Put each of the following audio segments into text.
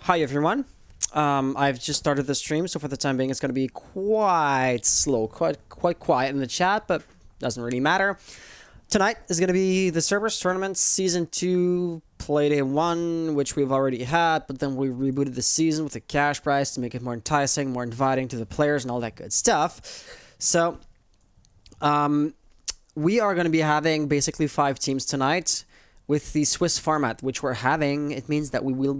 Hi everyone. I've just started the stream, so for the time being it's going to be quite slow, quite quiet in the chat, but doesn't really matter. Tonight is going to be the Cerberus Tournament Season 2 Playday 1, which we've already had, but then we rebooted the season with a cash prize to make it more enticing, more inviting to the players and all that good stuff. So, we are going to be having basically 5 teams tonight. With the Swiss format, which we're having, it means that we will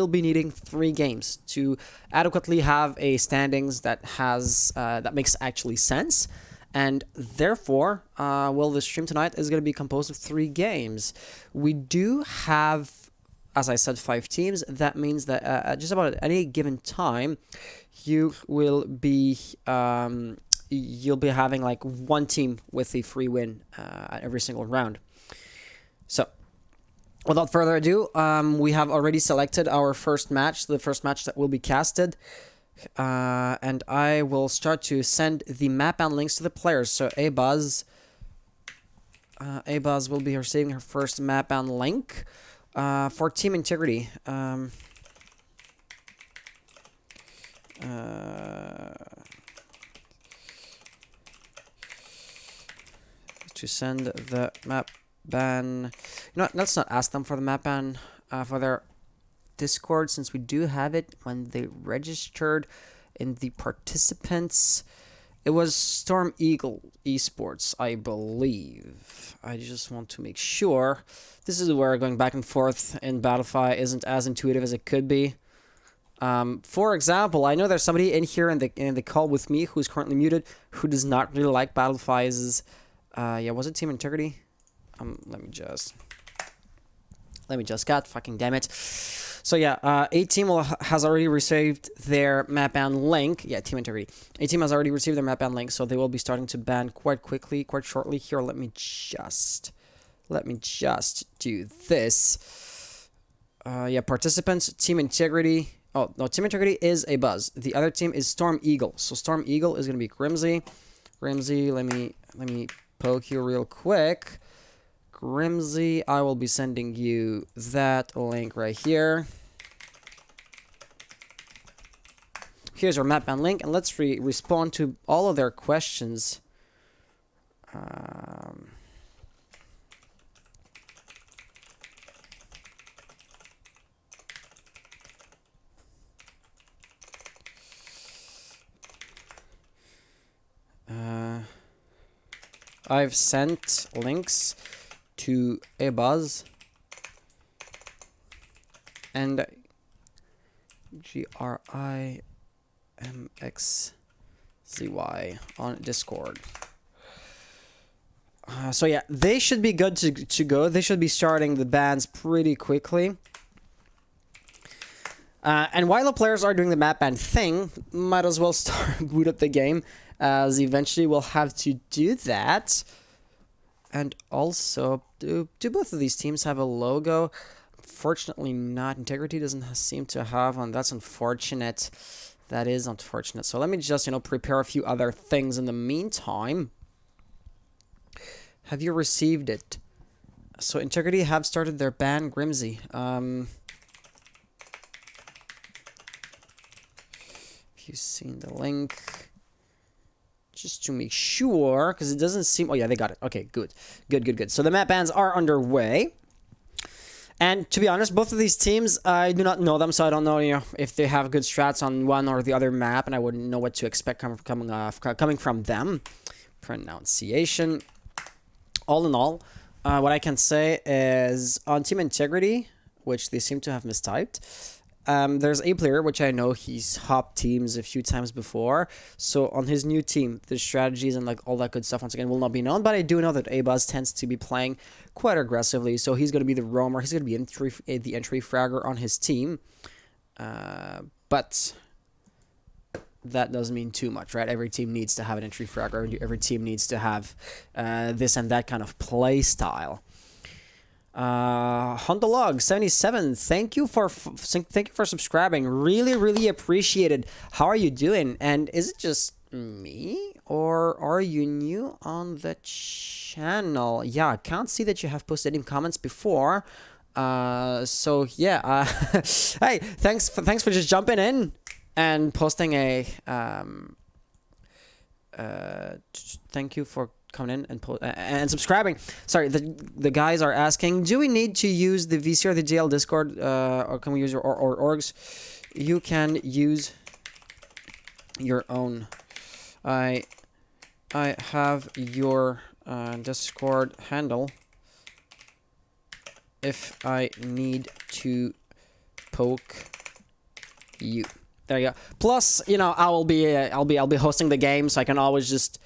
be needing 3 games to adequately have a standings that has that makes actually sense, and therefore, the stream tonight is going to be composed of 3 games. We do have, as I said, 5 teams. That means that at just about any given time, you will be you'll be having like 1 team with a free win at every single round. So, without further ado, we have already selected our first match, the first match that will be casted. And I will start to send the map and links to the players. So, Abaz will be receiving her first map and link for Team Integrity. To send the map ban. You know what, let's not ask them for the map ban for their Discord, since we do have it when they registered in the participants. It was Storm Eagle Esports, I believe. I just want to make sure. This is where going back and forth in Battlefy isn't as intuitive as it could be. For example, I know there's somebody in here in the call with me who's currently muted who does not really like Battlefy's. Yeah, was it Team Integrity? Let me just, God fucking damn it. So yeah, a team has already received their map ban link. Yeah, Team Integrity. A team has already received their map ban link, so they will be starting to ban quite quickly, quite shortly. Here, let me just do this. Yeah, participants, Team Integrity. Oh no, Team Integrity is a Buzz. The other team is Storm Eagle. So Storm Eagle is gonna be Grimsy. Grimsy, let me poke you real quick. Grimsy, I will be sending you that link right here. Here's our map ban link, and let's respond to all of their questions. I've sent links to Abaz and GRIMXZY on Discord. So yeah, they should be good to go. They should be starting the bans pretty quickly. And while the players are doing the map ban thing, might as well boot up the game, as eventually we'll have to do that. And also, do both of these teams have a logo? Fortunately not. Integrity doesn't seem to have one. That's unfortunate. That is unfortunate. So let me just, prepare a few other things in the meantime. Have you received it? So Integrity have started their ban, Grimsy. Have you seen the link? Just to make sure, because it doesn't seem... Oh, yeah, they got it. Okay, good. Good. So the map bans are underway. And to be honest, both of these teams, I do not know them, so I don't know, if they have good strats on one or the other map, and I wouldn't know what to expect coming from them. Pronunciation. All in all, what I can say is on Team Integrity, which they seem to have mistyped, there's a player, which I know he's hopped teams a few times before. So on his new team, the strategies and all that good stuff, once again, will not be known. But I do know that Abaz tends to be playing quite aggressively. So he's going to be the roamer. He's going to be the entry fragger on his team. But that doesn't mean too much, right? Every team needs to have an entry fragger. Every team needs to have this and that kind of play style. Huntolog 77, thank you for subscribing. Really appreciated. How are you doing? And is it just me, or are you new on the channel? Yeah, I can't see that you have posted any comments before. So yeah. Hey, thanks for just jumping in and posting a thank you for coming in and subscribing. Sorry, the guys are asking, do we need to use the VC or the DAL Discord, or can we use your orgs? You can use your own. I have your Discord handle if I need to poke you. There you go. Plus, I'll be hosting the game, so I can always just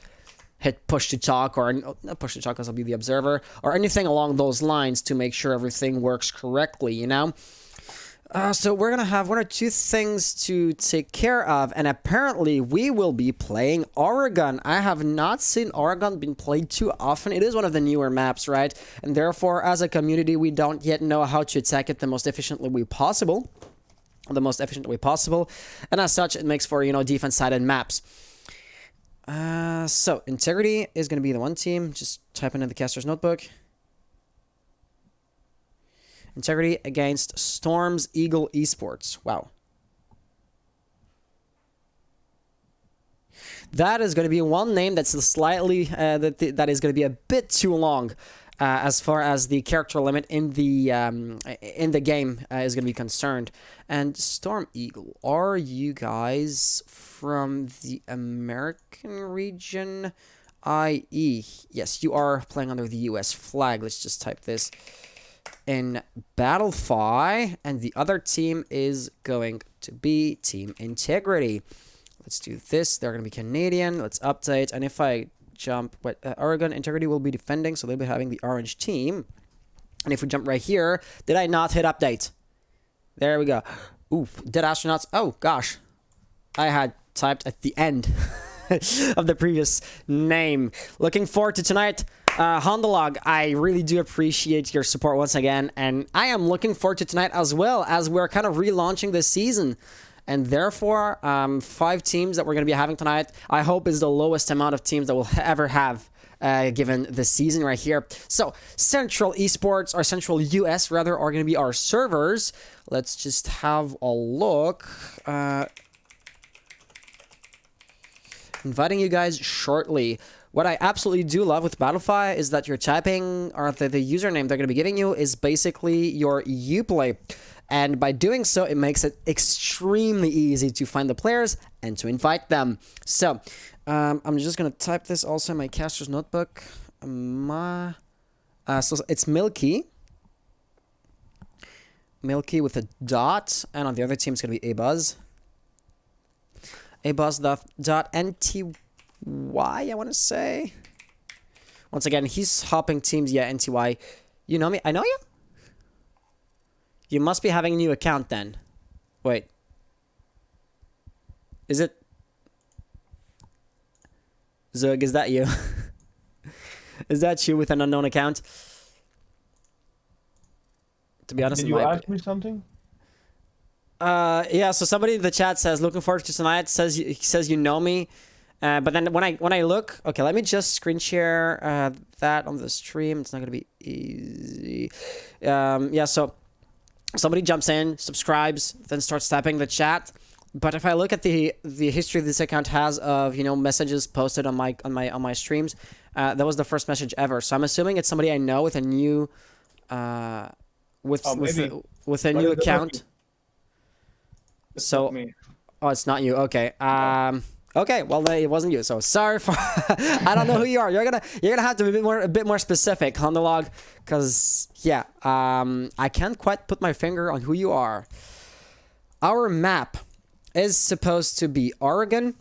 hit push to talk, or not push to talk because I'll be the observer, or anything along those lines to make sure everything works correctly, So we're going to have one or two things to take care of, and apparently we will be playing Oregon. I have not seen Oregon being played too often. It is one of the newer maps, right? And therefore, as a community, we don't yet know how to attack it the most efficient way possible. And as such, it makes for, defense-sided maps. So Integrity is going to be the one team. Just type into the caster's notebook. Integrity against Storm's Eagle Esports. Wow. That is going to be one name that's slightly that is going to be a bit too long, as far as the character limit in the game is going to be concerned. And Storm Eagle, are you guys from the American region? I.e., yes, you are playing under the US flag. Let's just type this in Battlefy, and the other team is going to be Team Integrity. Let's do this. They're going to be Canadian. Let's update. And if I jump, Oregon Integrity will be defending, so they'll be having the orange team. And if we jump right here, did I not hit update? There we go. Ooh, dead astronauts. Oh gosh, I had typed at the end of the previous name. Looking forward to tonight. Hondalog, I really do appreciate your support once again, and I am looking forward to tonight as well, as we're kind of relaunching this season. And therefore, 5 teams that we're going to be having tonight, I hope is the lowest amount of teams that we'll ever have, given the season right here. So, Central Esports, or Central US rather, are going to be our servers. Let's just have a look. Inviting you guys shortly. What I absolutely do love with Battlefy is that you're typing, or the username they're going to be giving you is basically your Uplay. And by doing so, it makes it extremely easy to find the players and to invite them. So, I'm just going to type this also in my caster's notebook. So it's Milky. Milky with a dot, and on the other team it's gonna be Abuzz. Abuzz.nty, I want to say. Once again, he's hopping teams. Yeah, NTY. You know me? I know you? You must be having a new account then. Wait. Is it? Zug, is that you? Is that you with an unknown account? To be honest, did you ask me something? Yeah. So somebody in the chat says, "Looking forward to tonight." He says you know me, but then when I look, okay, let me just screen share that on the stream. It's not gonna be easy. Yeah. So somebody jumps in, subscribes, then starts tapping the chat. But if I look at the history this account has of messages posted on my streams, that was the first message ever. So I'm assuming it's somebody I know with a new with a new account. So, oh, it's not you. Okay. Okay. Well, it wasn't you. So sorry for. I don't know who you are. You're gonna have to be a bit more specific on the log, because yeah, I can't quite put my finger on who you are. Our map is supposed to be Oregon,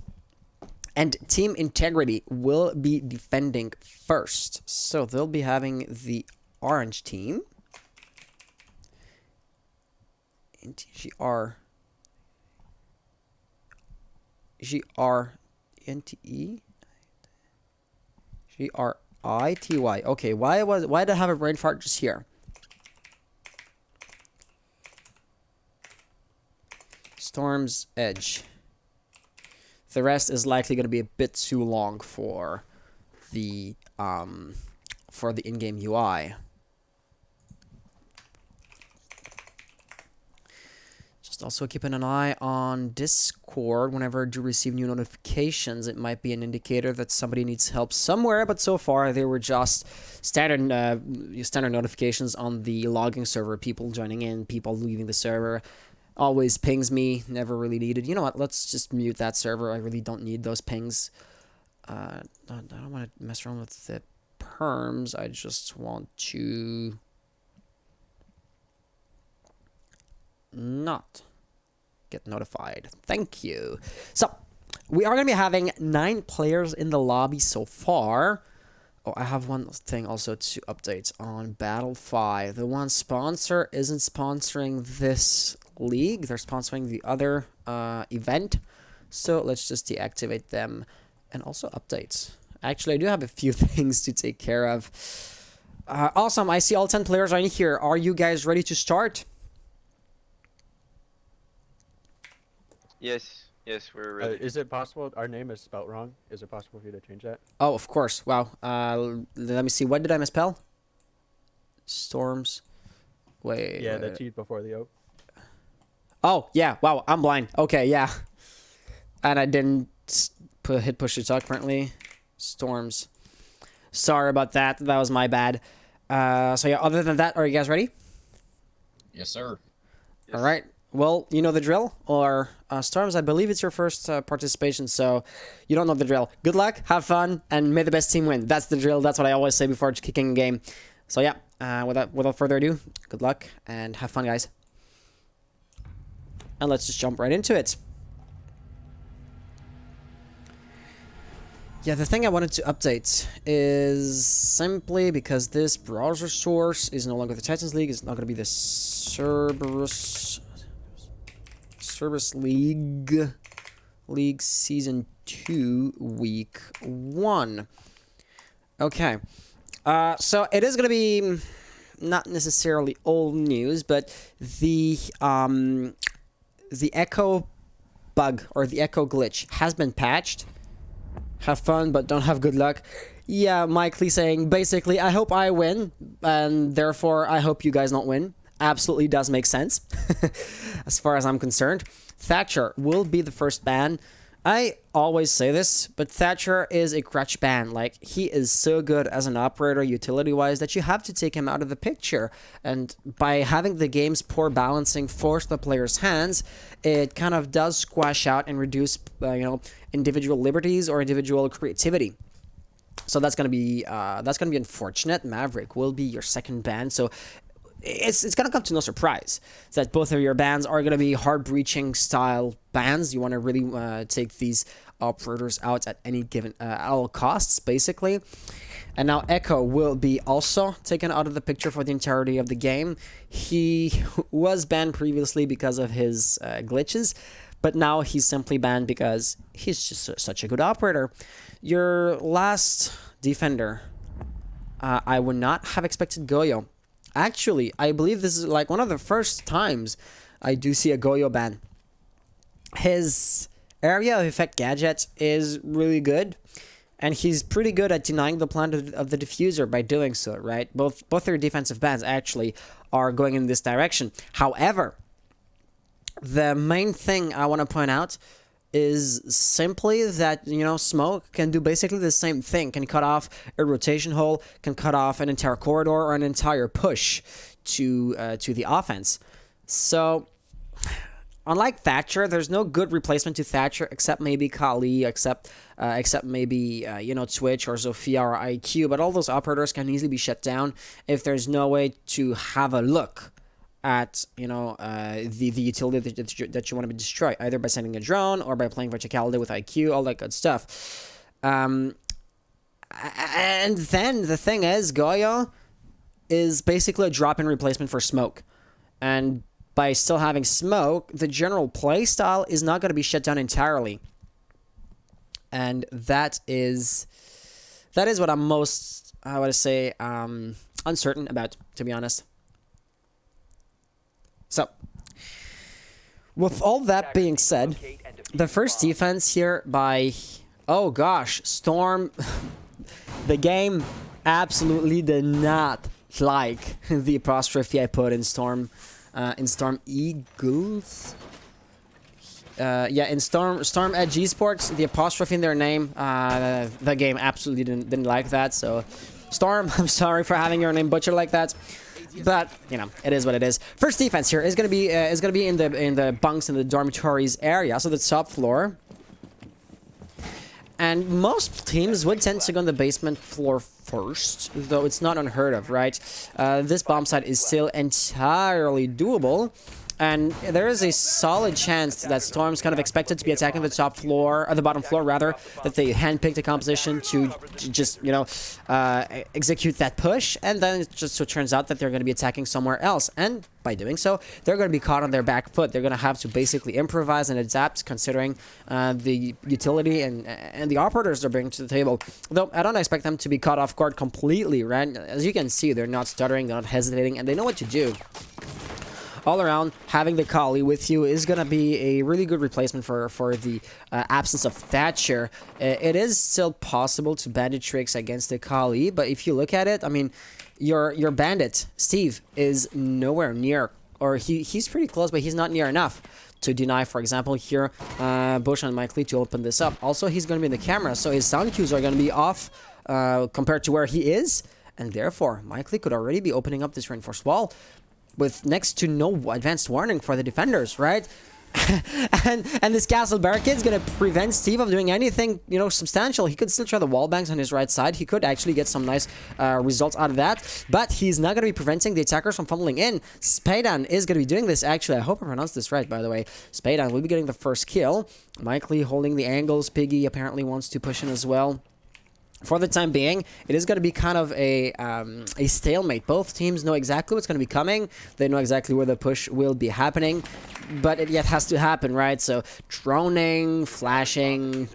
and Team Integrity will be defending first. So they'll be having the orange team. GRNTE GRITY. Okay, why did I have a brain fart just here? Storm's Edge. The rest is likely going to be a bit too long for the in-game UI. Just also keeping an eye on Discord. Whenever I do receive new notifications, it might be an indicator that somebody needs help somewhere, but so far they were just standard notifications on the logging server. People joining in, people leaving the server. Always pings me, never really needed. You know what, let's just mute that server. I really don't need those pings. I don't want to mess around with the perms. I just want to not get notified. Thank you. So we are going to be having 9 players in the lobby so far. Oh, I have one thing also to update on Battle 5. The one sponsor isn't sponsoring this league. They're sponsoring the other event. So let's just deactivate them and also update. Actually, I do have a few things to take care of. Awesome. I see all 10 players are in here. Are you guys ready to start? Yes, we're ready. Is it possible our name is spelled wrong? Is it possible for you to change that? Oh, of course. Wow. Let me see. What did I misspell? Storms. Wait. Yeah, the T before the O. Oh, yeah. Wow. I'm blind. Okay, yeah. And I didn't hit push to talk, apparently. Storms. Sorry about that. That was my bad. So, yeah, other than that, are you guys ready? Yes, sir. Yes. All right. Well, you know the drill. Or, Storms, I believe it's your first participation, so you don't know the drill. Good luck, have fun, and may the best team win. That's the drill. That's what I always say before kicking a game. So, yeah, without further ado, good luck, and have fun, guys. And let's just jump right into it. Yeah, the thing I wanted to update is simply because this browser source is no longer the Titans League. It's not going to be the Cerberus League Season 2 Week 1. Okay. So it is going to be not necessarily old news, but the echo bug or the echo glitch has been patched. Have fun, but don't have good luck. Yeah, Mike Lee saying, basically, I hope I win, and therefore I hope you guys don't win. Absolutely does make sense, as far as I'm concerned. Thatcher will be the first ban. I always say this, but Thatcher is a crutch ban. Like, he is so good as an operator utility-wise that you have to take him out of the picture. And by having the game's poor balancing force the player's hands, it kind of does squash out and reduce, individual liberties or individual creativity. So that's gonna be unfortunate. Maverick will be your second ban. So it's gonna come to no surprise that both of your bans are gonna be hard breaching style bans. You want to really take these operators out at any given at all costs, basically. And now Echo will be also taken out of the picture for the entirety of the game. He was banned previously because of his glitches, but now he's simply banned because he's just such a good operator. Your last defender, I would not have expected Goyo. Actually, I believe this is like one of the first times I do see a Goyo ban. His area of effect gadget is really good, and he's pretty good at denying the plan of the diffuser by doing so, right? Both their defensive bans actually are going in this direction. However, the main thing I want to point out is simply that, you know, Smoke can do basically the same thing. Can cut off a rotation hole, can cut off an entire corridor or an entire push to the offense. So, unlike Thatcher, there's no good replacement to Thatcher except maybe Kali, except maybe you know, Twitch or Zofia or IQ. But all those operators can easily be shut down if there's no way to have a look at, you know, the utility that you want to destroy, either by sending a drone or by playing verticality with IQ, all that good stuff. And then the thing is, Goyo is basically a drop-in replacement for Smoke. And by still having Smoke, the general play style is not going to be shut down entirely. And that is what I'm most, I would say, uncertain about, to be honest. So, with all that being said, the first defense here by, oh gosh, Storm, the game absolutely did not like the apostrophe I put in Storm Eagles. Yeah, in Storm Edge Esports, the apostrophe in their name, the game absolutely didn't like that. So, Storm, I'm sorry for having your name butchered like that. But you know, it is what it is. First defense here is gonna be in the bunks in the dormitories area, so the top floor. And most teams would tend to go on the basement floor first, though it's not unheard of, right? This bomb site is still entirely doable. And there is a solid chance that Storm's kind of expected to be attacking the top floor, or the bottom floor rather, that they handpicked a composition to just, you know, execute that push, and then it just so turns out that they're going to be attacking somewhere else, and by doing so, they're going to be caught on their back foot. They're going to have to basically improvise and adapt, considering the utility and the operators they're bringing to the table. Though, I don't expect them to be caught off guard completely, right? As you can see, they're not stuttering, they're not hesitating, and they know what to do. All around, having the Kali with you is going to be a really good replacement for the absence of Thatcher. It is still possible to bandit tricks against the Kali, but if you look at it, I mean, your bandit, Steve, is nowhere near, or he's pretty close, but he's not near enough to deny, for example, here, Bush and Mike Lee to open this up. Also, he's going to be in the camera, so his sound cues are going to be off compared to where he is, and therefore, Mike Lee could already be opening up this reinforced wall with next to no advanced warning for the defenders, right? and this castle barricade is going to prevent Steve of doing anything, you know, substantial. He could still try the wall bangs on his right side. He could actually get some nice results out of that, but he's not going to be preventing the attackers from funneling in. Spadan is going to be doing this, actually. I hope I pronounced this right, by the way. Spadan will be getting the first kill. Mike Lee holding the angles. Piggy apparently wants to push in as well. For the time being, it is going to be kind of a stalemate. Both teams know exactly what's going to be coming. They know exactly where the push will be happening, but it yet has to happen, right? So droning, flashing,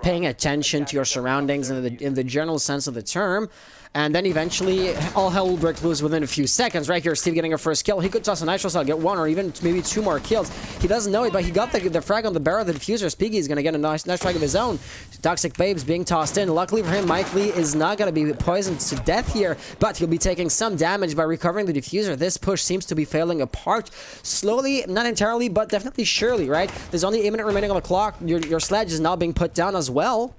paying attention to your surroundings in the general sense of the term. And then eventually, all hell will break loose within a few seconds. Right here, Steve getting a first kill. He could toss a nitro cell, get one or even maybe two more kills. He doesn't know it, but he got the frag on the barrel of the diffuser. Spiggy is going to get a nice frag of his own. Toxic Babes being tossed in. Luckily for him, Mike Lee is not going to be poisoned to death here, but he'll be taking some damage by recovering the diffuser. This push seems to be failing apart. Slowly, not entirely, but definitely surely, right? There's only a minute remaining on the clock. Your sledge is now being put down as well.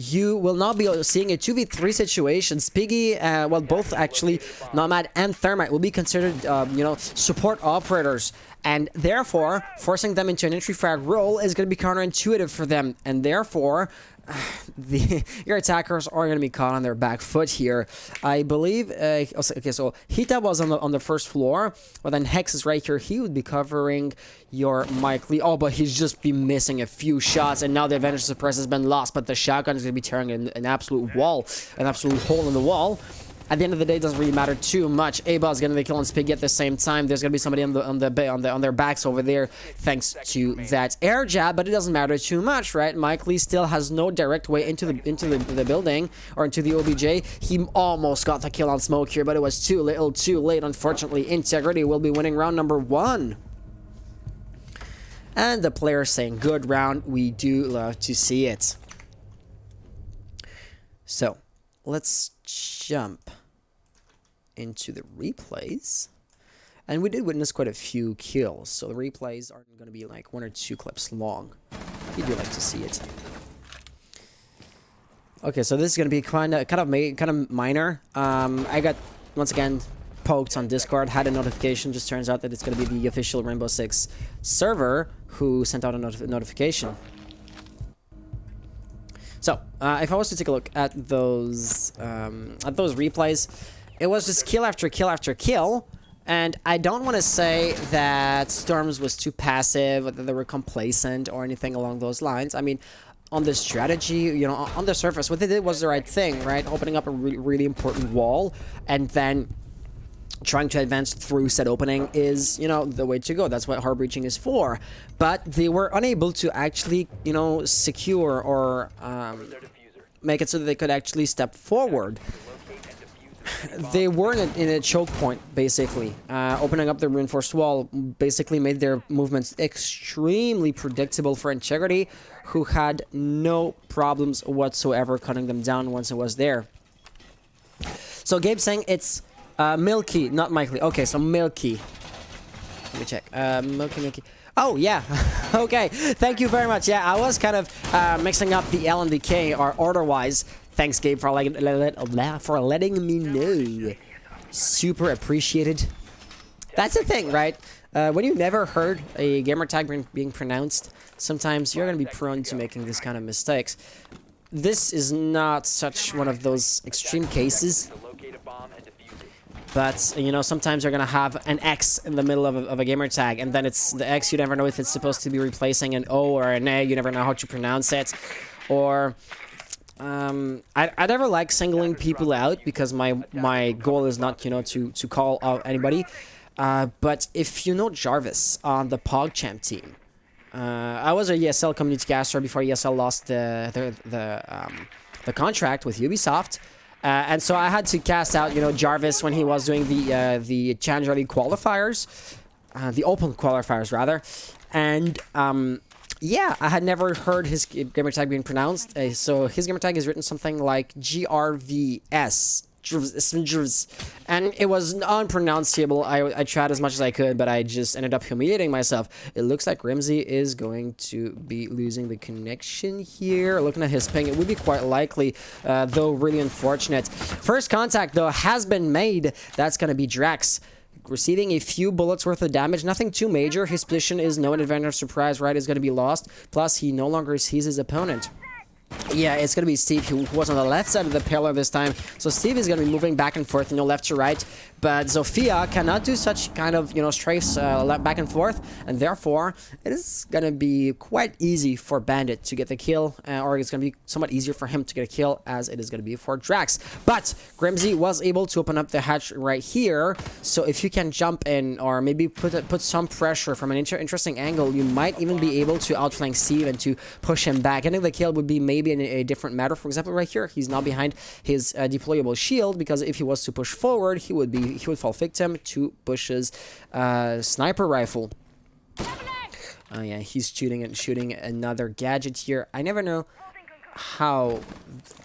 You will now be seeing a 2v3 situation. Spiggy, well, both actually, Nomad and Thermite will be considered, you know, support operators and therefore forcing them into an entry frag role is going to be counterintuitive for them, and therefore your attackers are going to be caught on their back foot here. I believe, okay, so Hita was on the first floor, but then Hex is right here. He would be covering your Mike Lee. Oh, but he's just be missing a few shots, and now the advantage suppress has been lost, but the shotgun is going to be tearing an absolute wall, an absolute hole in the wall. At the end of the day, it doesn't really matter too much. Aba is getting the kill on Spiggy at the same time. There's gonna be somebody on their backs over there, thanks to that air jab. But it doesn't matter too much, right? Mike Lee still has no direct way into the building or into the OBJ. He almost got the kill on Smoke here, but it was too little, too late. Unfortunately, Integrity will be winning round number 1. And the player saying, "Good round. We do love to see it." So let's jump into the replays, and we did witness quite a few kills, so the replays aren't going to be like 1 or 2 clips long. We do like to see it. Okay, so this is going to be kind of minor. I got once again poked on Discord, had a notification. Just turns out that it's going to be the official Rainbow Six server who sent out a notification. So, if I was to take a look at those replays, it was just kill after kill after kill, and I don't want to say that Storms was too passive, or that they were complacent, or anything along those lines. I mean, on the strategy, you know, on the surface, what they did was the right thing, right? Opening up a really important wall, and then trying to advance through said opening is, you know, the way to go. That's what hard breaching is for. But they were unable to actually, you know, secure or make it so that they could actually step forward. They were in a choke point, basically. Opening up the reinforced wall basically made their movements extremely predictable for Integrity, who had no problems whatsoever cutting them down once it was there. So Gabe's saying it's Milky, not Mikey. Okay, so Milky. Let me check. Milky. Oh, yeah. Okay, thank you very much. Yeah, I was kind of mixing up the L and the K or order-wise. Thanks, Gabe, for letting me know. Super appreciated. That's the thing, right? When you've never heard a gamer tag being pronounced, sometimes you're going to be prone to making this kind of mistakes. This is not such one of those extreme cases. But, you know, sometimes you're going to have an X in the middle of a gamer tag, and then it's the X, you never know if it's supposed to be replacing an O or an A, you never know how to pronounce it. Or, I never like singling people out, because my goal is not, you know, to call out anybody. But if you know Jarvis on the PogChamp team, I was a ESL community caster before ESL lost the contract with Ubisoft. And so I had to cast out, you know, Jarvis when he was doing the Challenger League qualifiers, the Open qualifiers rather, and yeah, I had never heard his gamertag being pronounced. So his gamertag is written something like GRVS. And it was unpronounceable. I tried as much as I could, but I just ended up humiliating myself. It looks like Rimsey is going to be losing the connection here. Looking at his ping, it would be quite likely, though really unfortunate. First contact, though, has been made. That's going to be Drax. Receiving a few bullets worth of damage, nothing too major. His position is no advantage surprise, right? Is going to be lost. Plus, he no longer sees his opponent. Yeah, it's going to be Steve, who was on the left side of the pillar this time. So Steve is going to be moving back and forth, you know, left to right. But Zofia cannot do such kind of, you know, strafe back and forth. And therefore, it is going to be quite easy for Bandit to get the kill. Or it's going to be somewhat easier for him to get a kill, as it is going to be for Drax. But Grimsey was able to open up the hatch right here. So if you can jump in, or maybe put some pressure from an interesting angle, you might even be able to outflank Steve and to push him back. Getting the kill would be maybe a different matter. For example, right here, he's now behind his deployable shield, because if he was to push forward, he would fall victim to Bush's sniper rifle. Oh yeah, he's shooting another gadget here. I never know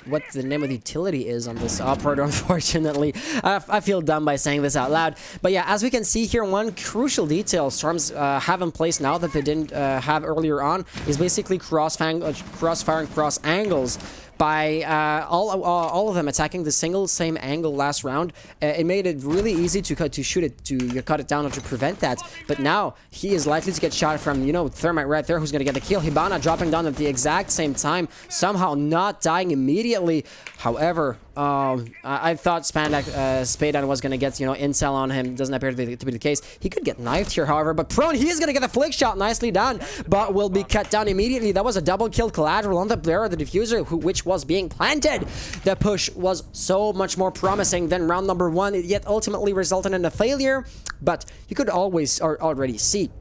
what the name of the utility is on this operator, unfortunately. I feel dumb by saying this out loud. But yeah, as we can see here, one crucial detail Storms have in place now that they didn't have earlier on is basically crossfire and cross angles. by all of them attacking the same angle last round. It made it really easy to cut it down or to prevent that. But now he is likely to get shot from, Thermite right there, who's going to get the kill. Hibana dropping down at the exact same time, somehow not dying immediately. However, I thought Spadan was going to get, incel on him. Doesn't appear to be the case. He could get knifed here, however, but Prone, he is going to get the flick shot. Nicely done, but will be cut down immediately. That was a double kill collateral on the player, the diffuser, which was being planted. The push was so much more promising than round number 1. It yet ultimately resulted in a failure, but you could already see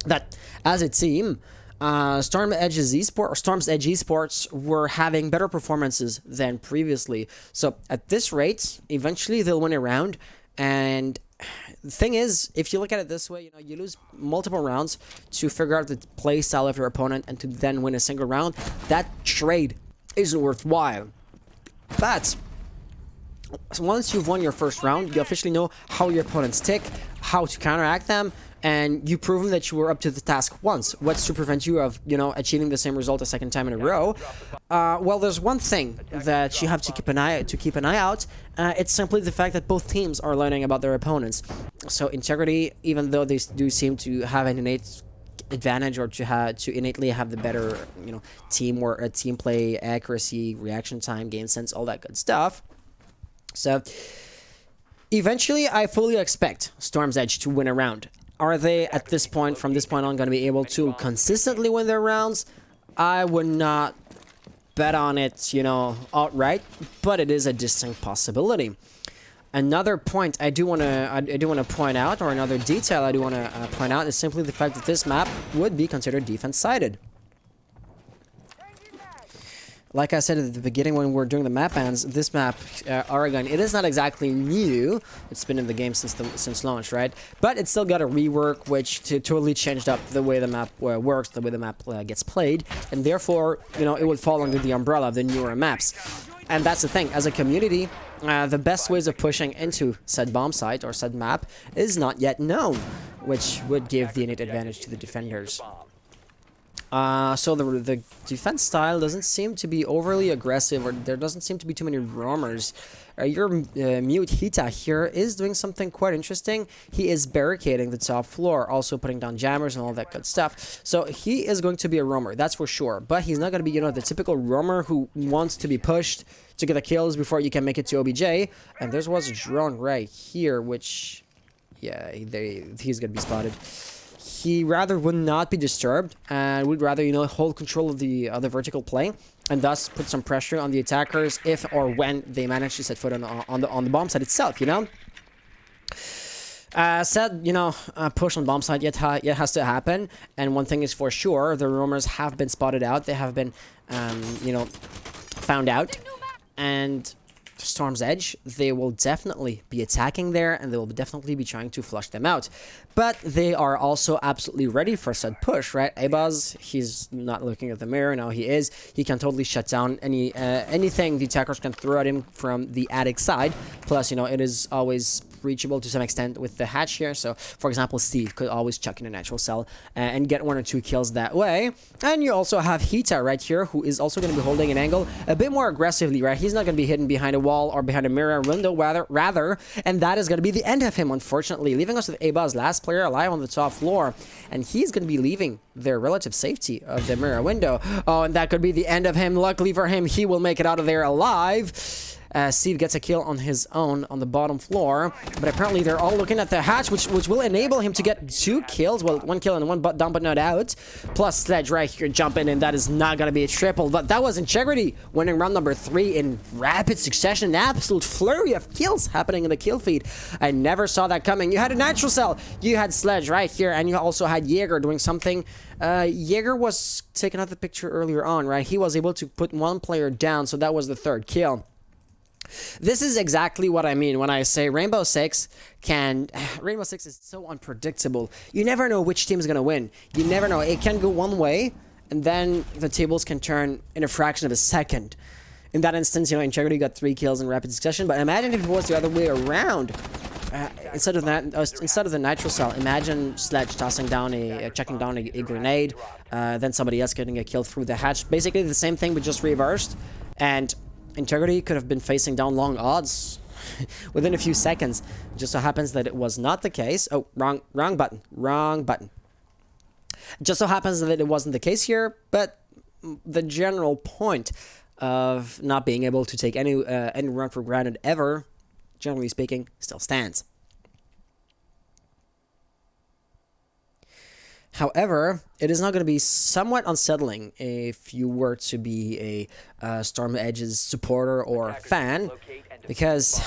that as a team, Storm's Edge Esports were having better performances than previously. So at this rate, eventually they'll win a round. And the thing is, if you look at it this way, you lose multiple rounds to figure out the play style of your opponent and to then win a single round. That trade isn't worthwhile. But once you've won your first round, you officially know how your opponents tick, how to counteract them, and you've proven that you were up to the task once. What's to prevent you of, achieving the same result a second time in a row? Well, there's one thing that you have to keep an eye out. It's simply the fact that both teams are learning about their opponents. So Integrity, even though they do seem to have an innate advantage or to innately have the better, teamwork, team play, accuracy, reaction time, game sense, all that good stuff. So eventually, I fully expect Storm's Edge to win a round. Are they, at this point, from this point on, going to be able to consistently win their rounds? I would not bet on it, outright, but it is a distinct possibility. Another point I do want to point out, or another detail I do want to point out, is simply the fact that this map would be considered defense-sided. Like I said at the beginning when we were doing the map bans, this map, Oregon, it is not exactly new. It's been in the game since launch, right? But it's still got a rework, which totally changed up the way the map works, the way the map gets played, and therefore, it would fall under the umbrella of the newer maps. And that's the thing, as a community, the best ways of pushing into said bomb site or said map is not yet known, which would give the innate advantage to the defenders. So the defense style doesn't seem to be overly aggressive, or there doesn't seem to be too many roamers. Your mute Hita here is doing something quite interesting. He is barricading the top floor, also putting down jammers and all that good stuff. So he is going to be a roamer, that's for sure. But he's not going to be, the typical roamer who wants to be pushed to get the kills before you can make it to OBJ. And there was a drone right here, which, yeah, he's going to be spotted. He rather would not be disturbed and would rather, hold control of the vertical play and thus put some pressure on the attackers if or when they manage to set foot on the bomb site itself, push on bomb site yet has to happen. And one thing is for sure, the roamers have been spotted out. They have been, found out. And Storm's Edge, they will definitely be attacking there, and they will definitely be trying to flush them out. But they are also absolutely ready for said push, right? Abaz, he's not looking at the mirror, now he is. He can totally shut down anything the attackers can throw at him from the attic side. Plus, it is always reachable to some extent with the hatch here. So, for example, Steve could always chuck in a natural cell and get 1 or 2 kills that way. And you also have Hita right here, who is also going to be holding an angle a bit more aggressively, right? He's not going to be hidden behind a wall or behind a mirror window, rather, and that is going to be the end of him, unfortunately, leaving us with Abaz, last player alive on the top floor, and he's going to be leaving their relative safety of the mirror window. Oh, and that could be the end of him. Luckily for him, he will make it out of there alive. Steve gets a kill on his own on the bottom floor, but apparently they're all looking at the hatch, which will enable him to get 2 kills. Well, 1 kill and 1 down but not out. Plus Sledge right here jumping in. That is not going to be a triple, but that was Integrity winning round number 3 in rapid succession. An absolute flurry of kills happening in the kill feed. I never saw that coming. You had a natural cell, you had Sledge right here, and you also had Jaeger doing something. Jaeger was taken out of the picture earlier on, right? He was able to put 1 player down, so that was the 3rd kill. This is exactly what I mean when I say Rainbow Six is so unpredictable. You never know which team is going to win. You never know. It can go one way, and then the tables can turn in a fraction of a second. In that instance, Integrity got 3 kills in rapid succession, but imagine if it was the other way around. Instead of the nitro cell, imagine Sledge tossing down chucking down a grenade, then somebody else getting a kill through the hatch. Basically the same thing, but just reversed. And Integrity could have been facing down long odds within a few seconds. It just so happens that it was not the case. Oh, wrong button. Wrong button. It just so happens that it wasn't the case here, but the general point of not being able to take any run for granted ever, generally speaking, still stands. However, it is not going to be somewhat unsettling if you were to be a Storm Edge's supporter or fan, because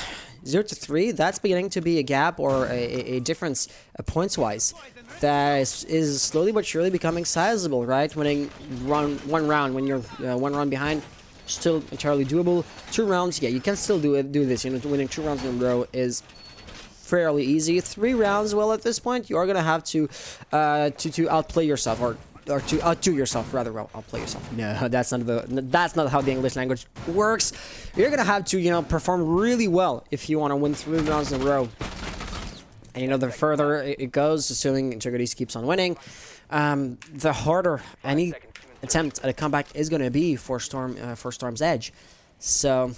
0-3, that's beginning to be a gap or a difference points-wise that is slowly but surely becoming sizable, right? Winning one round when you're 1 round behind, still entirely doable. 2 rounds, yeah, you can still do this. You know, winning 2 rounds in a row is fairly easy. 3 rounds, well, at this point, you are gonna have to outplay yourself, or to outdo yourself, rather. Well, outplay yourself. No, that's not how the English language works. You're gonna have to, you know, perform really well if you want to win 3 rounds in a row. And you know, the further it goes, assuming Integrity keeps on winning, the harder any attempt at a comeback is gonna be for Storm's Edge. So,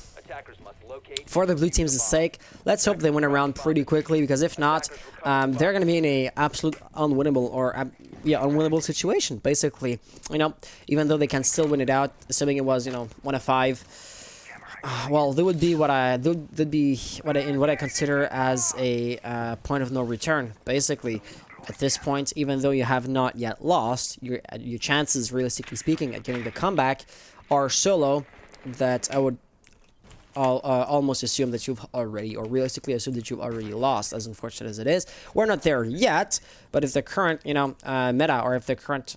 for the blue team's sake, let's hope they win around pretty quickly, because if not, they're going to be in a absolute unwinnable unwinnable situation, basically. You know, even though they can still win it out, assuming it was, you know, 1 of 5. Well, they would be what I consider as a point of no return, basically. At this point, even though you have not yet lost, your chances, realistically speaking, at getting the comeback are so low that I would almost assume that you've already, or realistically assume that you've already lost, as unfortunate as it is. We're not there yet, but if the current, you know, meta, or if the current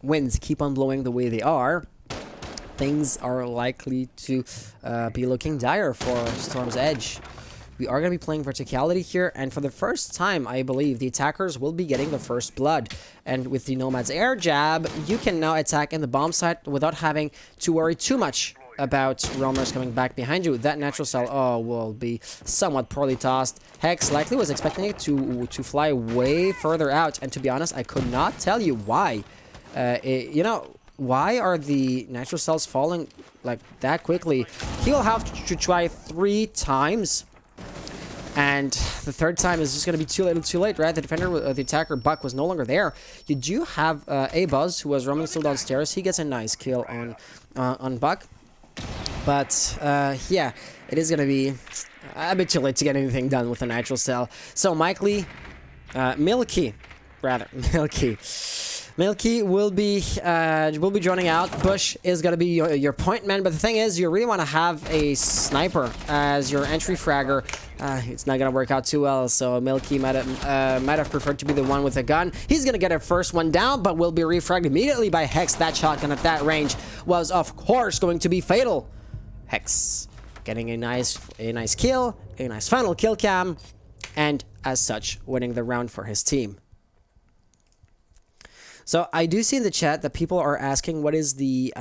winds keep on blowing the way they are, things are likely to be looking dire for Storm's Edge. We are going to be playing Verticality here, and for the first time, I believe, the attackers will be getting the first blood. And with the Nomad's air jab, you can now attack in the bomb site without having to worry too much about roamers coming back behind you. That natural cell, will be somewhat poorly tossed. Hex likely was expecting it to fly way further out, and to be honest, I could not tell you why. You know, why are the natural cells falling like that quickly? He will have to try 3 times. And the 3rd time is just going to be too late, right? The defender, the attacker, Buck, was no longer there. You do have a Buzz, who was roaming still downstairs. He gets a nice kill on Buck. But, yeah, it is going to be a bit too late to get anything done with the Nitro Cell. So, Milky will be joining out. Bush is going to be your point man, but the thing is, you really want to have a sniper as your entry fragger. It's not going to work out too well, so Milky might have preferred to be the one with a gun. He's going to get a first one down, but will be refragged immediately by Hex. That shotgun at that range was, of course, going to be fatal. Hex getting a nice kill, a nice final kill cam, and as such, winning the round for his team. So I do see in the chat that people are asking what is the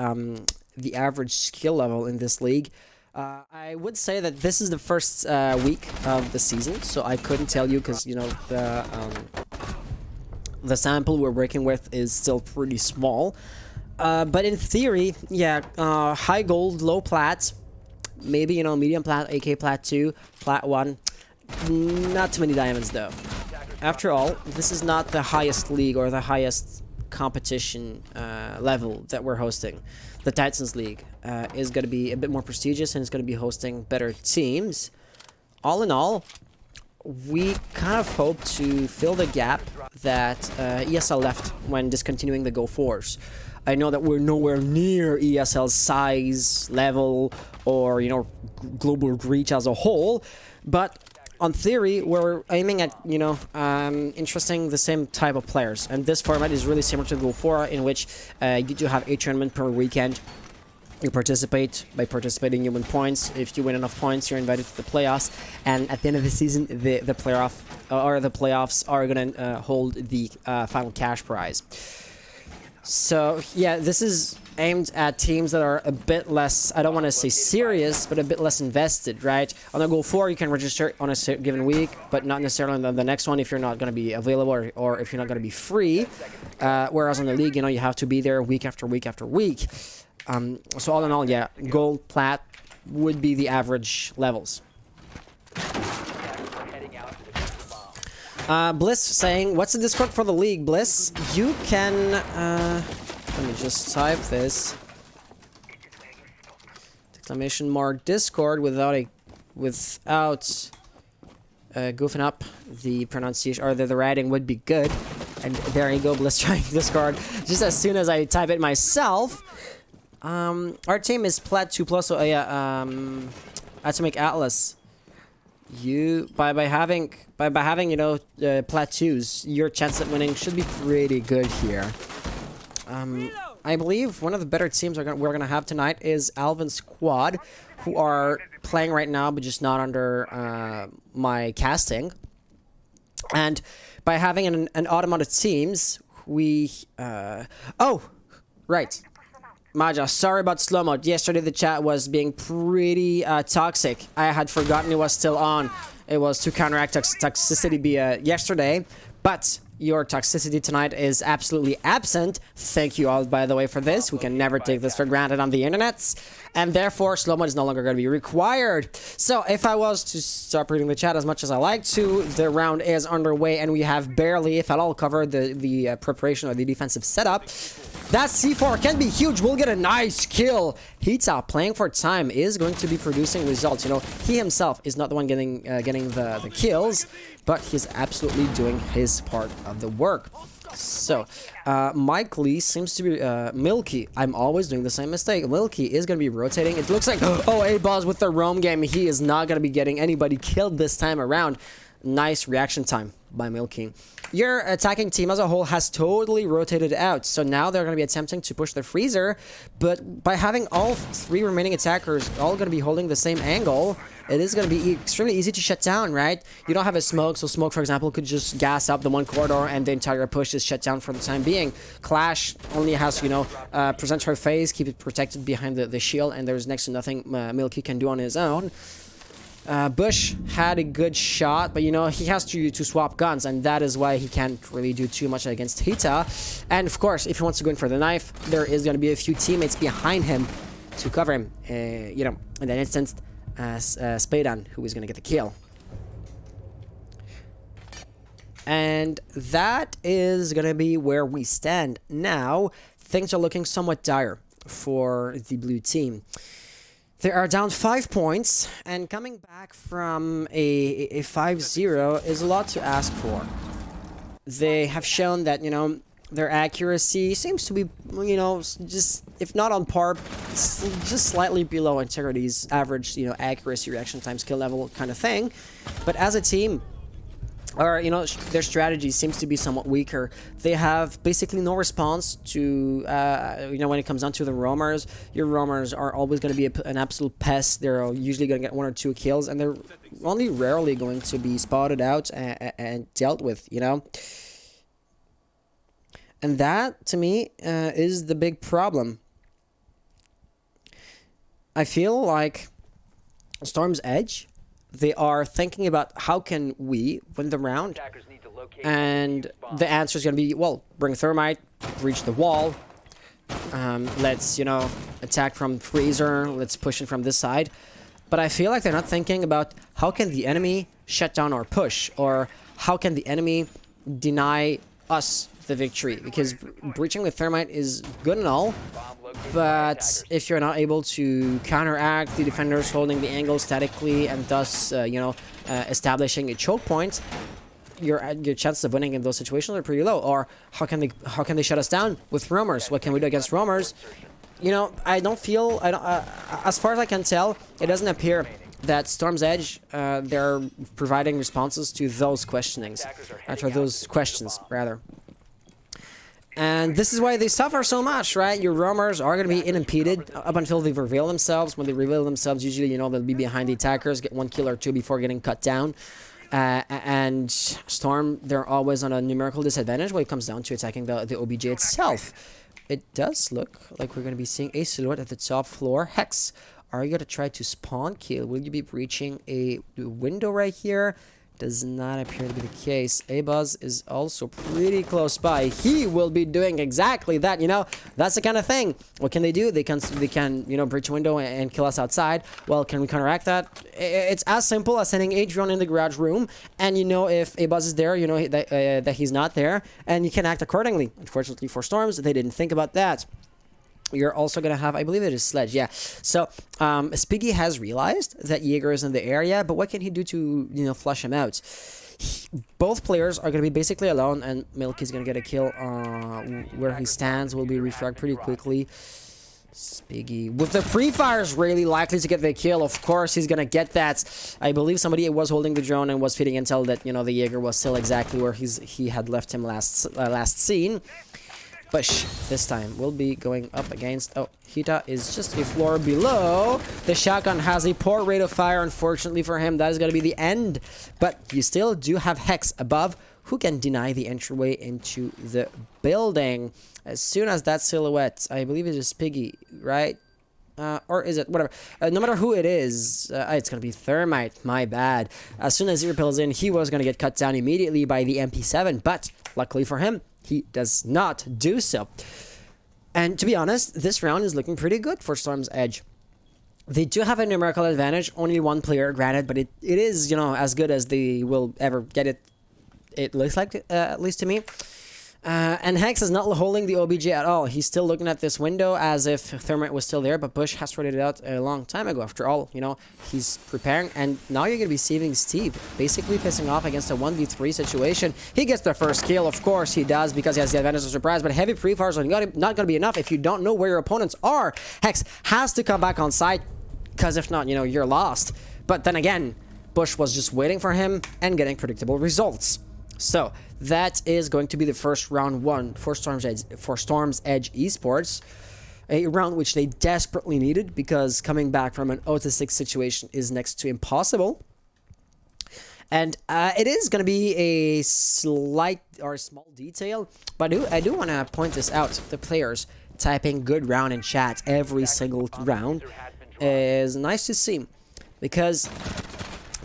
average skill level in this league. I would say that this is the first week of the season, so I couldn't tell you because, you know, the sample we're working with is still pretty small. But in theory, yeah, high gold, low plat, maybe, you know, medium plat, AK plat 2, plat 1. Not too many diamonds though. After all, this is not the highest league or the highest competition level that we're hosting. The Titans League is going to be a bit more prestigious, and it's going to be hosting better teams. All in all, we kind of hope to fill the gap that ESL left when discontinuing the Go 4s. I know that we're nowhere near ESL's size, level, or, you know, global reach as a whole, but on theory, we're aiming at, you know, interesting the same type of players. And this format is really similar to Go 4, in which you do have a tournament per weekend. You participate. By participating, you win points. If you win enough points, you're invited to the playoffs. And at the end of the season, the playoffs are going to hold the final cash prize. So, yeah, this is aimed at teams that are a bit less, I don't want to say serious, but a bit less invested, right? On the Go 4, you can register on a given week, but not necessarily on the next one if you're not going to be available or if you're not going to be free. Whereas on the league, you know, you have to be there week after week after week. So all in all, yeah, gold, plat would be the average levels. Bliss saying, what's the Discord for the league, Bliss? You can, let me just type this. Exclamation mark Discord without goofing up the pronunciation, or the writing would be good. And there you go, Bliss trying Discord. Just as soon as I type it myself. Our team is Plat 2+, so yeah, Atomic Atlas. By having you know Plat 2s, your chance at winning should be pretty good here. I believe one of the better teams we're gonna have tonight is Alvin's squad, who are playing right now, but just not under my casting. And by having an automated teams, we oh, right. Maja, sorry about slow mode. Yesterday the chat was being pretty toxic. I had forgotten it was still on. It was to counteract toxicity yesterday, but your toxicity tonight is absolutely absent. Thank you all, by the way, for this. We can never take this for granted on the internets, and therefore slow mode is no longer going to be required. So if I was to stop reading the chat as much as I like to, the round is underway, and we have barely, if at all, covered the preparation or the defensive setup. That C4 can be huge. We'll get a nice kill. Hita, playing for time, is going to be producing results. You know, he himself is not the one getting the kills, but he's absolutely doing his part of the work. So, Mike Lee seems to be Milky. I'm always doing the same mistake. Milky is going to be rotating. It looks like, oh, A-Balls with the roam game. He is not going to be getting anybody killed this time around. Nice reaction time by Milky. Your attacking team as a whole has totally rotated out, so now they're going to be attempting to push the freezer, but by having all three remaining attackers all going to be holding the same angle, it is going to be extremely easy to shut down, right? You don't have a smoke, so smoke, for example, could just gas up the one corridor and the entire push is shut down for the time being. Clash only has, you know, present her face, keep it protected behind the shield, and there's next to nothing Milky can do on his own. Bush had a good shot, but you know, he has to swap guns, and that is why he can't really do too much against Hita. And of course, if he wants to go in for the knife, there is going to be a few teammates behind him to cover him. You know, in that instance, Spadan, who is going to get the kill. And that is going to be where we stand now. Things are looking somewhat dire for the blue team. They are down 5 points, and coming back from a 5-0 is a lot to ask for. They have shown that, you know, their accuracy seems to be, you know, just, if not on par, just slightly below Integrity's average, you know, accuracy, reaction time, skill level kind of thing. But as a team, or, you know, their strategy seems to be somewhat weaker. They have basically no response to, you know, when it comes down to the roamers. Your roamers are always going to be an absolute pest. They're usually going to get 1 or 2 kills, and they're only rarely going to be spotted out and dealt with, you know. And that, to me, is the big problem. I feel like Storm's Edge, they are thinking about how can we win the round, and the answer is going to be, well, bring thermite, breach the wall, let's, you know, attack from freezer, let's push in from this side. But I feel like they're not thinking about how can the enemy shut down our push, or how can the enemy deny us the victory, because breaching with thermite is good and all, but if you're not able to counteract the defenders holding the angle statically and thus you know, establishing a choke point, your chances of winning in those situations are pretty low. Or how can they shut us down with roamers? What can we do against roamers? You know, I don't, as far as I can tell, it doesn't appear that Storm's Edge, they're providing responses to those questionings, to those questions rather. And this is why they suffer so much, right? Your roamers are going to be unimpeded up until they reveal themselves. When they reveal themselves, usually, you know, they'll be behind the attackers, get 1 kill or 2 before getting cut down. And Storm, they're always on a numerical disadvantage when it comes down to attacking the OBJ itself. It does look like we're going to be seeing a silhouette at the top floor. Hex, are you going to try to spawn kill? Will you be breaching a window right here? does not appear to be the case. A-Buzz is also pretty close by. He will be doing exactly that, you know. That's the kind of thing. What can they do? They can you know, breach a window and kill us outside. Well, can we counteract that? It's as simple as sending a drone in the garage room, and you know if A-Buzz is there, you know that he's not there, and you can act accordingly. Unfortunately for Storms, they didn't think about that. You're also going to have, I believe it is Sledge, yeah. So, Spiggy has realized that Jaeger is in the area, but what can he do to, you know, flush him out? Both players are going to be basically alone, and Milky's going to get a kill where he stands, will be refragged pretty quickly. Spiggy, with the pre-fires, really likely to get the kill. Of course, he's going to get that. I believe somebody was holding the drone and was feeding intel that, you know, the Jaeger was still exactly where he had left him last seen. Bush this time will be going up against... Oh, Hita is just a floor below. The shotgun has a poor rate of fire. Unfortunately for him, that is going to be the end. But you still do have Hex above, who can deny the entryway into the building. As soon as that silhouette, I believe it is Piggy, right? Or is it? Whatever. No matter who it is, it's going to be Thermite. My bad. As soon as he repels in, he was going to get cut down immediately by the MP7. But luckily for him, he does not do so. And to be honest, this round is looking pretty good for Storm's Edge. They do have a numerical advantage, only one player, granted, but it is, you know, as good as they will ever get it. It looks like, at least to me. And Hex is not holding the OBJ at all. He's still looking at this window as if Thermite was still there, but Bush has sorted it out a long time ago. After all, you know, he's preparing, and now you're going to be saving Steve, basically pissing off against a 1v3 situation. He gets the first kill, of course he does, because he has the advantage of surprise, but heavy pre-fires are not going to be enough if you don't know where your opponents are. Hex has to come back on site, because if not, you know, you're lost. But then again, Bush was just waiting for him and getting predictable results. So that is going to be the first round one for Storm's Edge Esports, a round which they desperately needed because coming back from an 0-6 situation is next to impossible. And it is going to be a slight or small detail, but I do want to point this out. The players typing "good round" in chat every single round is nice to see, because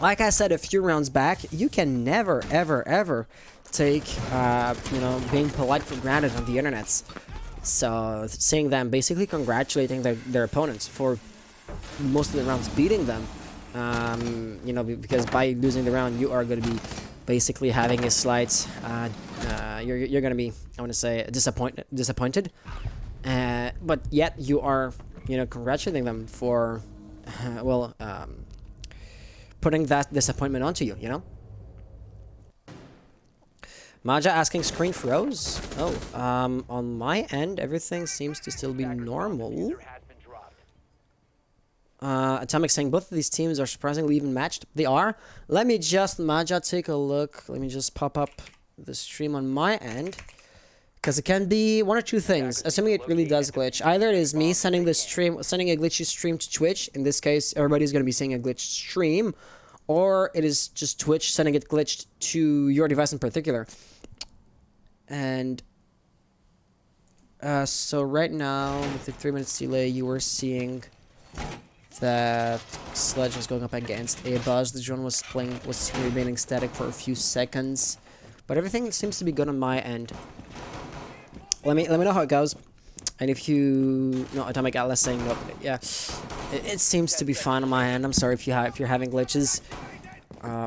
like I said a few rounds back, you can never, ever, ever take, you know, being polite for granted on the internet. So, seeing them basically congratulating their opponents for most of the rounds beating them, you know, because by losing the round, you are going to be basically having a slight, you're going to be, I want to say, disappointed. But yet, you are, you know, congratulating them for, well, putting that disappointment onto you, you know? Maja asking screen froze. Oh, on my end, everything seems to still be normal. Atomic saying both of these teams are surprisingly even matched. They are. Let me just, Maja, take a look. Let me just pop up the stream on my end. Because it can be one or two things, assuming it really does glitch. Either it is me sending a glitchy stream to Twitch. In this case, everybody's going to be seeing a glitched stream. Or it is just Twitch sending it glitched to your device in particular. And so right now, with the 3 minutes delay, you were seeing that Sledge was going up against A-Buzz. The drone was remaining static for a few seconds. But everything seems to be good on my end. Let me know how it goes. And if you... No, Atomic Atlas saying no. Yeah. It seems to be fine on my end. I'm sorry if you're having glitches.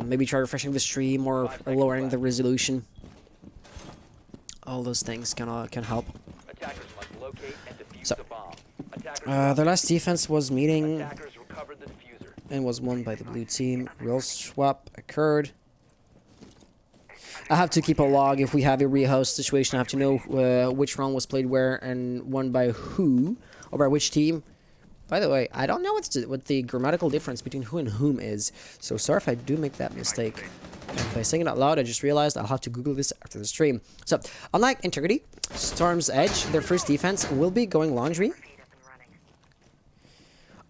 Maybe try refreshing the stream or lowering the resolution. All those things can help. So, their last defense was meeting and was won by the blue team. Real swap occurred. I have to keep a log if we have a rehost situation. I have to know which round was played where and won by who, or by which team. By the way, I don't know what the grammatical difference between who and whom is, so sorry if I do make that mistake. And by saying it out loud, I just realized I'll have to Google this after the stream. So, unlike Integrity, Storm's Edge, their first defense will be going laundry.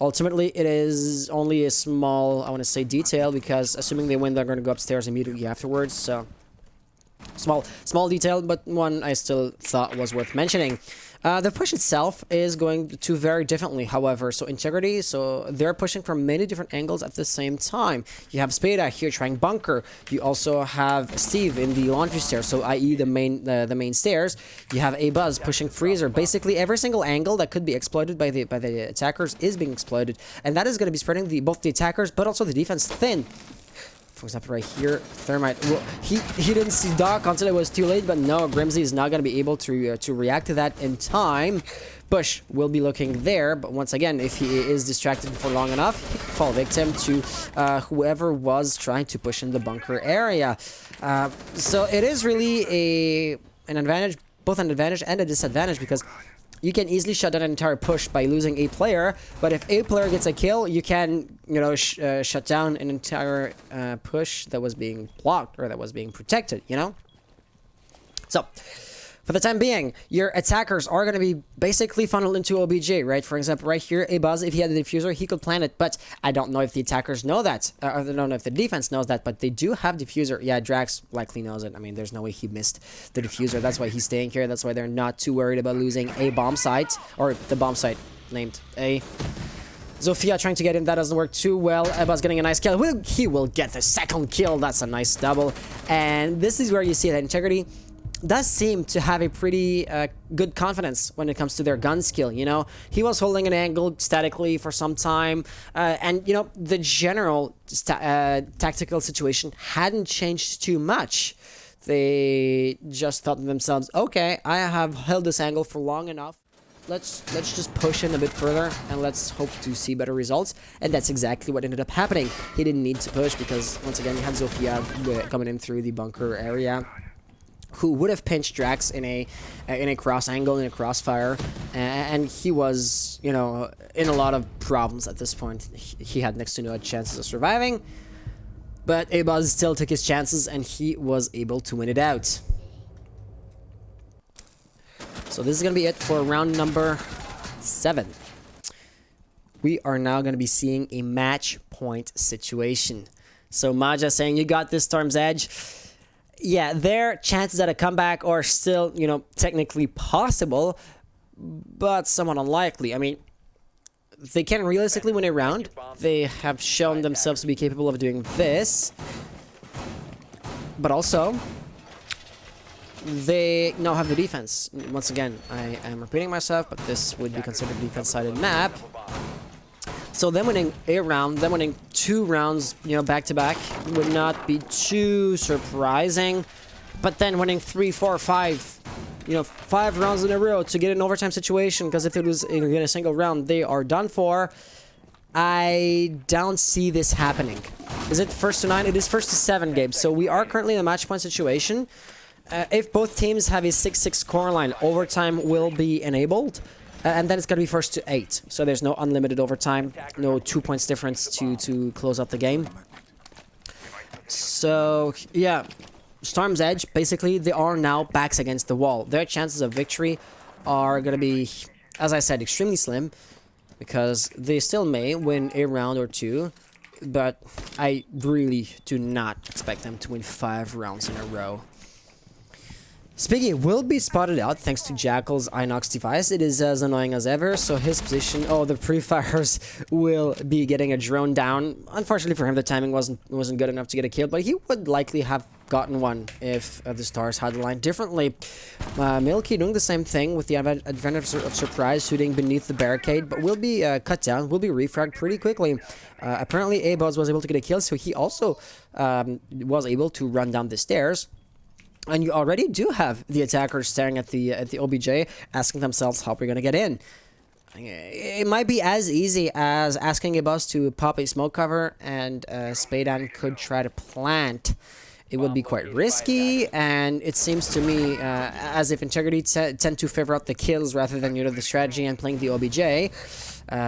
Ultimately, it is only a small, I want to say, detail, because assuming they win, they're going to go upstairs immediately afterwards, so... Small detail, but one I still thought was worth mentioning. The push itself is going to vary differently, however. So Integrity, so they're pushing from many different angles at the same time. You have Spada here trying bunker. You also have Steve in the laundry stairs, so i.e. the main stairs. You have A Buzz pushing freezer. Basically, every single angle that could be exploited by the attackers is being exploited, and that is going to be spreading both the attackers but also the defense thin. For example, right here, Thermite. Well, he didn't see Doc until it was too late, but no, Grimsy is not going to be able to react to that in time. Bush will be looking there, but once again, if he is distracted for long enough, he could fall victim to whoever was trying to push in the bunker area. So it is really an advantage, both an advantage and a disadvantage, because you can easily shut down an entire push by losing a player, but if a player gets a kill, you can, you know, shut down an entire push that was being blocked or that was being protected, you know? So, for the time being, your attackers are going to be basically funneled into OBJ, right? For example, right here, A Buzz, if he had the diffuser, he could plant it, but I don't know if the attackers know that, or I don't know if the defense knows that, but they do have diffuser. Yeah, Drax likely knows it. I mean, there's no way he missed the diffuser. That's why he's staying here. That's why they're not too worried about losing a bomb site, or the bomb site named A. Zofia trying to get in, that doesn't work too well. A Buzz getting a nice kill. He will get the second kill. That's a nice double. And this is where you see that Integrity does seem to have a pretty good confidence when it comes to their gun skill, you know? He was holding an angle statically for some time, and, you know, the general tactical situation hadn't changed too much. They just thought to themselves, okay, I have held this angle for long enough. Let's just push in a bit further, and let's hope to see better results. And that's exactly what ended up happening. He didn't need to push because, once again, you had Zofia coming in through the bunker area, who would have pinched Drax in a cross angle, in a crossfire, and he was, you know, in a lot of problems at this point. He had next to no chances of surviving, but A Buzz still took his chances, and he was able to win it out. So this is going to be it for round number 7. We are now going to be seeing a match point situation. So Maja saying, you got this, Storm's Edge. Yeah, their chances at a comeback are still, you know, technically possible, but somewhat unlikely. I mean, they can realistically win a round. They have shown themselves to be capable of doing this. But also, they now have the defense. Once again, I am repeating myself, but this would be considered a defense-sided map. So them winning a round, them winning 2 rounds, you know, back-to-back would not be too surprising. But then winning 3, 4, 5, you know, 5 rounds in a row to get an overtime situation, because if it was in a single round, they are done for. I don't see this happening. Is it first to 9? It is first to 7, Gabe. So we are currently in a match point situation. If both teams have a 6-6 score line, overtime will be enabled. And then it's going to be first to 8. So there's no unlimited overtime, no 2 points difference to close out the game. So, yeah, Storm's Edge, basically, they are now backs against the wall. Their chances of victory are going to be, as I said, extremely slim, because they still may win a round or 2, but I really do not expect them to win 5 rounds in a row. Speaking, will be spotted out thanks to Jackal's Inox device. It is as annoying as ever, so his position... Oh, the pre-fires will be getting a drone down. Unfortunately for him, the timing wasn't good enough to get a kill, but he would likely have gotten one if the stars had aligned differently. Milky doing the same thing with the advantage of surprise, shooting beneath the barricade, but will be cut down, will be refragged pretty quickly. Apparently, A-Buzz was able to get a kill, so he also was able to run down the stairs. And you already do have the attackers staring at the OBJ, asking themselves how we're going to get in. It might be as easy as asking a Buzz to pop a smoke cover, and Spadan could try to plant. It would be quite risky, and it seems to me as if Integrity tend to favor out the kills rather than, you know, the strategy and playing the OBJ,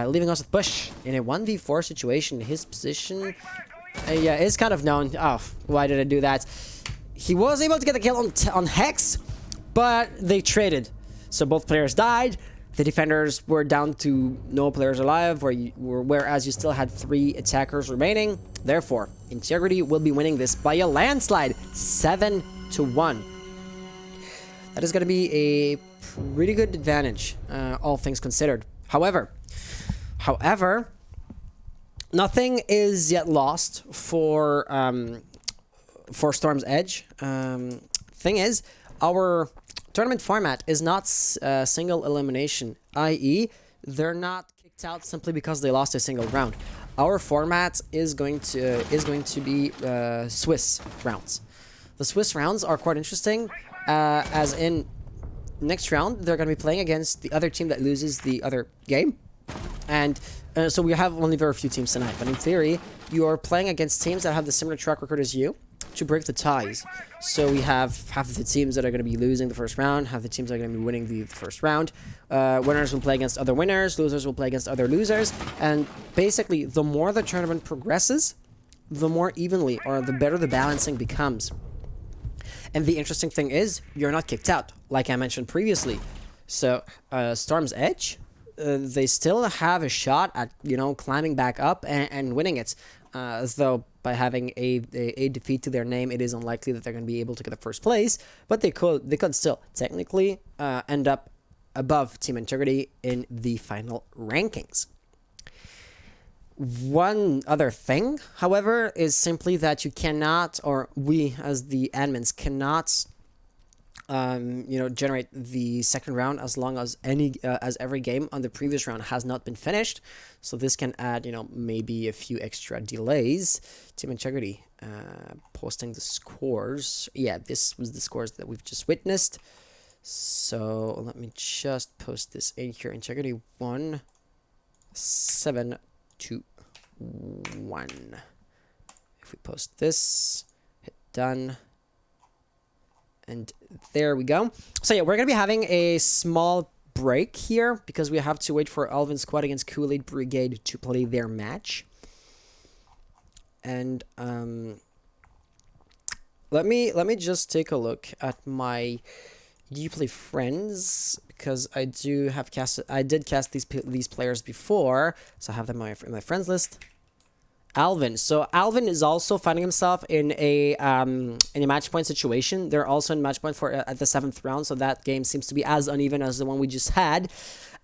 leaving us with Bush in a 1v4 situation. His position, yeah, is kind of known. Oh, why did I do that? He was able to get the kill on Hex, but they traded. So both players died. The defenders were down to no players alive, whereas you still had 3 attackers remaining. Therefore, Integrity will be winning this by a landslide, 7-1. That is going to be a pretty good advantage, all things considered. However, nothing is yet lost for Storm's Edge. Thing is, our tournament format is not single elimination, i.e., they're not kicked out simply because they lost a single round. Our format is going to be Swiss rounds. The Swiss rounds are quite interesting, as in next round they're going to be playing against the other team that loses the other game, and so we have only very few teams tonight. But in theory, you are playing against teams that have the similar track record as you to break the ties. So we have half of the teams that are going to be losing the first round, half the teams that are going to be winning the first round. Winners will play against other winners, losers will play against other losers, and basically the more the tournament progresses, the more evenly or the better the balancing becomes. And the interesting thing is, you're not kicked out, like I mentioned previously. So Storm's Edge, they still have a shot at, you know, climbing back up and winning it. Though by having a defeat to their name, it is unlikely that they're going to be able to get the first place. But they could still technically end up above Team Integrity in the final rankings. One other thing, however, is simply that you cannot, or we as the admins cannot, generate the second round as long as every game on the previous round has not been finished. So this can add, maybe a few extra delays. Team Integrity posting the scores. Yeah, this was the scores that we've just witnessed. So let me just post this in here. Integrity 1, 7, 2, 1. If we post this, hit done, and there we go. So yeah, we're gonna be having a small break here because we have to wait for Alvin Squad against Kool-Aid Brigade to play their match. And let me just take a look at my Uplay friends, because I did cast these players before, so I have them in my friends list. Alvin. So Alvin is also finding himself in a match point situation. They're also in match point for at the 7th round, so that game seems to be as uneven as the one we just had.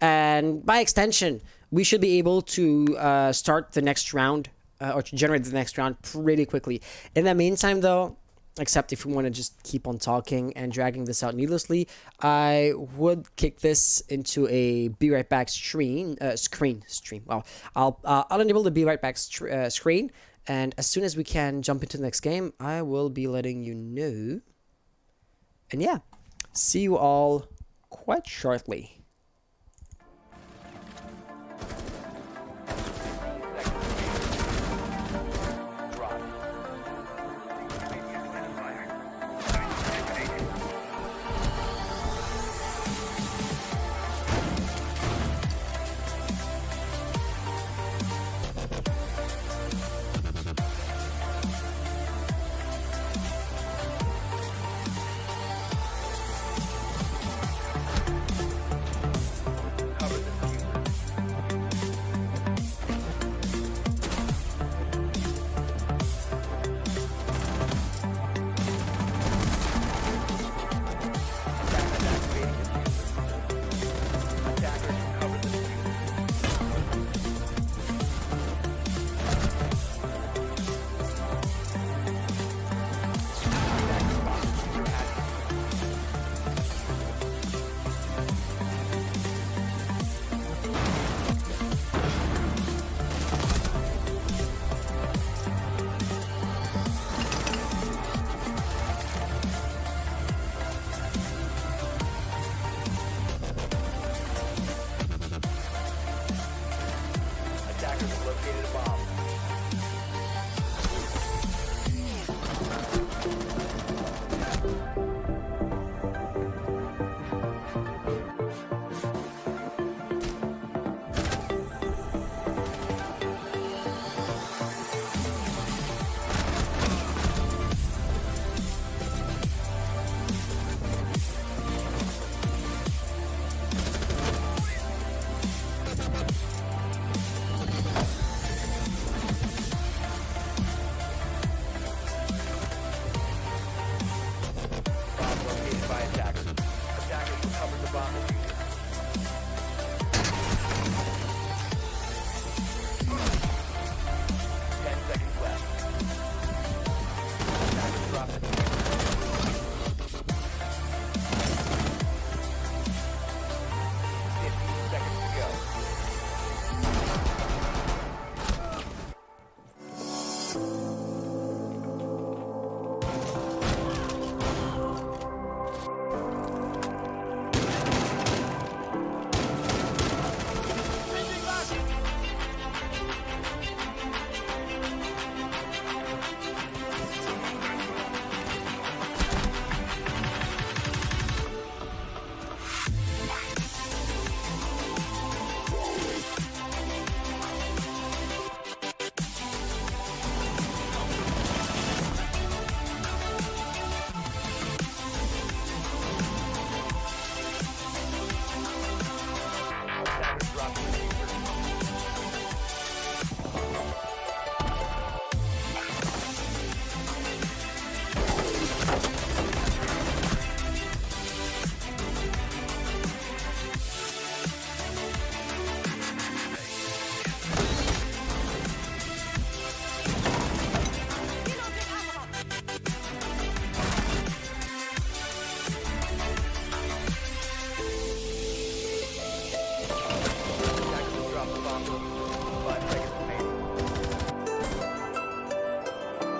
And by extension, we should be able to start the next round or to generate the next round pretty quickly. In the meantime, though, except if we want to just keep on talking and dragging this out needlessly, I would kick this into a be right back screen. Well, I'll enable the be right back screen, and as soon as we can jump into the next game, I will be letting you know. And yeah, see you all quite shortly. 5 seconds remaining. Seconds remaining.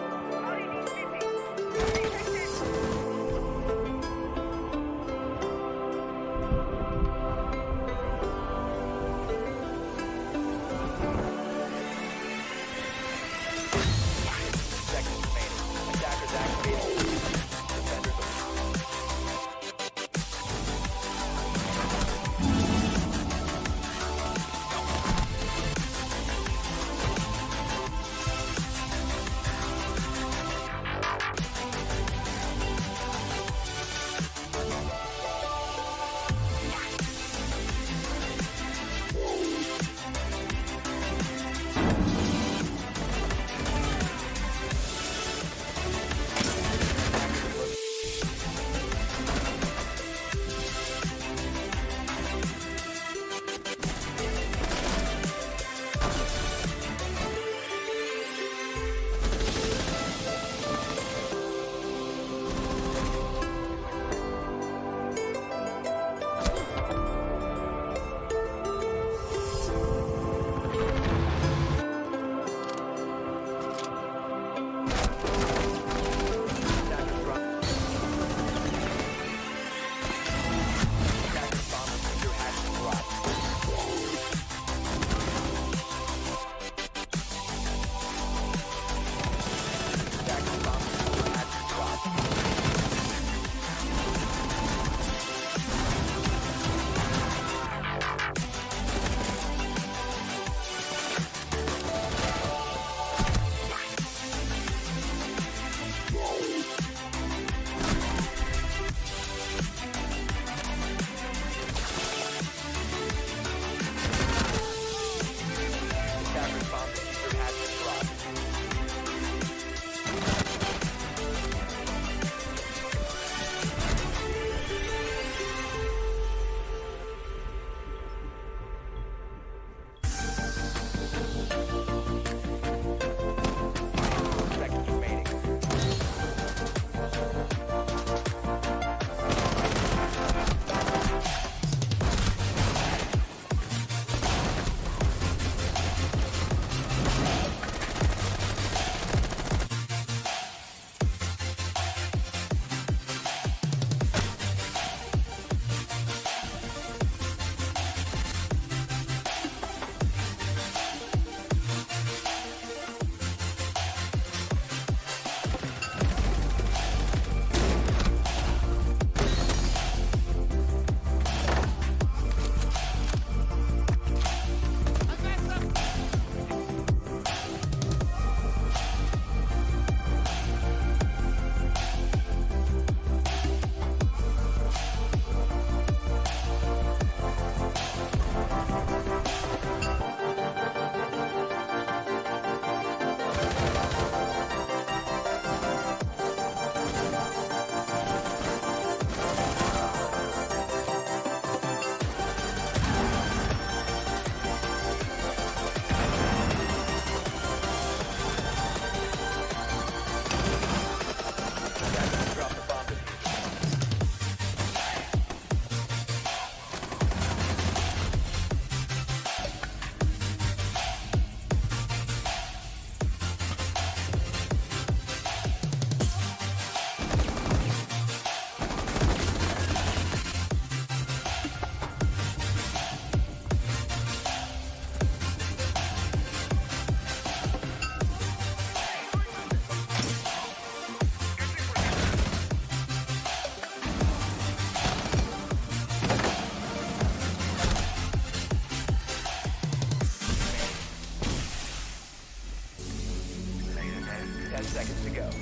Attackers activated.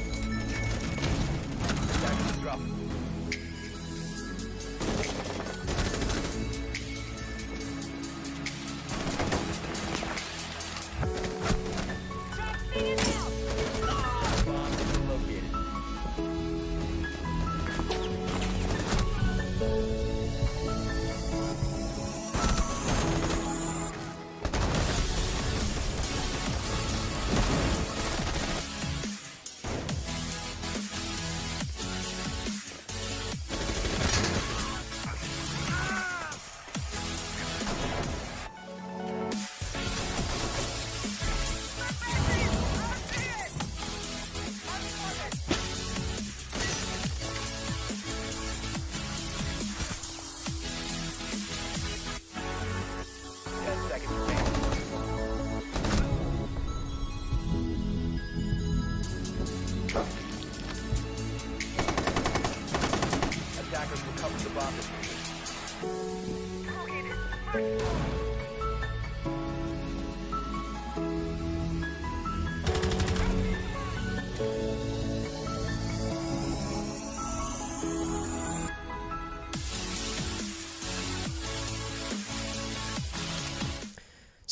Defenders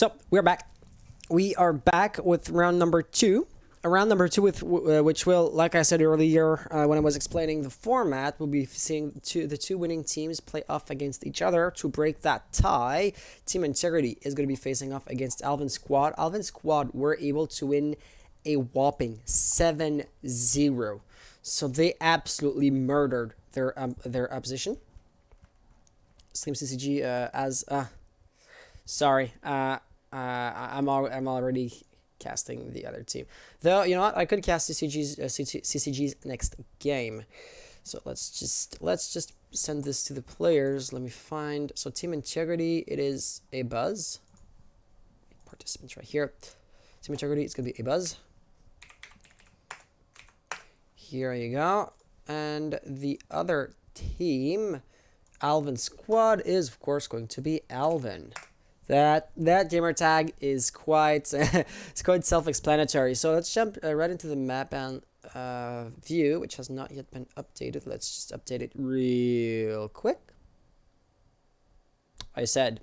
So we're back. We are back with round number 2. Round number 2, with which will, like I said earlier, when I was explaining the format, we'll be seeing the two winning teams play off against each other to break that tie. Team Integrity is going to be facing off against Alvin Squad. Alvin Squad were able to win a whopping 7-0. So they absolutely murdered their opposition. Slim CCG as sorry, I'm already casting the other team. Though, you know what? I could cast CCG's next game. So let's just send this to the players. Let me find. So Team Integrity, it is a buzz. Participants right here. Team Integrity, it's gonna be a buzz. Here you go. And the other team, Alvin Squad, is of course going to be Alvin. That gamer tag is quite it's quite self-explanatory. So let's jump right into the map and view, which has not yet been updated. Let's just update it real quick. I said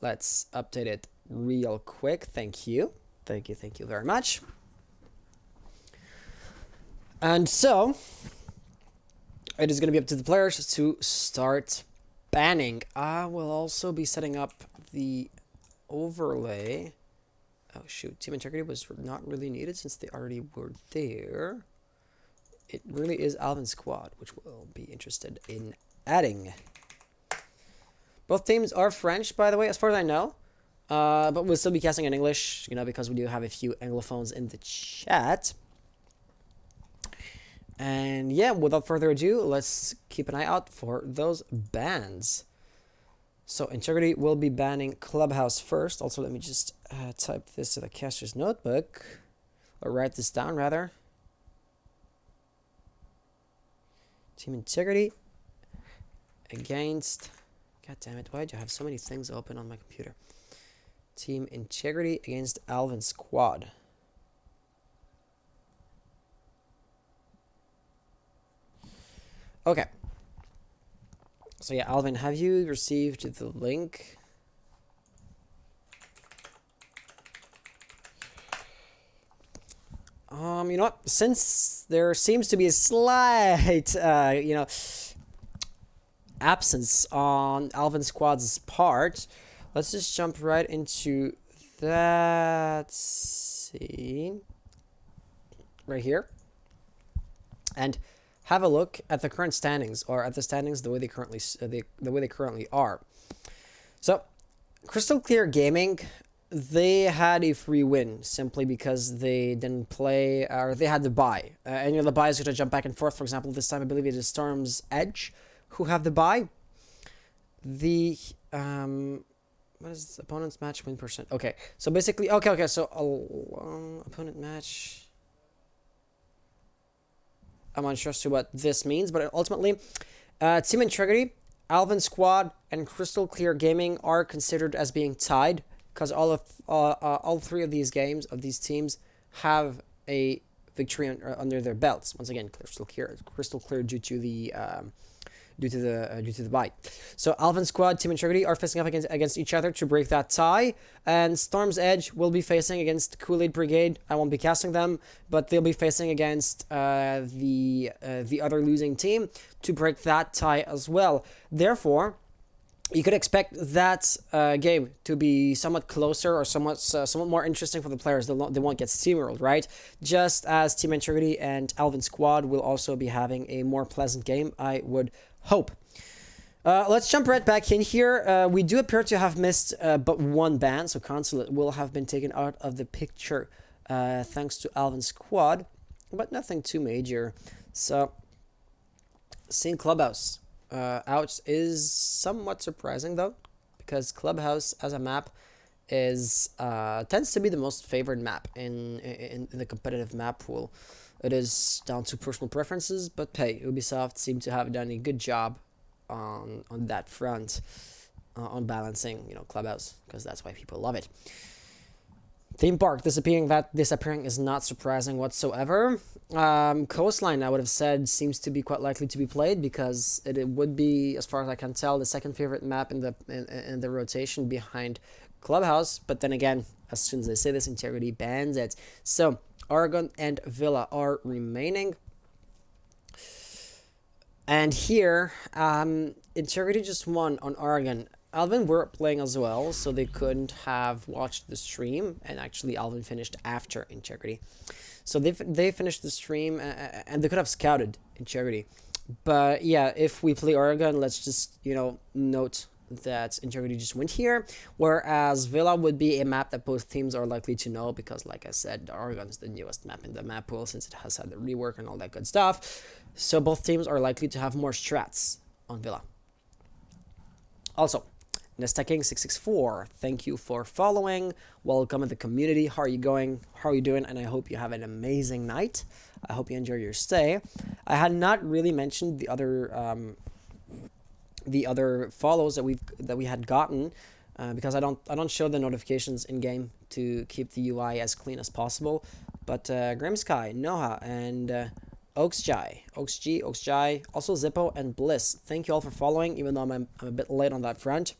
let's update it real quick. Thank you very much. And so it is going to be up to the players to start banning. I will also be setting up the overlay. Oh shoot, Team Integrity was not really needed since they already were there. It really is Alvin Squad, which we'll be interested in adding. Both teams are French, by the way, as far as I know. But we'll still be casting in English, you know, because we do have a few Anglophones in the chat. And yeah, without further ado, let's keep an eye out for those bans. So Integrity will be banning Clubhouse first. Also, let me just type this to the caster's notebook, or write this down rather. Team Integrity against, god damn it, why do I have so many things open on my computer? Team Integrity against Alvin Squad. Okay. So yeah, Alvin, have you received the link? You know what? Since there seems to be a slight, you know, absence on Alvin Squad's part, let's just jump right into that scene right here, and have a look at the current standings, or at the standings the way they currently are. So, Crystal Clear Gaming, they had a free win simply because they didn't play, or they had the bye. And you know, the bye is going to jump back and forth. For example, this time I believe it is Storm's Edge who have the bye. The what is this? Opponent's match win percent? Okay, so basically, okay. So opponent match. I'm unsure as to what this means, but ultimately, Team Integrity, Alvin Squad, and Crystal Clear Gaming are considered as being tied because all three of these teams have a victory under their belts. Once again, Crystal Clear due to the bye. So Alvin Squad, Team Integrity are facing up against each other to break that tie, and Storm's Edge will be facing against Kool-Aid Brigade. I won't be casting them, but they'll be facing against the other losing team to break that tie as well. Therefore, you could expect that game to be somewhat closer or somewhat more interesting for the players. They won't get steamrolled, right? Just as Team Integrity and Alvin Squad will also be having a more pleasant game, I would hope. Let's jump right back in here. We do appear to have missed but one ban, so Consulate will have been taken out of the picture thanks to Alvin Squad, but nothing too major. So, seeing Clubhouse out is somewhat surprising though, because Clubhouse as a map is tends to be the most favored map in the competitive map pool. It is down to personal preferences, but hey, Ubisoft seemed to have done a good job on that front, on balancing, you know, Clubhouse, because that's why people love it. Theme Park disappearing is not surprising whatsoever. Coastline, I would have said, seems to be quite likely to be played because it would be, as far as I can tell, the second favorite map in the rotation behind Clubhouse, but then again, as soon as I say this, Integrity bans it. So Aragon and Villa are remaining. And here, Integrity just won on Aragon. Alvin were playing as well, so they couldn't have watched the stream, and actually Alvin finished after Integrity. So they finished the stream, and they could have scouted Integrity. But yeah, if we play Aragon, let's just, note that Integrity just went here, whereas Villa would be a map that both teams are likely to know, because like I said, Aragon is the newest map in the map pool since it has had the rework and all that good stuff. So both teams are likely to have more strats on Villa. Also, Nestaking664, thank you for following. Welcome to the community. How are you going? How are you doing? And I hope you have an amazing night. I hope you enjoy your stay. I had not really mentioned the other follows that we had gotten, because I don't show the notifications in game to keep the UI as clean as possible. But Grimsky, Noha, and Oaksjai, also Zippo and Bliss. Thank you all for following, even though I'm a bit late on that front,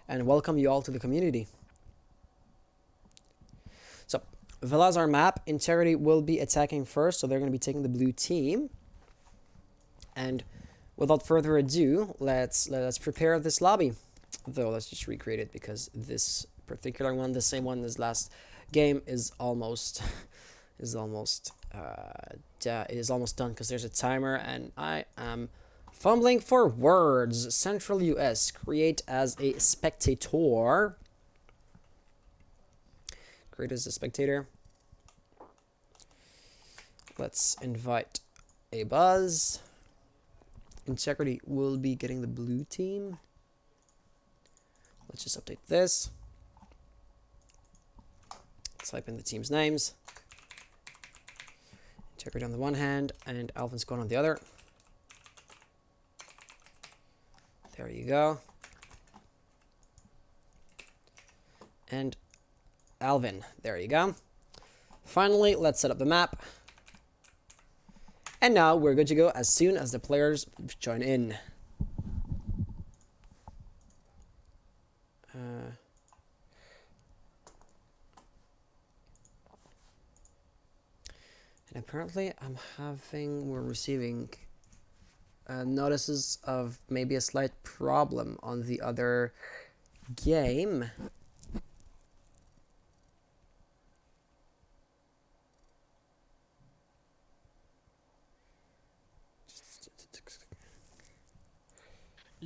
and welcome you all to the community. So Villa's our map. Integrity will be attacking first, so they're going to be taking the blue team. And without further ado, let's prepare this lobby. Though let's just recreate it, because this particular one, the same one as last game, is almost done, because there's a timer and I am fumbling for words. Central US, create as a spectator. Create as a spectator. Let's invite a Buzz. Integrity will be getting the blue team. Let's just update this. Let's type in the team's names. Integrity on the one hand, and Alvin's going on the other. There you go. And Alvin, there you go. Finally, let's set up the map. And now we're good to go as soon as the players join in. And apparently we're receiving notices of maybe a slight problem on the other game.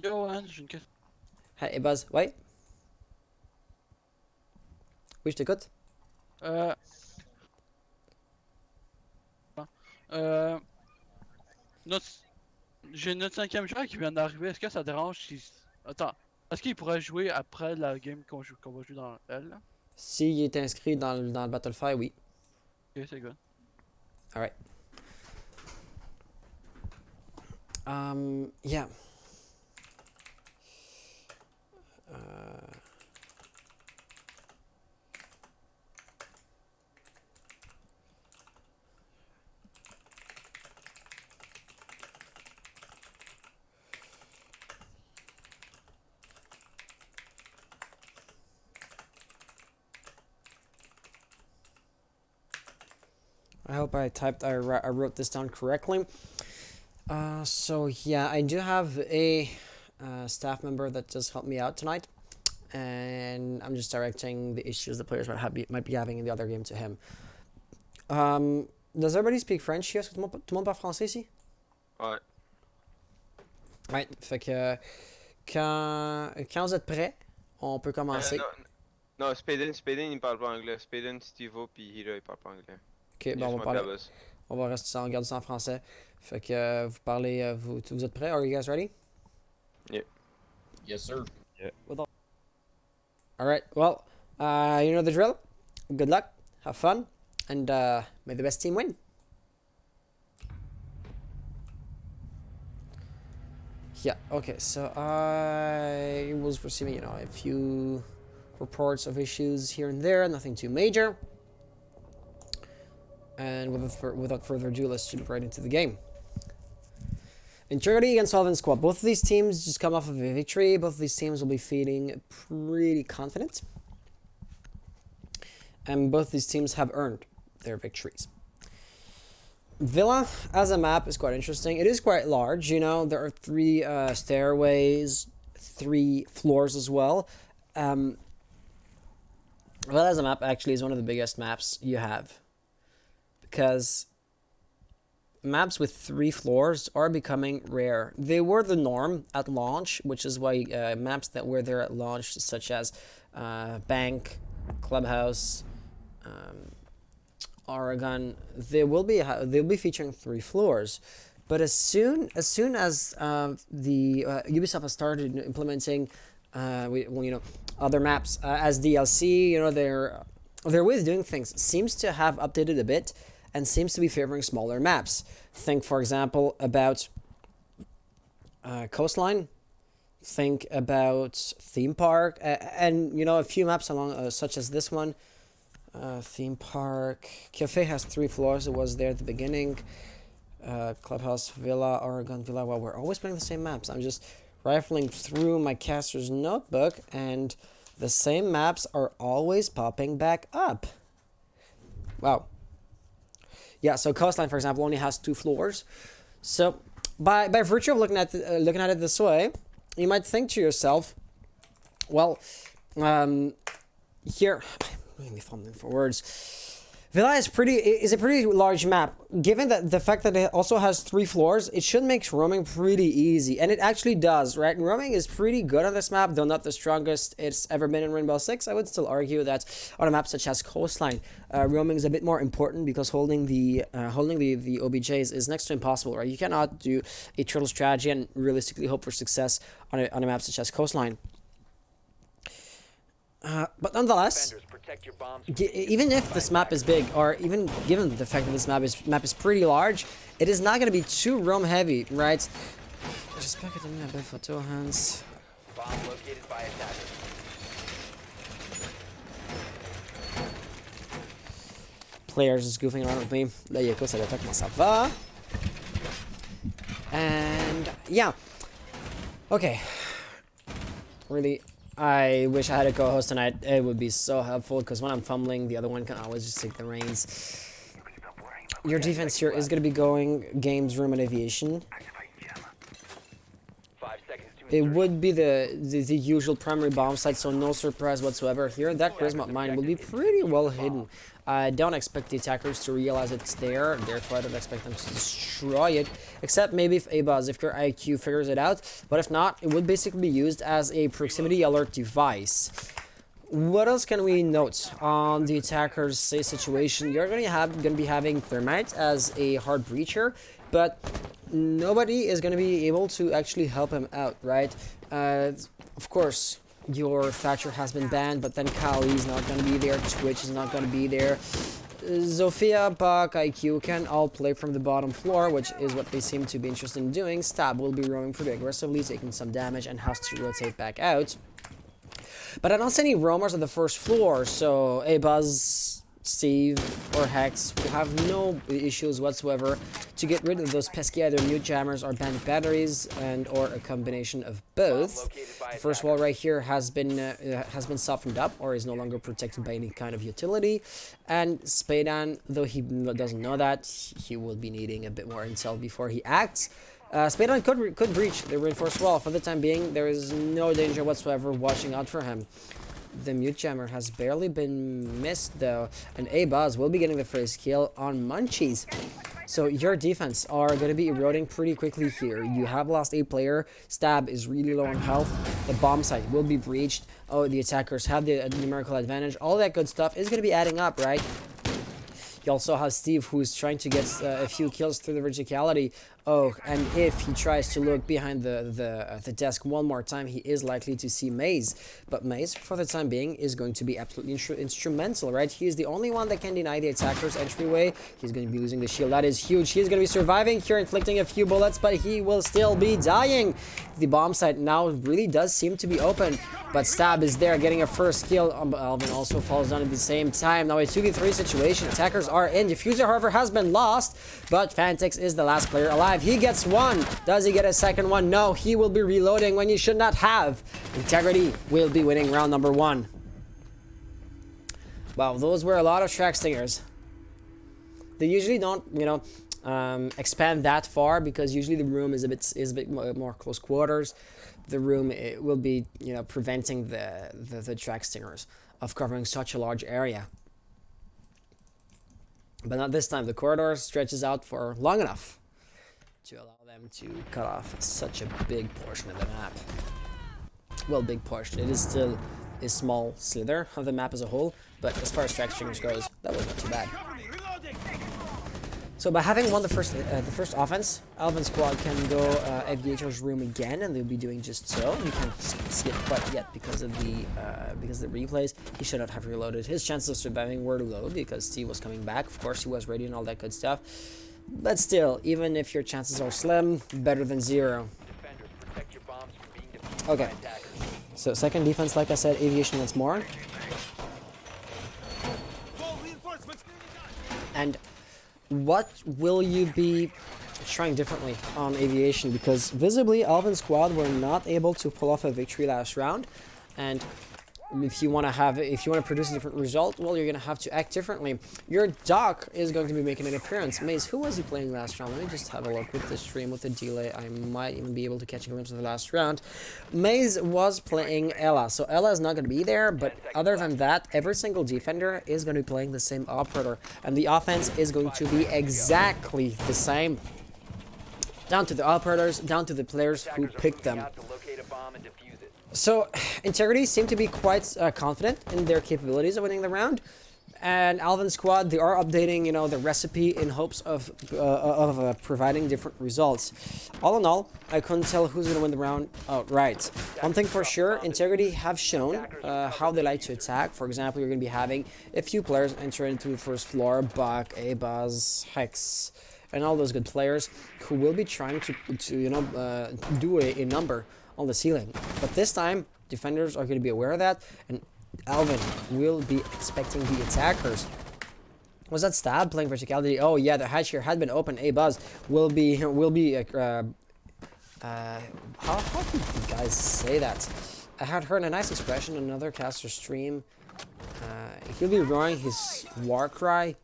Yo, Anne, j'ai une question. Hey Buzz, ouais? Oui, je t'écoute. J'ai notre cinquième joueur qui vient d'arriver. Est-ce que ça dérange si... Attends. Est-ce qu'il pourrait jouer après la game qu'on va jouer dans elle? S'il est inscrit dans le Battlefy, oui. Ok, c'est good. Alright. Yeah. I hope I wrote this down correctly. So yeah, I do have a staff member that does help me out tonight, and I'm just directing the issues the players might be having in the other game to him. Does everybody speak French here? Est-ce que tout le monde parle français ici? Ouais. Ouais, fait que quand vous êtes prêts, on peut commencer. Non, Spaden il parle pas anglais. Spaden, Steve-O puis Hira il parle pas anglais. Ok, bon, on va rester ça, on garde ça en français. Fait que vous parlez, vous êtes prêts? Are you guys ready? Yeah. Yes, sir. Yeah. Alright, well, you know the drill. Good luck, have fun, and may the best team win. Yeah, okay, so I was receiving, a few reports of issues here and there, nothing too major. And without further ado, let's jump right into the game. Integrity against Alvin Squad. Both of these teams just come off of a victory. Both of these teams will be feeling pretty confident. and both these teams have earned their victories. Villa as a map is quite interesting. It is quite large, you know. There are 3 stairways, 3 floors as well. Villa as a map actually is one of the biggest maps you have, because maps with 3 floors are becoming rare. They were the norm at launch, which is why maps that were there at launch, such as Bank, Clubhouse, Oregon, they'll be featuring 3 floors. But as soon as the Ubisoft has started implementing other maps as DLC, you know, their way of doing things seems to have updated a bit and seems to be favoring smaller maps. Think, for example, about Coastline. Think about Theme Park, and you know, a few maps along such as this one. Theme Park. Cafe has 3 floors. It was there at the beginning. Clubhouse, Villa, Oregon, Villa. Well, we're always playing the same maps. I'm just rifling through my caster's notebook, and the same maps are always popping back up. Wow. Yeah, so Coastline, for example, only has 2 floors. So, by virtue of looking at it this way, you might think to yourself, well, here, I'm fumbling for words. Villa is a pretty large map. Given that the fact that it also has 3 floors, it should make roaming pretty easy, and it actually does, right? Roaming is pretty good on this map, though not the strongest it's ever been in Rainbow Six. I would still argue that on a map such as Coastline, roaming is a bit more important, because holding the OBJs is next to impossible, right? You cannot do a turtle strategy and realistically hope for success on a map such as Coastline. But nonetheless, even if this map is big, or even given the fact that this map is pretty large, it is not going to be too roam heavy, right? Just back at the map for 2 hands. Bomb located by attacker. Players is goofing around with me. Là, il y a quoi, ça l'attaque, mais ça va. And yeah. Okay. Really, I wish I had a co-host tonight. It would be so helpful, because when I'm fumbling, the other one can always just take the reins. Your defense here is going to be going games, room, and aviation. 5 seconds to It insertion. would be the usual primary bomb site, so no surprise whatsoever here. That charisma mine will be pretty well hidden. I don't expect the attackers to realize it's there, therefore I don't expect them to destroy it, except maybe if A-Buzz, if your IQ figures it out. But if not, it would basically be used as a proximity alert device. What else can we note on the attacker's situation? You're gonna be having Thermite as a hard breacher, but nobody is gonna be able to actually help him out, right? Of course, your Thatcher has been banned, but then Kali's not gonna be there, Twitch is not gonna be there. Zofia, Buck, IQ can all play from the bottom floor, which is what they seem to be interested in doing. Stab will be roaming pretty aggressively, taking some damage, and has to rotate back out. But I don't see any roamers on the first floor, so A-Buzz, Steve, or Hex will have no issues whatsoever to get rid of those pesky either mute jammers or bandit batteries, and or a combination of both. The first wall right here has been softened up, or is no longer protected by any kind of utility. And Spadan, though he doesn't know that, he will be needing a bit more intel before he acts. Spadan could breach the reinforced wall. For the time being, there is no danger whatsoever watching out for him. The mute jammer has barely been missed though, and A-Buzz will be getting the first kill on Munchies. So your defense are going to be eroding pretty quickly here. You have lost a player. Stab is really low on health. The bomb site will be breached. Oh, the attackers have the numerical advantage. All that good stuff is going to be adding up, right? You also have Steve, who's trying to get a few kills through the verticality. Oh, and if he tries to look behind the desk one more time, he is likely to see Maze. But Maze, for the time being, is going to be absolutely instrumental, right? He is the only one that can deny the attacker's entryway. He's going to be losing the shield. That is huge. He's going to be surviving here, inflicting a few bullets, but he will still be dying. The bomb site now really does seem to be open, but Stab is there getting a first kill. Alvin also falls down at the same time. Now a 2v3 situation. Attackers are in. Diffuser, however, has been lost, but Fantix is the last player alive. He gets one. Does he get a second one? No, he will be reloading when you should not have. Integrity will be winning round number 1. Wow, those were a lot of track stingers. They usually don't, you know, expand that far because usually the room is a bit more close quarters. The room it will be, you know, preventing the track stingers of covering such a large area. But not this time. The corridor stretches out for long enough to allow them to cut off such a big portion of the map. Well, big portion. It is still a small slither of the map as a whole, but as far as track stringers goes, that was not too bad. So by having won the first offense, Alvin's squad can go Aviator's room again, and they'll be doing just so. You can't see it quite yet because of the replays. He should not have reloaded. His chances of surviving were low because Steve was coming back. Of course, he was ready and all that good stuff. But still, even if your chances are slim, better than zero. Defenders, protect your bombs from being defused Okay. by attackers. So second defense, like I said, Aviation once more. And what will you be trying differently on Aviation? Because visibly, Alvin's squad were not able to pull off a victory last round, and if you want to produce a different result, well, you're gonna have to act differently. Your Doc is going to be making an appearance. Maze, who was he playing last round? Let me just have a look with the stream with the delay. I might even be able to catch a glimpse of the last round. Maze was playing Ella, so Ella is not going to be there. But other than that, every single defender is going to be playing the same operator, and the offense is going to be exactly the same. Down to the operators, down to the players who Attackers are picked moving them. out to locate a bomb and defuse it. So, Integrity seem to be quite confident in their capabilities of winning the round, and Alvin's squad, they are updating, you know, the recipe in hopes of providing different results. All in all, I couldn't tell who's gonna win the round outright. One thing for sure, Integrity have shown how they like to attack. For example, you're gonna be having a few players enter into the first floor: Buck, Abaz, Hex, and all those good players who will be trying to you know, do a number on the ceiling. But this time, defenders are going to be aware of that, and Alvin will be expecting the attackers. Was that Stab playing verticality? Oh yeah, the hatch here had been open. Buzz will be how do you guys say that? I had heard a nice expression on another caster stream. He'll be roaring his war cry.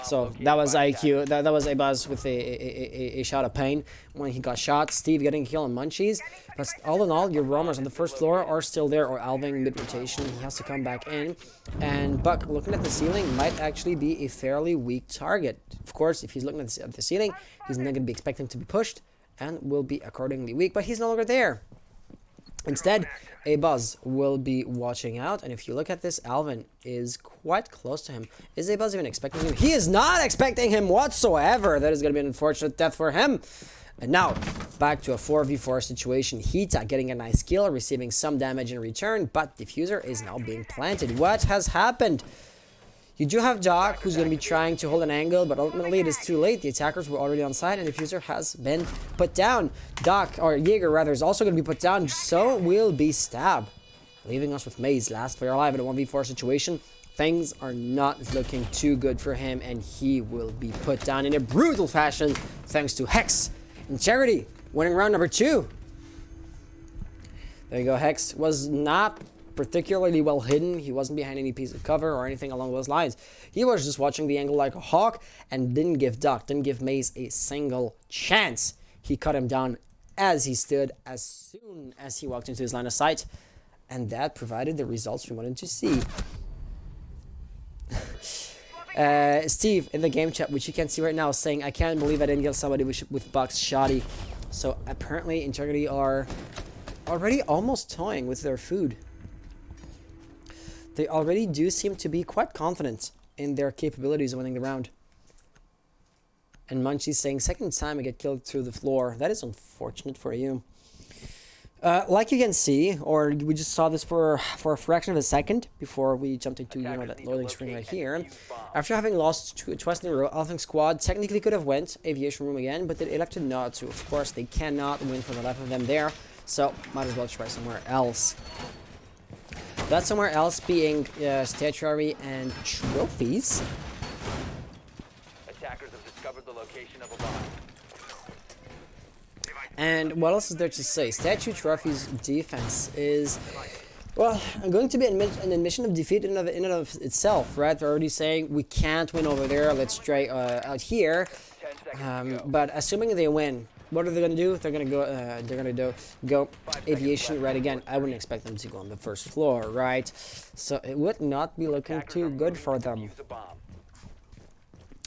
So that was IQ. That was a buzz with a shot of pain when he got shot. Steve getting a kill on Munchies. But all in all, your roamers on the first floor are still there, or Alvin mid-rotation. He has to come back in. And Buck, looking at the ceiling, might actually be a fairly weak target. Of course, if he's looking at the ceiling, he's not going to be expecting to be pushed and will be accordingly weak. But he's no longer there. Instead, a Buzz will be watching out, and if you look at this, Alvin is quite close to him. Is a Buzz even expecting him? He is not expecting him whatsoever. That is going to be an unfortunate death for him. And now, back to a 4v4 situation. Hita getting a nice kill, receiving some damage in return, but Diffuser is now being planted. What has happened? You do have Doc, who's going to be trying to hold an angle, but ultimately it is too late. The attackers were already on site, and Diffuser has been put down. Doc, or Jaeger rather, is also going to be put down. So will be Stab, leaving us with Maze, last player alive in a 1v4 situation. Things are not looking too good for him, and he will be put down in a brutal fashion, thanks to Hex and Charity, winning round number 2. There you go. Hex was not particularly well hidden. He wasn't behind any piece of cover or anything along those lines. He was just watching the angle like a hawk and didn't give Doc, didn't give Maze a single chance. He cut him down as he stood, as soon as he walked into his line of sight, and that provided the results we wanted to see. Steve in the game chat, which you can see right now, saying, I can't believe I didn't kill somebody with Buck's shoddy. So apparently Integrity are already almost toying with their food. They already do seem to be quite confident in their capabilities of winning the round. And Munchie's saying, second time I get killed through the floor. That is unfortunate for you. Like you can see, or we just saw this for a fraction of a second before we jumped into, you know, that loading screen right here. After having lost twice in a row, Alvin's squad technically could have went Aviation Room again, but they elected not to. Of course, they cannot win for the life of them there, so might as well try somewhere else. That somewhere else being statuary and trophies. Attackers have discovered the location of a bomb. And what else is there to say? Statue Trophy's defense is Well, I'm going to be an admission of defeat in and of itself, right? They're already saying we can't win over there. Let's try out here. 10 seconds to go. But assuming they win, what are they gonna do? They're gonna go. Go aviation right again. I wouldn't expect them to go on the first floor, right? So it would not be looking Attackers too are good moving for to them defuse a bomb.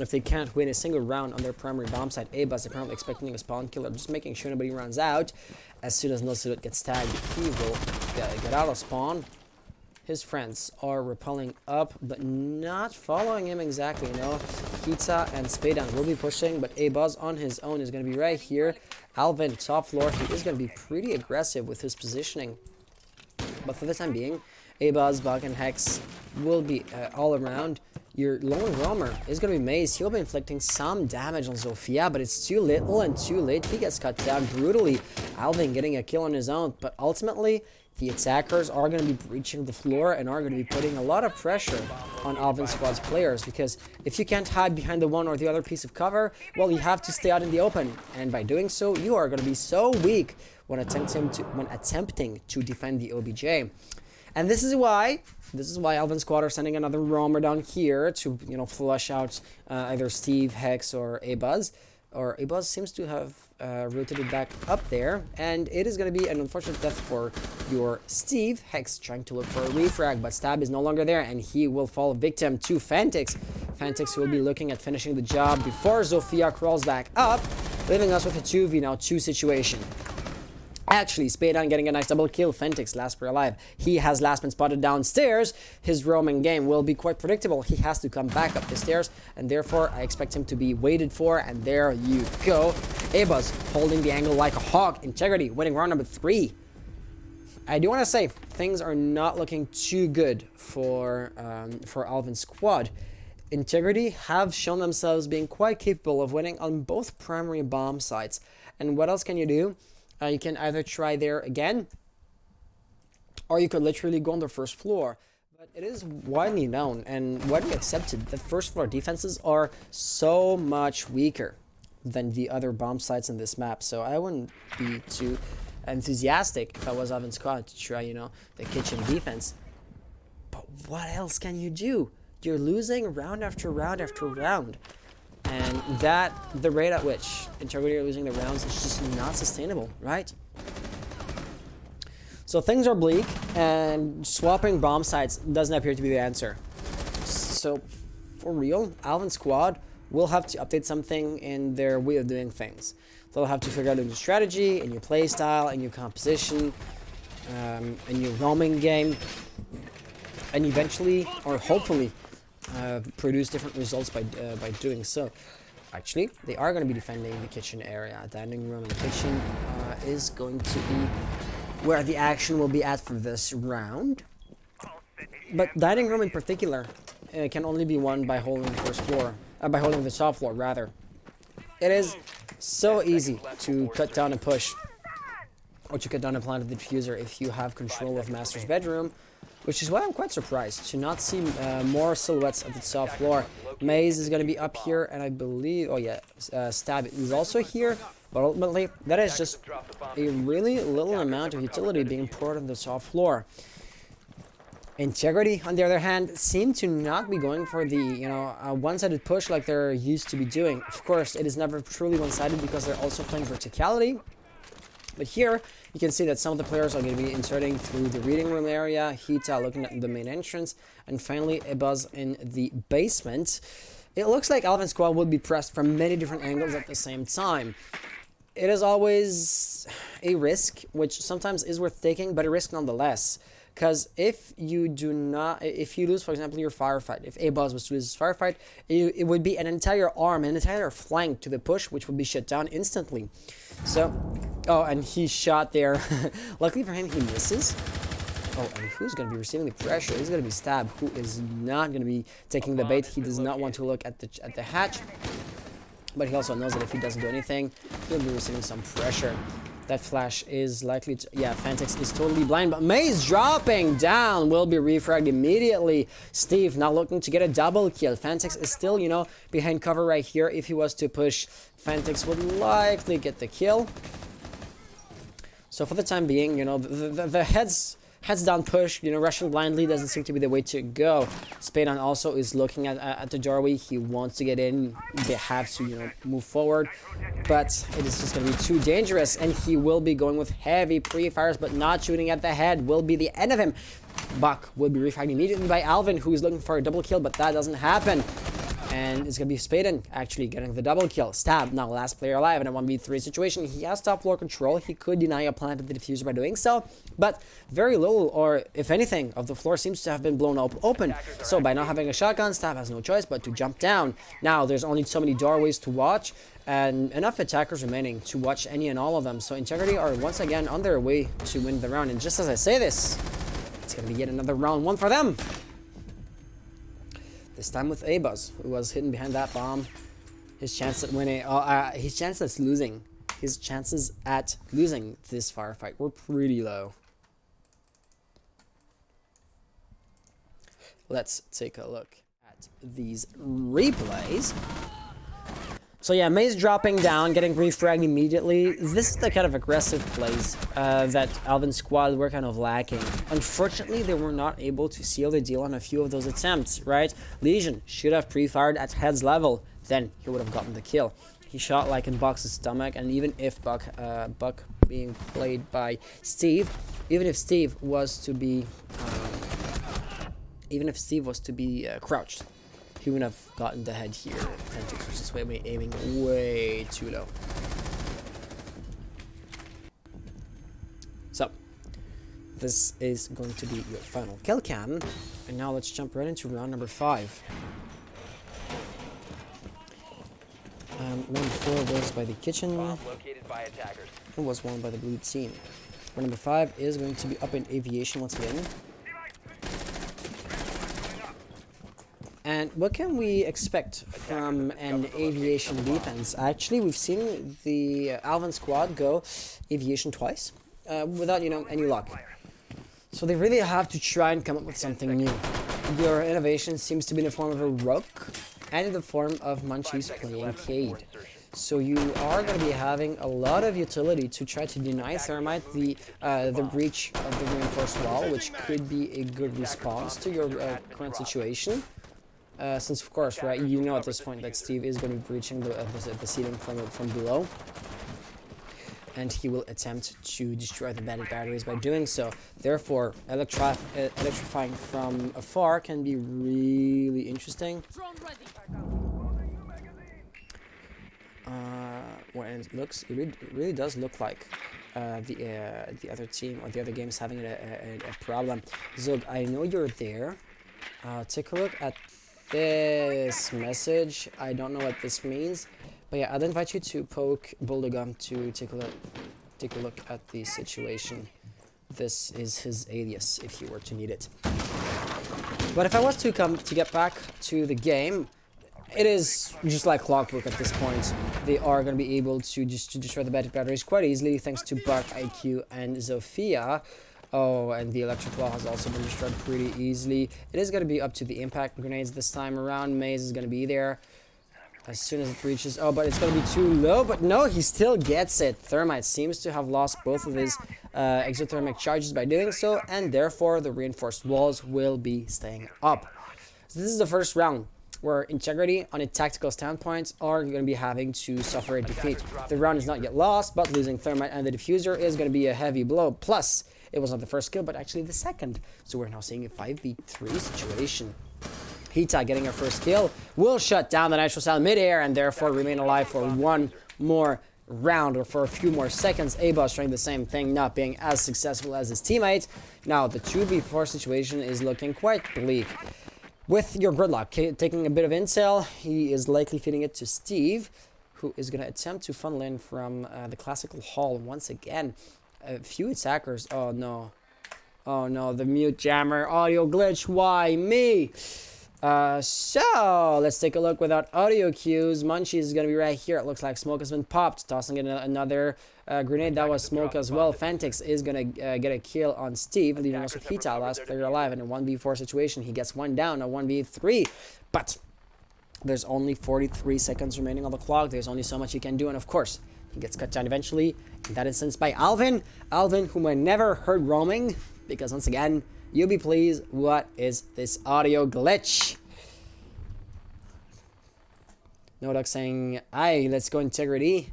if they can't win a single round on their primary bomb site. Abas apparently expecting a spawn killer, just making sure nobody runs out. As soon as Nosilot gets tagged, he will get out of spawn. His friends are repelling up, but not following him exactly, you know. Kita and Spadan will be pushing, but Abaz on his own is going to be right here. Alvin, top floor, he is going to be pretty aggressive with his positioning. But for the time being, Abaz, Bug, and Hex will be all around. Your lone roamer is going to be Maze. He'll be inflicting some damage on Zofia, but it's too little and too late. He gets cut down brutally. Alvin getting a kill on his own, but ultimately, the attackers are going to be breaching the floor and are going to be putting a lot of pressure on Alvin Squad's players, because if you can't hide behind the one or the other piece of cover, well, you have to stay out in the open, and by doing so, you are going to be so weak when attempting to defend the OBJ. And this is why Alvin Squad are sending another roamer down here to, you know, flush out either Steve, Hex, or Abuz. Or Abuz seems to have rotated back up there, and it is going to be an unfortunate death for your Steve. Hex trying to look for a refrag, but Stab is no longer there, and he will fall victim to Fantix. Fantix will be looking at finishing the job before Zofia crawls back up, leaving us with a 2v2 situation. Actually, Spadan getting a nice double kill. Fentix, last player alive. He has last been spotted downstairs. His roaming game will be quite predictable. He has to come back up the stairs, and therefore I expect him to be waited for. And there you go. Abuz holding the angle like a hawk. Integrity winning round number 3. I do want to say things are not looking too good for Alvin Squad. Integrity have shown themselves being quite capable of winning on both primary bomb sites. And what else can you do? You can either try there again, or you could literally go on the first floor. But it is widely known and widely accepted that first floor defenses are so much weaker than the other bomb sites in this map. So I wouldn't be too enthusiastic if I was Alvin Squad to try, you know, the kitchen defense. But what else can you do? You're losing round after round after round. And the rate at which Integrity are losing the rounds is just not sustainable, right? So things are bleak, and swapping bomb sites doesn't appear to be the answer. So, for real, Alvin Squad will have to update something in their way of doing things. They'll have to figure out a new strategy, a new play style, a new composition, a new roaming game, and eventually, or hopefully, produce different results by doing so. Actually, they are going to be defending the kitchen area. Dining room and kitchen is going to be where the action will be at for this round. But dining room in particular can only be won by holding the first floor, by holding the top floor rather. It is so easy to cut down and push, or to cut down and plant the diffuser if you have control of Master's bedroom. Which is why I'm quite surprised to not see more silhouettes at the top floor. Maze is going to be up here, and I believe... Oh yeah, Stab is also here. But ultimately, that is just a really little amount of utility being poured on the top floor. Integrity, on the other hand, seem to not be going for the, you know, one-sided push like they're used to be doing. Of course, it is never truly one-sided because they're also playing verticality. But here, you can see that some of the players are going to be inserting through the reading room area, Hita looking at the main entrance, and finally a buzz in the basement. It looks like Alvin Squad will be pressed from many different angles at the same time. It is always a risk, which sometimes is worth taking, but a risk nonetheless. Because if you lose, for example, your firefight, if A-Buzz was to lose his firefight, it would be an entire arm, an entire flank to the push, which would be shut down instantly. So, oh, and he shot there. Luckily for him, he misses. Oh, and who's going to be receiving the pressure? He's going to be Stab, who is not going to be taking the bait. He does not want to look at the hatch. But he also knows that if he doesn't do anything, he'll be receiving some pressure. That flash is likely to... Yeah, Fantix is totally blind, but Maze dropping down will be refragged immediately. Steve not looking to get a double kill. Fantix is still, you know, behind cover right here. If he was to push, Fantix would likely get the kill. So for the time being, you know, the heads heads down push, you know, rushing blindly doesn't seem to be the way to go. Spadon also is looking at the doorway. He wants to get in. They have to, you know, move forward, but it is just going to be too dangerous, and he will be going with heavy pre-fires, but not shooting at the head will be the end of him. Buck will be refragged immediately by Alvin, who is looking for a double kill, but that doesn't happen. And it's going to be Spadon actually getting the double kill. Stab, now last player alive in a 1v3 situation. He has top floor control. He could deny a plant of the diffuser by doing so, but very little, or if anything, of the floor seems to have been blown open. So by not having a shotgun, Stab has no choice but to jump down. Now there's only so many doorways to watch, and enough attackers remaining to watch any and all of them. So Integrity are once again on their way to win the round. And just as I say this, it's going to be yet another round one for them. This time with A-Buzz, who was hidden behind that bomb. His chance at winning, his chances at losing this firefight were pretty low. Let's take a look at these replays. So yeah, Maze dropping down, getting refragged immediately. This is the kind of aggressive plays that Alvin's squad were kind of lacking. Unfortunately, they were not able to seal the deal on a few of those attempts, right? Lesion should have pre-fired at head's level, then he would have gotten the kill. He shot like in Buck's stomach, and even if Buck being played by Steve, even if Steve was to be crouched, he wouldn't have gotten the head here. Fantix was just aiming way too low. So, this is going to be your final kill cam. And now let's jump right into round number 5. Round 4 was by the kitchen. Bomb located by attackers. It was won by the blue team. Round number 5 is going to be up in aviation once again. And what can we expect from an aviation defense? Actually, we've seen the Alvin squad go aviation twice without, you know, any luck. So they really have to try and come up with something new. Your innovation seems to be in the form of a Rook and in the form of Munchies playing Cade. So you are going to be having a lot of utility to try to deny Thermite the breach of the reinforced wall, which could be a good response to your current situation. Since of course, right, you know at this point that Steve is going to be breaching the ceiling from below, and he will attempt to destroy the batteries by doing so. Therefore, electrifying from afar can be really interesting. Well, and it really does look like the other team or the other game is having a problem. Zug, I know you're there. Take a look at this message. I don't know what this means, but yeah, I'd invite you to poke Bullygum to take a look at the situation. This is his alias if you were to need it. But if I was to get back to the game, it is just like clockwork at this point. They are going to be able to destroy the batteries quite easily thanks to Buck, IQ, and Zofia. Oh, and the electric wall has also been destroyed pretty easily. It is going to be up to the impact grenades this time around. Maze is going to be there as soon as it reaches. Oh, but it's going to be too low. But no, he still gets it. Thermite seems to have lost both of his exothermic charges by doing so, and therefore the reinforced walls will be staying up. So this is the first round where Integrity, on a tactical standpoint, are going to be having to suffer a defeat. The round is not yet lost, but losing Thermite and the diffuser is going to be a heavy blow. Plus, it was not the first kill, but actually the second. So we're now seeing a 5v3 situation. Hita getting her first kill will shut down the Nitro Cell mid-air and therefore remain alive for one more round or for a few more seconds. A-Boss trying the same thing, not being as successful as his teammate. Now the 2v4 situation is looking quite bleak. With your Gridlock taking a bit of intel, he is likely feeding it to Steve, who is going to attempt to funnel in from the classical hall once again. A few attackers. Oh no. Oh no, the mute jammer. Audio glitch. Why me? So let's take a look without audio cues. Munchie is going to be right here. It looks like Smoke has been popped. Tossing in another grenade. That was Smoke as well. Fantix is going to get a kill on Steve, leaving us with Hita, last player alive in a 1v4 situation. He gets one down, a 1v3. But there's only 43 seconds remaining on the clock. There's only so much he can do. And of course, he gets cut down eventually. In that instance by Alvin. Alvin, whom I never heard roaming. because once again, you'll be pleased. What is this audio glitch? No Duck saying, "Aye, let's go Integrity."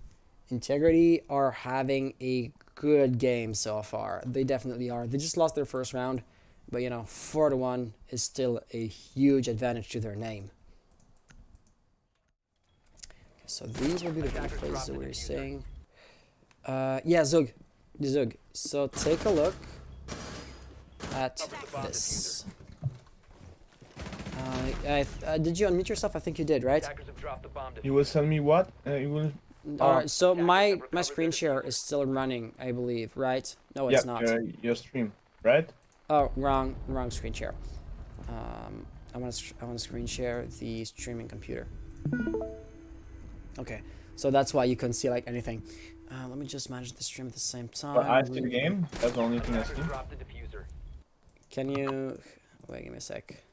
Integrity are having a good game so far. They definitely are. They just lost their first round, but you know, 4-1 is still a huge advantage to their name. So these will be the replays that we're seeing. Yeah, Zug. So take a look at this. Did you unmute yourself? I think you did, right? Attackers have dropped the bomb You will send me what? You will. Alright, so my screen share is still running, I believe, right? No, it's not. Your stream, right? Oh, wrong screen share. I want to screen share the streaming computer. Okay, so that's why you couldn't see like anything. Let me just manage the stream at the same time. But I see the game. That's the only thing I Attackers see. have dropped the diffuser. Can you wait? Give me a sec.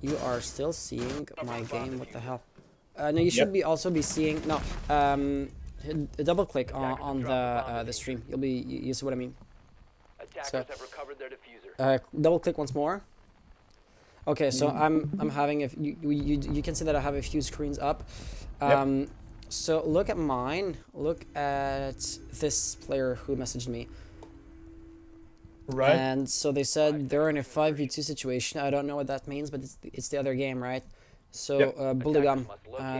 You are still seeing my game. What the hell? No, you should also be seeing. No, double click on the stream. You see what I mean? Attackers have recovered their diffuser. Double click once more. Okay, so I'm having you can see that I have a few screens up. So look at mine. Look at this player who messaged me. Right. And so they said they're in a 5v2 situation. I don't know what that means, but it's the other game, right? So Bullygum,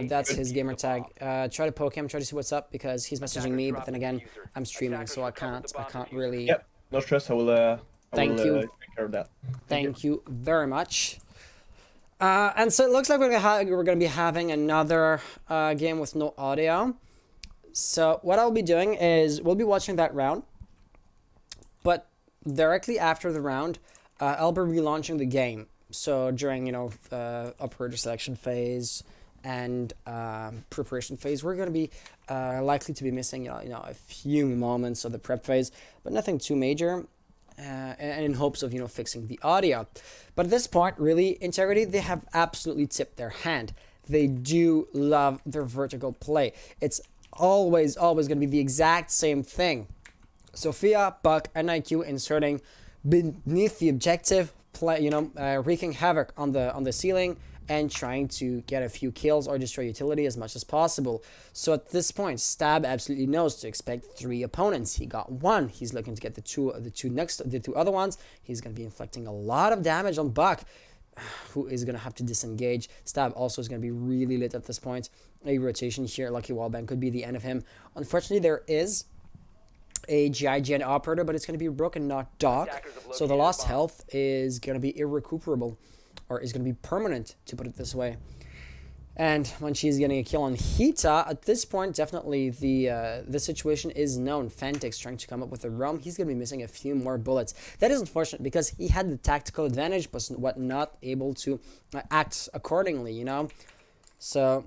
that's his gamer tag. Try to poke him, try to see what's up because he's messaging me, but then again, I'm streaming, so I can't really. Yep. No stress. I will. Thank you. Take care of that. Thank you very much. And so it looks like we're gonna be having another game with no audio. So what I'll be doing is we'll be watching that round, but directly after the round, I'll be relaunching the game. So during operator selection phase and preparation phase, we're gonna be likely to be missing a few moments of the prep phase, but nothing too major. And in hopes of fixing the audio. But at this point, really, Integrity, they have absolutely tipped their hand. They do love their vertical play. It's always going to be the exact same thing. Sophia, Buck, and IQ inserting beneath the objective, play, wreaking havoc on the ceiling and trying to get a few kills or destroy utility as much as possible. So at this point, Stab absolutely knows to expect 3 opponents. He got 1. He's looking to get the two other ones. He's going to be inflicting a lot of damage on Buck, who is going to have to disengage. Stab also is going to be really lit at this point. A rotation here, Lucky Wallbang could be the end of him. Unfortunately, there is a GIGN operator, but it's going to be broken, not Doc. So the lost health is going to be irrecuperable. Or is going to be permanent, to put it this way. And when she's getting a kill on Hita, at this point, definitely the situation is known. Fantix trying to come up with a roam. He's going to be missing a few more bullets. That is unfortunate because he had the tactical advantage, but not able to act accordingly, So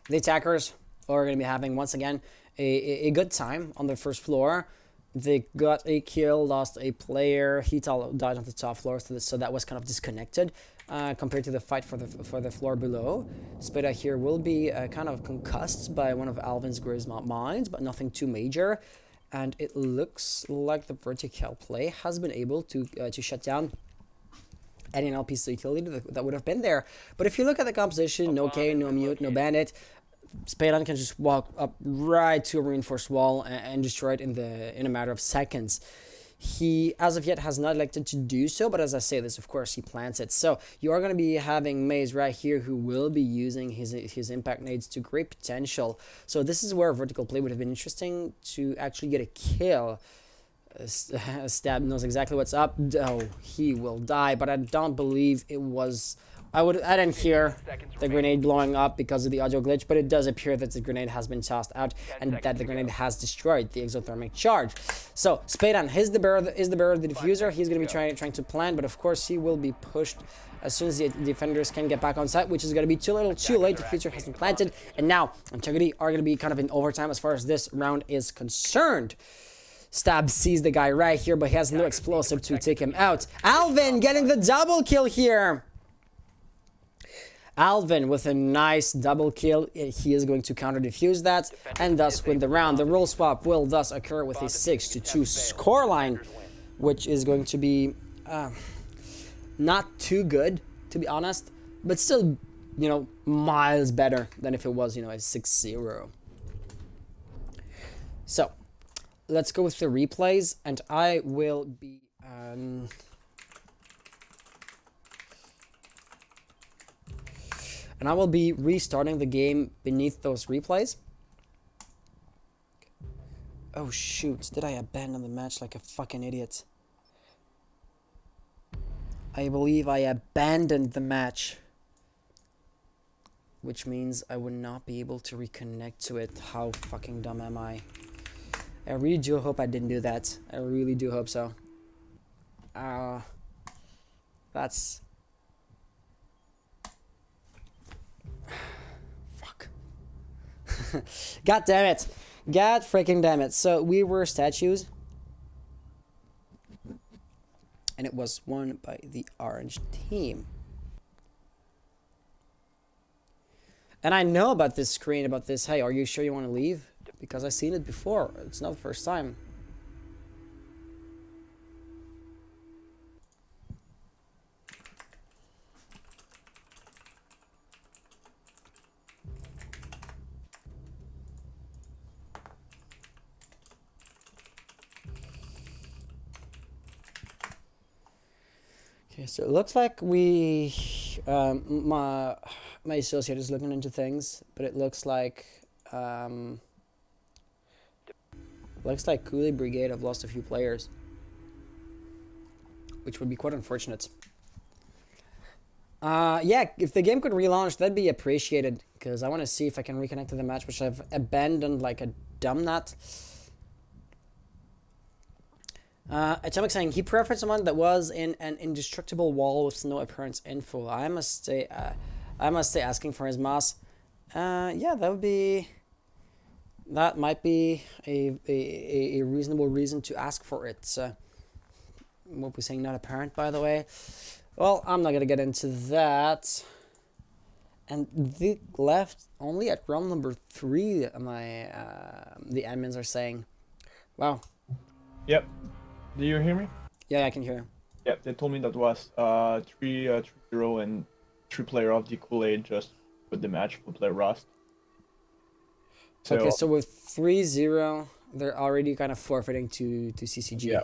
the attackers are going to be having, once again, a good time on the first floor. They got a kill, lost a player. Hita died on the top floor, so that was kind of disconnected compared to the fight for the floor below. Speda here will be kind of concussed by one of Alvin's Grismont mines, but nothing too major. And it looks like the vertical play has been able to shut down any NLP utility that would have been there. But if you look at the composition, no K, no Mute, no Bandit, Spadon can just walk up right to a reinforced wall and destroy it in a matter of seconds. He, as of yet, has not elected to do so, but as I say this, of course, he plants it. So you are going to be having Maze right here, who will be using his impact nades to great potential. So this is where vertical play would have been interesting to actually get a kill. Stab knows exactly what's up. Oh, he will die, but I don't believe it was. I didn't hear the grenade blowing up because of the audio glitch, but it does appear that the grenade has been tossed out and that the grenade has destroyed the exothermic charge. So Spadan is the bearer of the diffuser. He's going to be trying to plan, but of course he will be pushed as soon as the defenders can get back on site, which is going to be too little, too late. The diffuser has been planted, and now Integrity are going to be kind of in overtime as far as this round is concerned. Stab sees the guy right here, but he has no explosive to take him out. Alvin getting the double kill here. Alvin with a nice double kill. He is going to counter defuse that and thus win the round. The role swap will thus occur with a 6-2 scoreline, which is going to be not too good, to be honest, but still, you know, miles better than if it was, you know, a 6-0. So, let's go with the replays, and I will be... and I will be restarting the game beneath those replays. Oh shoot, did I abandon the match like a fucking idiot? I believe I abandoned the match. Which means I would not be able to reconnect to it. How fucking dumb am I? I really do hope I didn't do that. I really do hope so. That's... Fuck. God damn it. God freaking damn it. So we were statues. And it was won by the orange team. And I know about this screen, about this, hey, are you sure you want to leave? Because I've seen it before. It's not the first time. Okay, so it looks like we, my associate is looking into things, but it looks like, Coolie Brigade have lost a few players, which would be quite unfortunate. Yeah, if the game could relaunch, that'd be appreciated, because I want to see if I can reconnect to the match, which I've abandoned like a dumb nut. Atomic saying he preferred someone that was in an indestructible wall with no appearance info. I must say asking for his mouse. Yeah, that might be a reasonable reason to ask for it. What we're saying, not apparent, by the way. Well, I'm not gonna get into that. And the left only at round number 3. The admins are saying, wow. Yep. Do you hear me? Yeah, I can hear you. Yep, they told me that was 3-0 and 3 player of the Kool-Aid just with the match for player Rust. So, okay, so with 3-0, they're already kind of forfeiting to CCG. Yeah,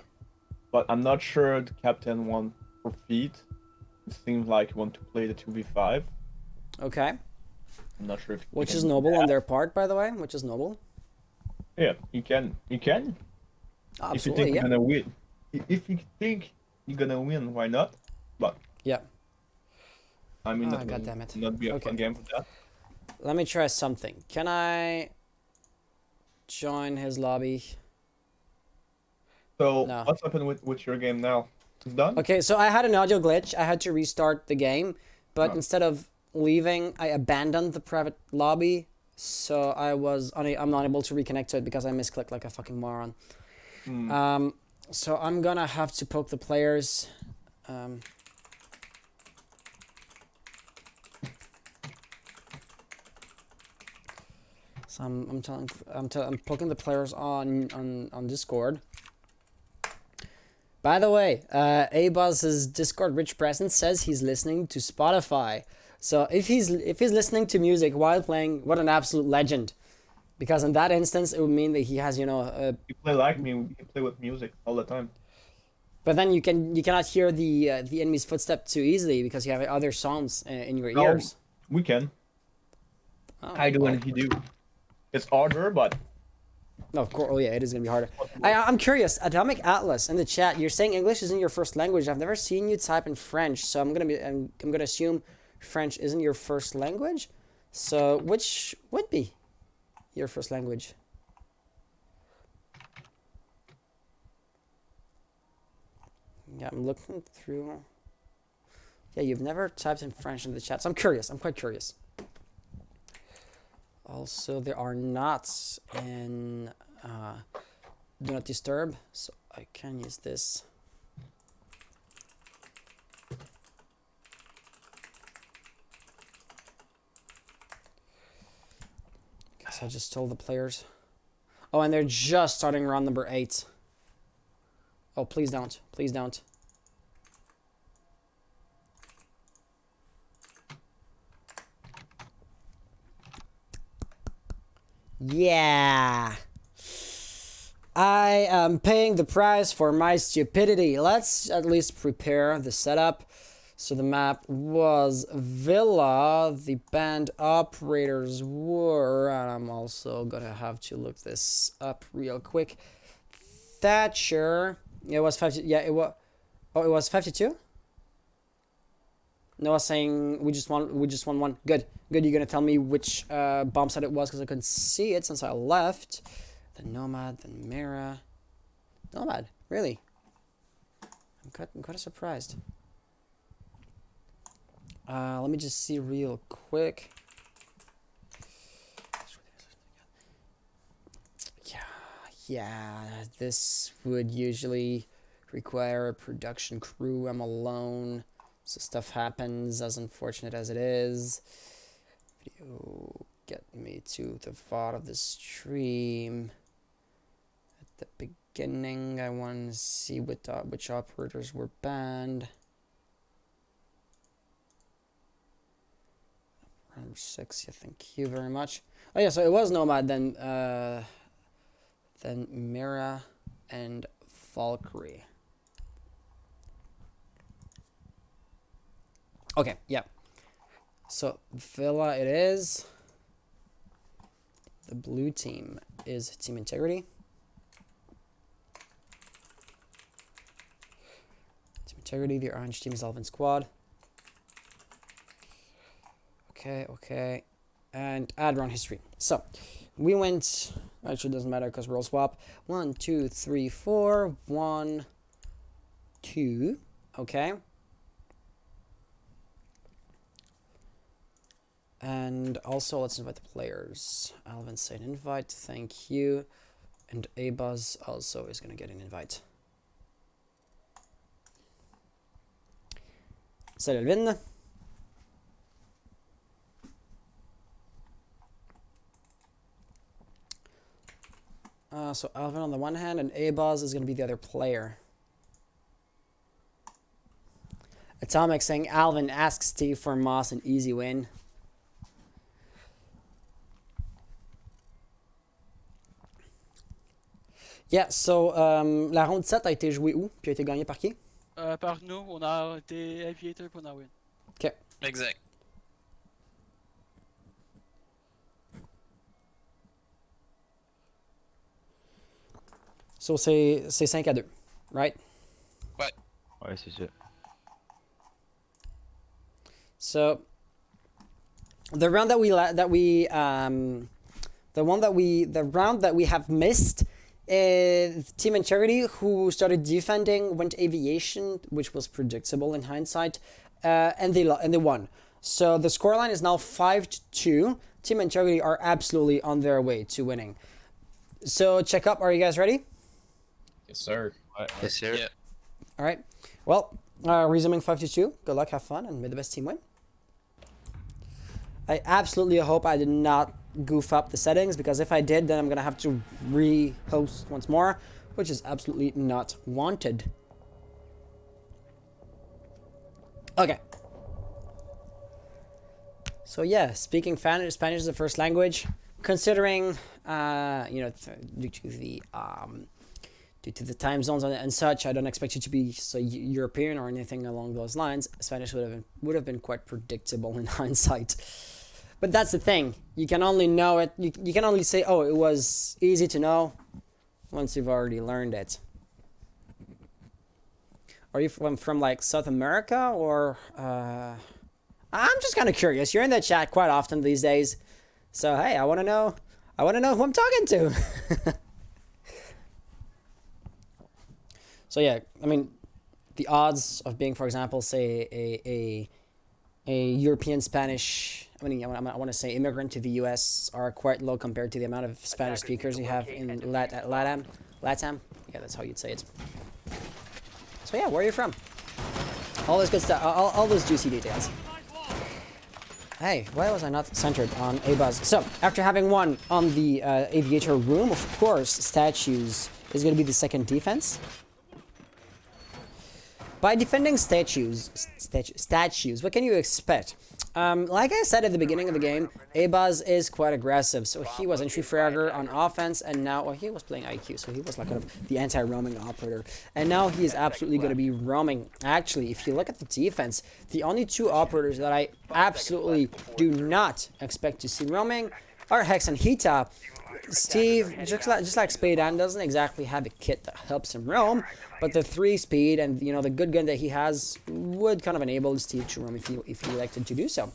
but I'm not sure the captain won for feet. It seems like he want to play the 2v5. Okay. I'm not sure if which is noble on their part, by the way. Which is noble. Yeah, you can. Absolutely, if you think yeah. you're gonna win, if you think you're gonna win, why not? But yeah. I mean, that God will damn it. not be a fun game for that. Let me try something. Can I join his lobby? So No. what's happened with your game now? It's done? Okay, so I had an audio glitch. I had to restart the game, but Oh. instead of leaving, I abandoned the private lobby. So I'm not able to reconnect to it because I misclicked like a fucking moron. So I'm gonna have to poke the players. So I'm poking the players on Discord. By the way, Abuzz's Discord rich presence says he's listening to Spotify. So if he's listening to music while playing, what an absolute legend! Because in that instance, it would mean that he has, you know, You play like me. We play with music all the time. but then you cannot hear the enemy's footstep too easily because you have other sounds in your ears. We can. Oh, I do well. and he do. It's harder, but No, of course. Oh yeah, it is gonna be harder. I'm curious. Atomic Atlas in the chat. You're saying English isn't your first language. I've never seen you type in French, so I'm gonna assume French isn't your first language. So which would be your first language? Yeah, I'm looking through. Yeah, you've never typed in French in the chat, so I'm curious. I'm quite curious. Also, there are knots in Do Not Disturb, so I can use this. So I just told the players. Oh, and they're just starting round number 8. Oh, please don't. Please don't. Yeah. I am paying the price for my stupidity. Let's at least prepare the setup. So the map was Villa. The band operators were, and I'm also gonna have to look this up real quick. Thatcher. It was 50. Yeah, it was. Oh, it was 52. Noah saying we just won one. Good. You're gonna tell me which bomb site it was because I couldn't see it since I left. The Nomad, the Mira. Nomad, really? I'm quite surprised. Let me just see real quick. Yeah. This would usually require a production crew. I'm alone. So stuff happens, as unfortunate as it is. Video, get me to the VOD of the stream. At the beginning, I want to see which operators were banned. Number 6, yeah, thank you very much. Oh yeah, so it was Nomad, then Mira and Valkyrie. Okay, yeah. So Villa it is. The blue team is Team Integrity. Team Integrity, the orange team is Elven Squad. Okay. And add round history. So we went, actually it doesn't matter because we'll swap. 1, 2, 3, 4. 1, 2. Okay. And also, let's invite the players. Alvin said invite, thank you. And Abuzz also is going to get an invite. Salut Alvin. So Alvin on the one hand, and Abuzz is going to be the other player. Atomic saying Alvin asks Steve for Moss an easy win. Yeah, so la ronde 7 a été jouée où? Puis a été gagnée par qui? Par nous, on a été aviator pour on a win. Ok. Exact. So c'est 5-2, right? Ouais. Ouais, c'est ça. So the round the round that we have missed is Team and Charity, who started defending, went aviation, which was predictable in hindsight, and they won. So the scoreline is now 5-2. Team and Charity are absolutely on their way to winning. So check up. Are you guys ready? Yes, sir. Yes, sir. Yeah. All right. Well, resuming 5-2. Good luck, have fun, and may the best team win. I absolutely hope I did not goof up the settings, because if I did, then I'm gonna have to re-host once more, which is absolutely not wanted. Okay. So yeah, speaking Spanish is the first language. Considering, due to the time zones and such, I don't expect you to be so European or anything along those lines. Spanish would have been quite predictable in hindsight. But that's the thing. You can only know it. You can only say, oh, it was easy to know once you've already learned it. Are you from like South America or? I'm just kind of curious. You're in the chat quite often these days, so hey, I want to know who I'm talking to. So yeah, I mean, the odds of being, for example, say a European Spanish, I want to say immigrant to the U.S. are quite low compared to the amount of Spanish speakers you have in LATAM. Yeah, that's how you'd say it. So yeah, where are you from? All this good stuff, all those juicy details. Hey, why was I not centered on A-Buzz? So, after having won on the Aviator room, of course, Statues is going to be the second defense. By defending statues, what can you expect? Like I said at the beginning of the game, A-Buzz is quite aggressive. So he was entry fragger on offense, and now, well, he was playing IQ, so he was like kind of the anti-roaming operator. And now he is absolutely going to be roaming. Actually, if you look at the defense, the only two operators that I absolutely do not expect to see roaming are Hex and Hita. Steve, just like Spadan, doesn't exactly have a kit that helps him roam, but the 3-speed and, you know, the good gun that he has would kind of enable Steve to roam if he elected to do so.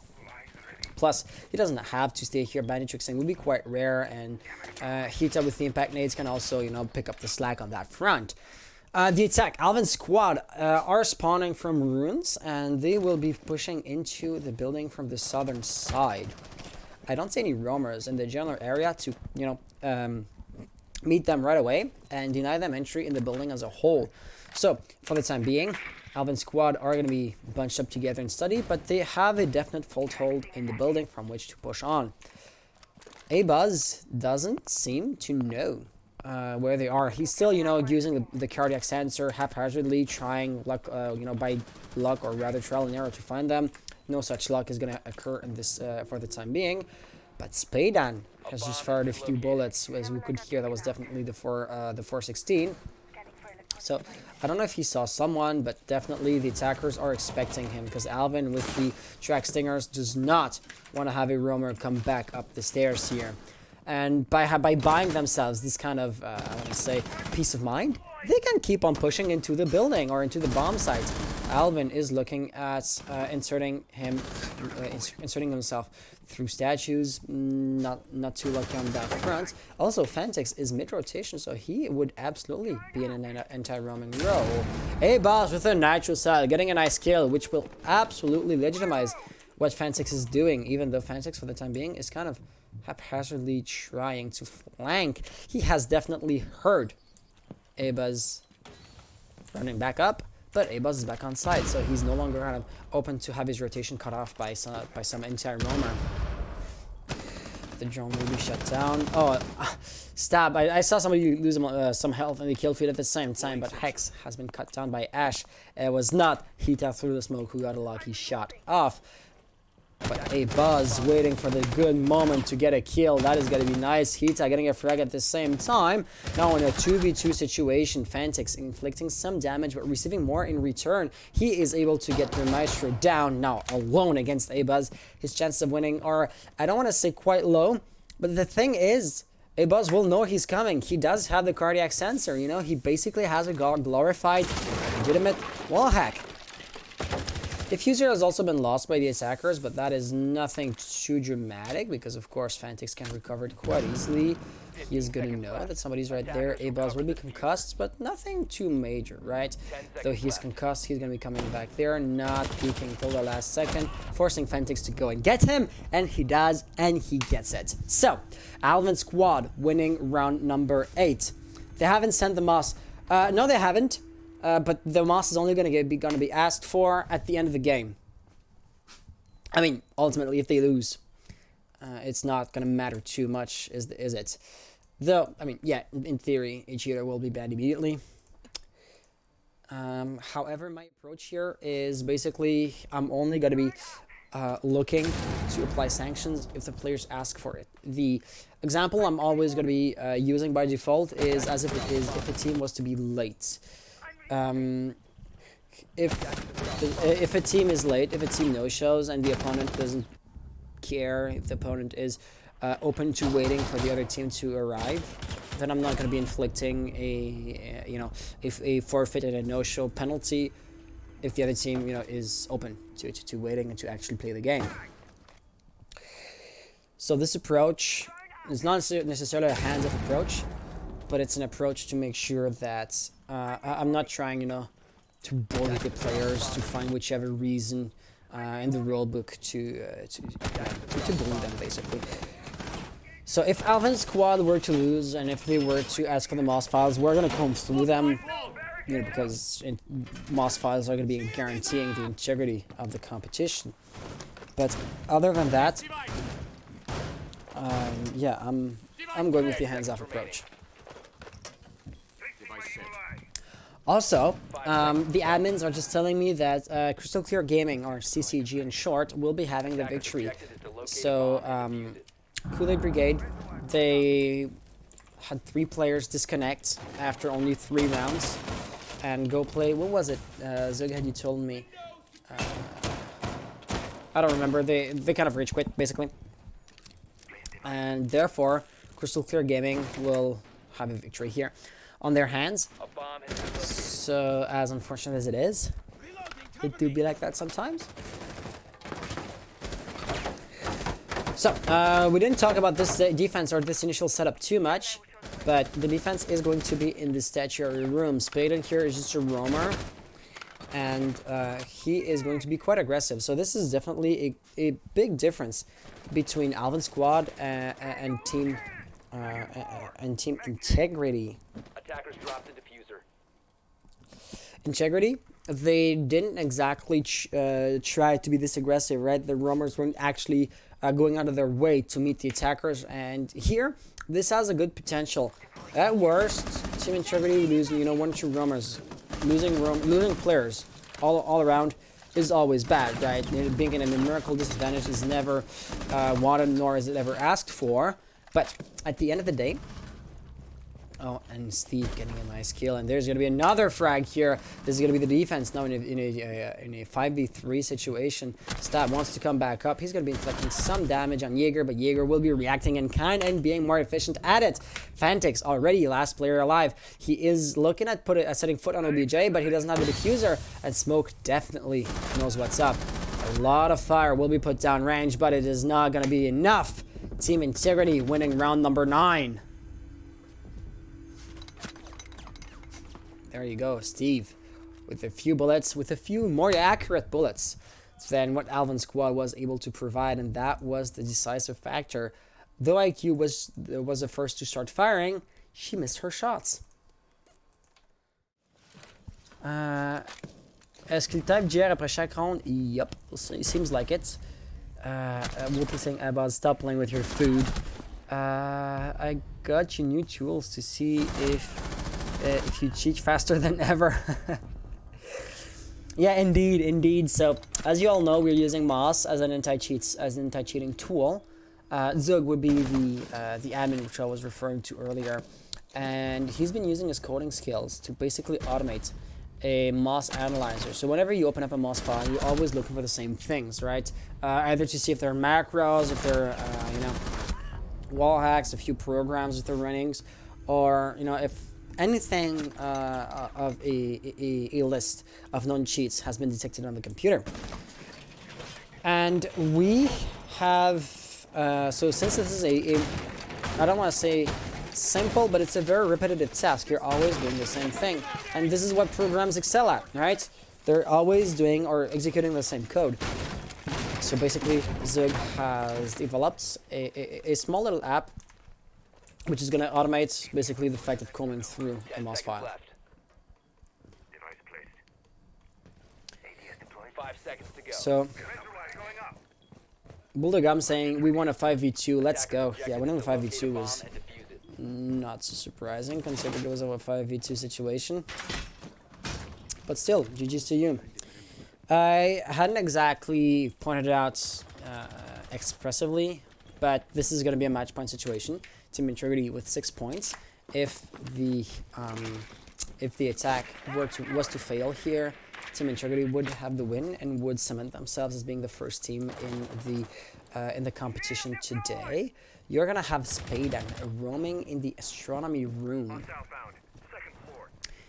Plus, he doesn't have to stay here. Bandit tricksing would be quite rare, and Hita with the impact nades can also, you know, pick up the slack on that front. The attack, Alvin's squad are spawning from ruins, and they will be pushing into the building from the southern side. I don't see any roamers in the general area to, you know, meet them right away and deny them entry in the building as a whole. So, for the time being, Alvin's squad are going to be bunched up together and study, but they have a definite foothold in the building from which to push on. A-Buzz doesn't seem to know where they are. He's still, you know, using the cardiac sensor haphazardly, trying luck, you know, by luck or rather trial and error to find them. No such luck is going to occur in this for the time being. But Spadan has just fired a few bullets, as we could hear. That was definitely the 416. So I don't know if he saw someone, but definitely the attackers are expecting him, because Alvin with the track stingers does not want to have a roamer come back up the stairs here. And by buying themselves this kind of, I want to say, peace of mind, they can keep on pushing into the building or into the bomb site. Alvin is looking at inserting himself through statues. Not too lucky on that front. Also, Fantix is mid-rotation, so he would absolutely be in an anti-roaming role. A-Buzz with a nitro cell, getting a nice kill, which will absolutely legitimize what Fantix is doing, even though Fantix, for the time being, is kind of haphazardly trying to flank. He has definitely heard A-Buzz running back up, but A-Buzz is back on site, so he's no longer kind of open to have his rotation cut off by some anti-roamer. The drone will be shut down. Oh, stab. I saw somebody lose some health in the kill feed at the same time, but Hex has been cut down by Ash. It was not Hita through the smoke who got a lucky shot off. But A-Buzz waiting for the good moment to get a kill. That is going to be nice. Hita getting a frag at the same time. Now in a 2v2 situation, Fantix inflicting some damage but receiving more in return. He is able to get the Maestro down now alone against A-Buzz. His chances of winning are, I don't want to say quite low, but the thing is, A-Buzz will know he's coming. He does have the cardiac sensor, you know. He basically has a glorified, legitimate wall hack. Diffuser has also been lost by the attackers, but that is nothing too dramatic because, of course, Fantix can recover it quite easily. He is going to know that somebody's right there. A-Buzz will be concussed, but nothing too major, right? Though he's concussed, he's going to be coming back there, not peeking until the last second, forcing Fantix to go and get him, and he does, and he gets it. So, Alvin's squad winning round number 8. They haven't sent the Moss. No, they haven't. But the Moss is only going to be asked for at the end of the game. I mean, ultimately, if they lose, it's not going to matter too much, is it? Though, I mean, yeah, in theory, Ichiro will be banned immediately. However, my approach here is basically I'm only going to be looking to apply sanctions if the players ask for it. The example I'm always going to be using by default is as if a team was to be late. If a team is late, if a team no-shows and the opponent doesn't care, if the opponent is open to waiting for the other team to arrive, then I'm not going to be inflicting a forfeit and a no-show penalty if the other team, you know, is open to waiting and to actually play the game. So this approach is not necessarily a hands-off approach, but it's an approach to make sure that I'm not trying, you know, to bully the players to find whichever reason in the rulebook to bully them, basically. So if Alvin's squad were to lose and if they were to ask for the Moss files, we're gonna comb through them, you know, because Moss files are gonna be guaranteeing the integrity of the competition. But other than that, yeah, I'm going with the hands-off approach. Also, the admins are just telling me that Crystal Clear Gaming, or CCG in short, will be having the victory. So, Kool-Aid Brigade, they had 3 players disconnect after only 3 rounds and go play. What was it? Zug, had you told me? I don't remember. They kind of rage quit basically, and therefore Crystal Clear Gaming will have a victory here on their hands. So, as unfortunate as it is, it do be like that sometimes. So, we didn't talk about this defense or this initial setup too much, but the defense is going to be in the statuary room. Spaden here is just a roamer, and he is going to be quite aggressive. So this is definitely a big difference between Alvin Squad and Team Integrity. Attackers dropped the diffuser. Integrity, they didn't exactly try to be this aggressive, right? The roamers weren't actually going out of their way to meet the attackers, and here this has a good potential. At worst, Team Integrity losing, you know, 1 or 2 roamers, losing players all around is always bad, right? Being in a numerical disadvantage is never wanted, nor is it ever asked for. But at the end of the day, oh, and Steve getting a nice kill, and there's going to be another frag here. This is going to be the defense now in a 5v3 situation. Stab wants to come back up. He's going to be inflicting some damage on Jaeger, but Jaeger will be reacting in kind and being more efficient at it. Fantix, already last player alive. He is looking at setting foot on OBJ, but he doesn't have the diffuser, and Smoke definitely knows what's up. A lot of fire will be put down range, but it is not going to be enough. Team Integrity winning round number 9. There you go, Steve, with a few bullets, with a few more accurate bullets than what Alvin Squad was able to provide, and that was the decisive factor. Though IQ was the first to start firing, she missed her shots. Est-ce qu'il type GR après chaque round? Yep, it seems like it. We'll be saying about stop playing with your food. I got you new tools to see if you cheat faster than ever. Yeah, indeed. So, as you all know, we're using Moss as an anti-cheating tool. Zug would be the admin which I was referring to earlier, and he's been using his coding skills to basically automate a Moss analyzer. So whenever you open up a Moss file, you're always looking for the same things, right? Either to see if there are macros, if there are you know, wall hacks, a few programs that they're running, or you know, if anything of a list of known cheats has been detected on the computer. And we have so since this is a I don't want to say simple, but it's a very repetitive task. You're always doing the same thing, and this is what programs excel at, right? They're always doing or executing the same code. So basically, Zug has developed a small little app which is going to automate basically the fact of combing through a Moss file. 5 seconds to go. So Bulldogum saying we won a 5v2, let's go. Yeah, winning the 5v2 was not so surprising considering it was a 5v2 situation. But still, GG's to you. I hadn't exactly pointed it out expressively, but this is going to be a match point situation. Team Integrity with 6 points. If the attack was to fail here, Team Integrity would have the win and would cement themselves as being the first team in the competition today. You're gonna have Spaden roaming in the astronomy room.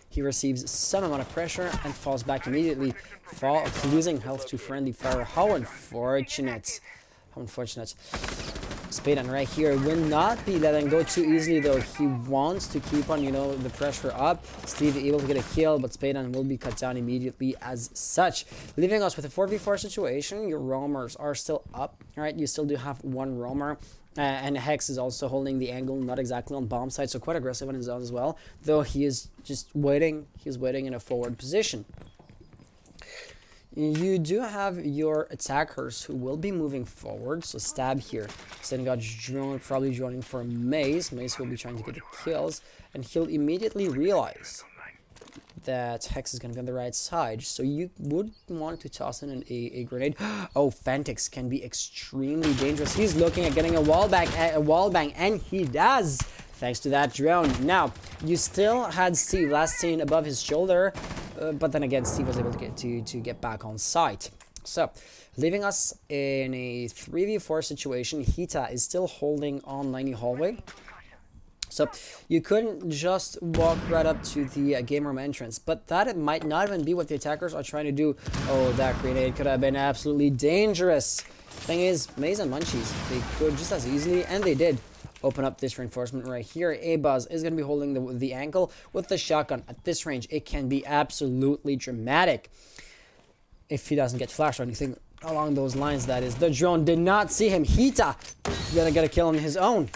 He receives some amount of pressure and falls back immediately, losing health to friendly fire. How unfortunate! How unfortunate. Spaden right here will not be letting go too easily, though. He wants to keep on, you know, the pressure up. Steve able to get a kill, but Spaden will be cut down immediately as such, leaving us with a 4v4 situation. Your roamers are still up, right? You still do have one roamer, and Hex is also holding the angle, not exactly on bomb side, so quite aggressive on his own as well, though he is just waiting. He's waiting in a forward position. You do have your attackers who will be moving forward. So Stab here. Sending out drone, probably joining for Maze. Maze will be trying to get the kills. And he'll immediately realize that Hex is going to be on the right side. So you would want to toss in a grenade. Oh, Fantix can be extremely dangerous. He's looking at getting a wall bang, and he does. Thanks to that drone. Now, you still had Steve last seen above his shoulder, but then again, Steve was able to get back on site. So, leaving us in a 3v4 situation, Hita is still holding on 90 hallway. So, you couldn't just walk right up to the game room entrance, but that it might not even be what the attackers are trying to do. Oh, that grenade could have been absolutely dangerous. Thing is, Maze and Munchies, they could just as easily, and they did, open up this reinforcement right here. A-Buzz is going to be holding the ankle with the shotgun. At this range, it can be absolutely dramatic. If he doesn't get flashed or anything along those lines, that is. The drone did not see him. Hita gonna get a kill on his own.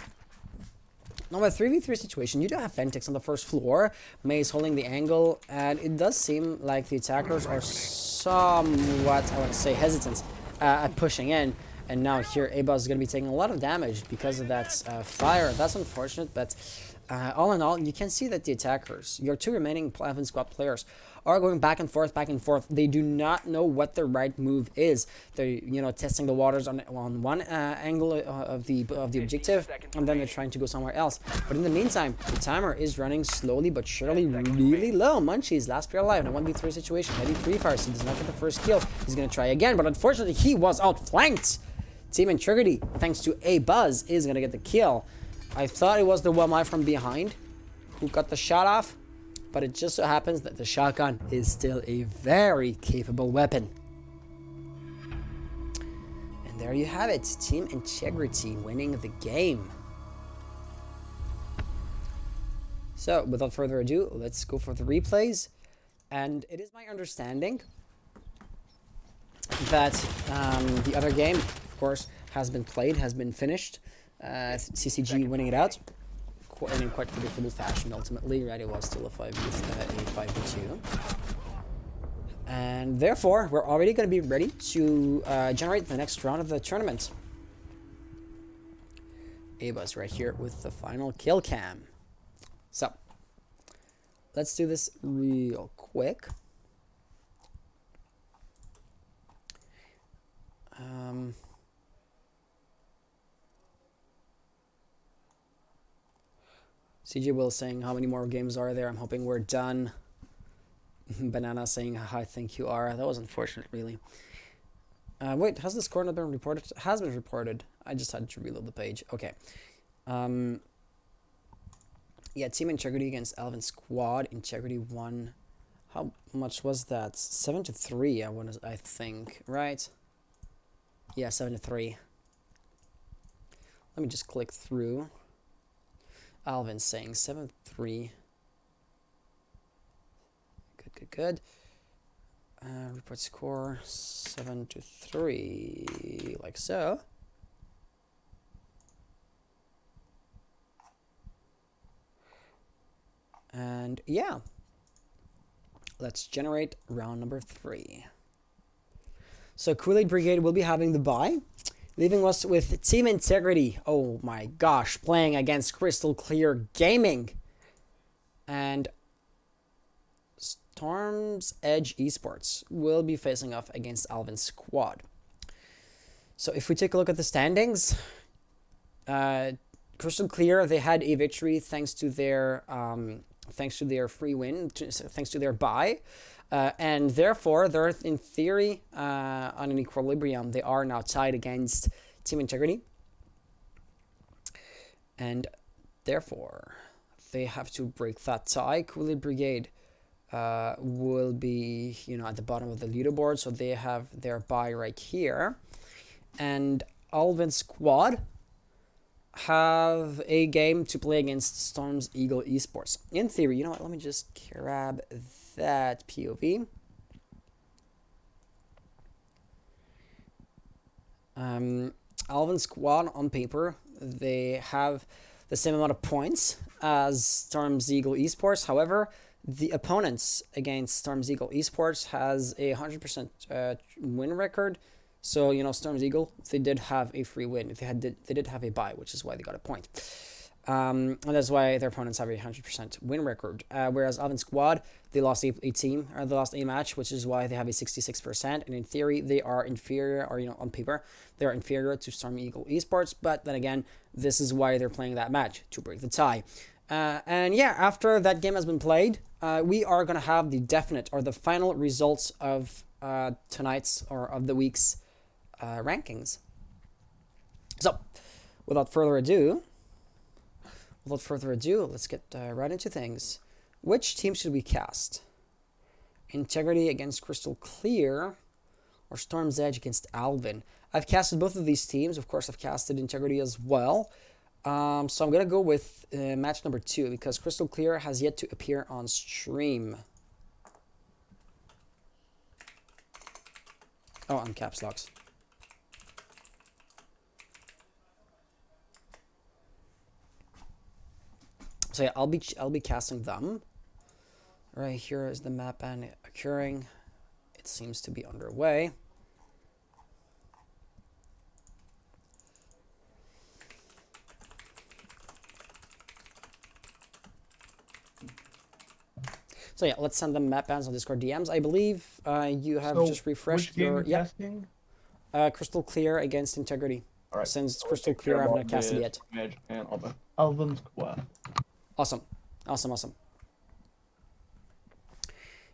Now, a 3v3 situation, you do have Fentix on the first floor. Maze holding the angle, and it does seem like the attackers are somewhat, I want to say, hesitant at pushing in. And now here, A-Buzz is going to be taking a lot of damage because of that fire. That's unfortunate, but all in all, you can see that the attackers, your two remaining Alvin squad players, are going back and forth, back and forth. They do not know what the right move is. They're, you know, testing the waters on one angle of the objective, and then they're trying to go somewhere else. But in the meantime, the timer is running slowly but surely really low. Munchies, last player alive in a 1v3 situation. Heavy pre-fires. He does not get the first kill. He's going to try again, but unfortunately, he was outflanked. Team Integrity, thanks to A-Buzz, is going to get the kill. I thought it was the one from behind who got the shot off, but it just so happens that the shotgun is still a very capable weapon. And there you have it. Team Integrity winning the game. So, without further ado, let's go for the replays. And it is my understanding that the other game, of course, has been played, has been finished. CCG winning it out in quite predictable fashion. Ultimately, right? It was still a 5v2, and therefore we're already going to be ready to generate the next round of the tournament. A-Buzz right here with the final kill cam. So let's do this real quick. CJ Will saying, how many more games are there? I'm hoping we're done. Banana saying, I think you are. That was unfortunate, really. Wait, has the score not been reported? It has been reported. I just had to reload the page. Okay. Yeah, Team Integrity against Alvin Squad. Integrity won. How much was that? 7-3, I think. Right? Yeah, 7-3. Let me just click through. Alvin saying 7-3. Good. Report score 7-3, like so. And yeah, let's generate round number 3. So Kool-Aid Brigade will be having the bye, leaving us with Team Integrity. Oh my gosh, playing against Crystal Clear Gaming and Storm's Edge Esports will be facing off against Alvin's Squad. So if we take a look at the standings, Crystal Clear, they had a victory thanks to their free win, thanks to their bye. And therefore, they're in theory on an equilibrium. They are now tied against Team Integrity. And therefore, they have to break that tie. Kool-Aid Brigade will be, at the bottom of the leaderboard. So they have their bye right here. And Alvin Squad have a game to play against Storm's Eagle Esports. In theory, you know what? Let me just grab that POV. Alvin Squad on paper, they have the same amount of points as Storm's Eagle Esports. However, The opponents against Storm's Eagle Esports has a 100% win record. So, you know, Storm's Eagle, they did have a free win. They did have a bye, which is why they got a point. And that's why their opponents have a 100% win record. Whereas Alvin Squad, they lost they lost a match, which is why they have a 66%. And in theory, they are inferior, or, you know, on paper, they are inferior to Storm Eagle Esports. But then again, this is why they're playing that match, to break the tie. And yeah, after that game has been played, we are going to have the definite or the final results of tonight's or of the week's rankings. So, without further ado, let's get right into things. Which team should we cast? Integrity against Crystal Clear or Storm's Edge against Alvin? I've casted both of these teams. Of course, I've casted Integrity as well. So I'm going to go with match number 2 because Crystal Clear has yet to appear on stream. Oh, on caps locks. So yeah, I'll be casting them. Right here is the map ban occurring. It seems to be underway. So yeah, let's send them map bans on Discord DMs. I believe you have just refreshed your casting? Crystal Clear against Integrity. All right. Since it's Crystal Clear, I haven't casted yet. Edge and Alvin Squad. Awesome.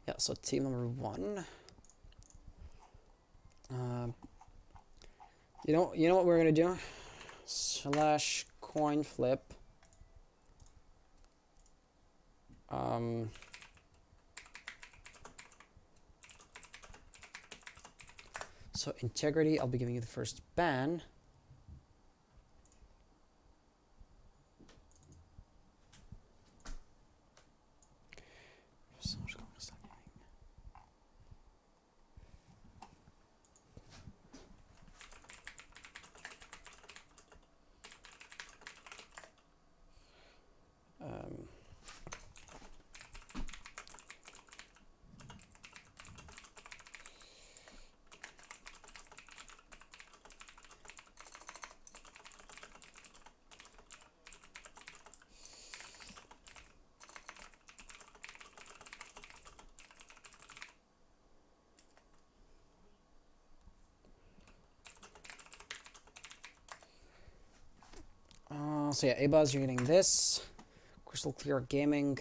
Yeah, so team number 1. You know what we're gonna do? / coin flip. So Integrity, I'll be giving you the first ban. So yeah, Abaz, you're getting this. Crystal Clear Gaming,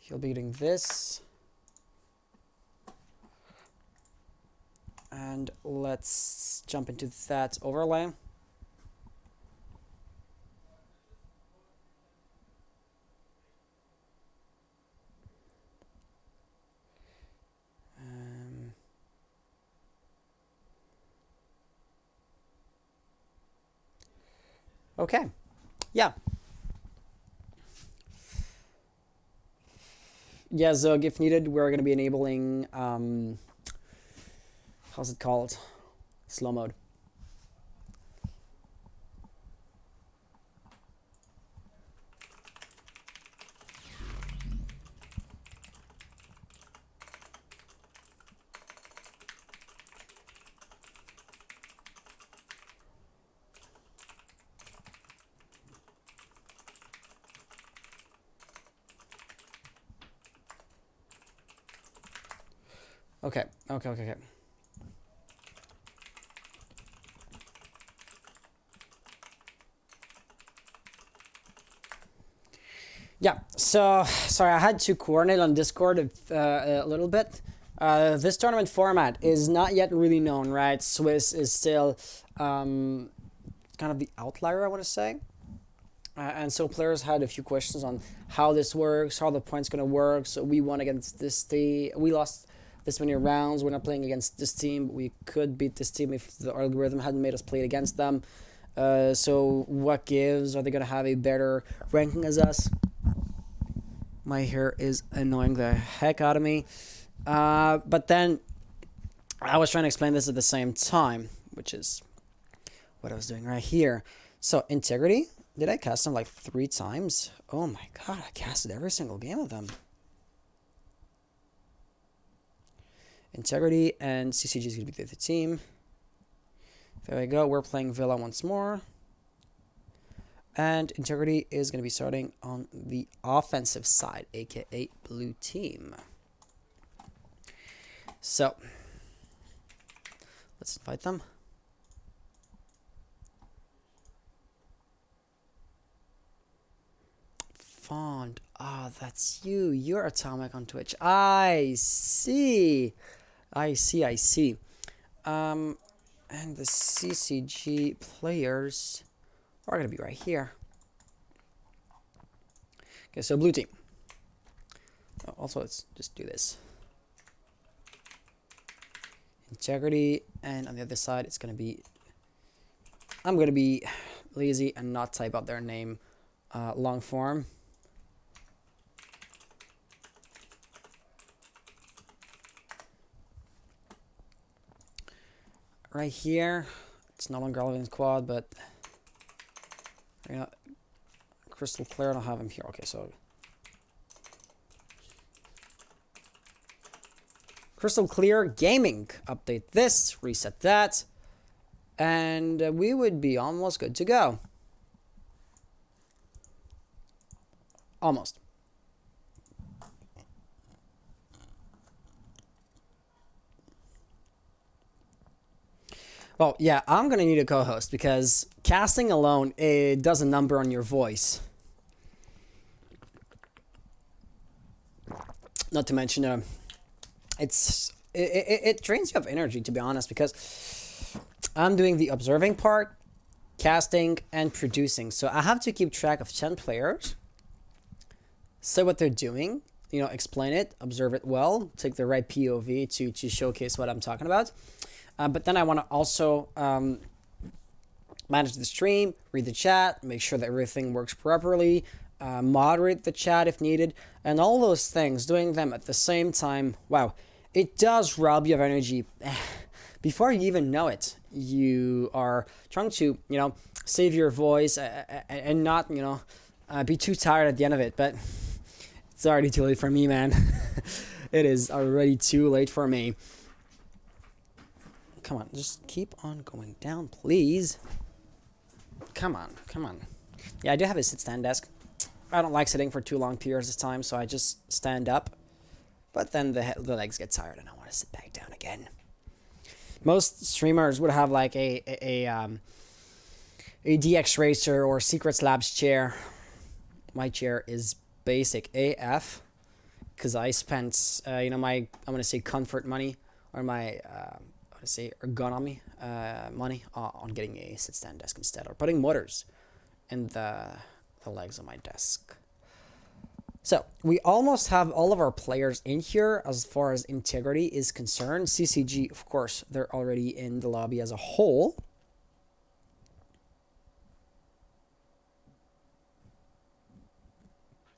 he'll be getting this. And let's jump into that overlay. Okay. Yeah. Yeah, Zug, if needed, we're going to be enabling, how's it called? Slow mode. Okay. Yeah, so, sorry, I had to coordinate on Discord a little bit. This tournament format is not yet really known, right? Swiss is still kind of the outlier, I want to say. And so players had a few questions on how this works, how the points going to work. So we won against this team. We lost this many rounds. We're not playing against this team. We could beat this team if the algorithm hadn't made us play against them. So what gives? Are they going to have a better ranking as us? My hair is annoying the heck out of me. But then I was trying to explain this at the same time, which is what I was doing right here. So Integrity, did I cast them like 3 times? Oh my god, I casted every single game of them. Integrity and CCG is going to be the team. There we go. We're playing Villa once more. And Integrity is going to be starting on the offensive side, aka blue team. So, let's invite them. Fond. Ah, that's you. You're Atomic on Twitch. I see. I see. And the CCG players are going to be right here. Okay, so blue team. Oh, also, let's just do this. Integrity, and on the other side, it's going to be... I'm going to be lazy and not type out their name long form. Right here, it's no longer relevant squad, but you know, Crystal Clear, I don't have him here. Okay, so Crystal Clear Gaming, update this, reset that, and we would be almost good to go. Almost. Well, yeah, I'm going to need a co-host because casting alone, it does a number on your voice. Not to mention, it drains you of energy, to be honest, because I'm doing the observing part, casting, and producing. So I have to keep track of 10 players, say what they're doing, you know, explain it, observe it well, take the right POV to showcase what I'm talking about. But then I want to also manage the stream, read the chat, make sure that everything works properly, moderate the chat if needed, and all those things, doing them at the same time. Wow, it does rob you of energy. Before you even know it, you are trying to, you know, save your voice and not, you know, be too tired at the end of it. But it's already too late for me, man. It is already too late for me. Come on, just keep on going down, please. Come on. Yeah, I do have a sit-stand desk. I don't like sitting for too long periods of time, so I just stand up. But then the legs get tired, and I want to sit back down again. Most streamers would have like a DX Racer or Secrets Labs chair. My chair is basic AF, because I spent, you know, I'm gonna say comfort money, or my say ergonomy money on getting a sit-stand desk instead, or putting motors in the legs of my desk. So we almost have all of our players in here as far as Integrity is concerned. CCG, of course, they're already in the lobby as a whole.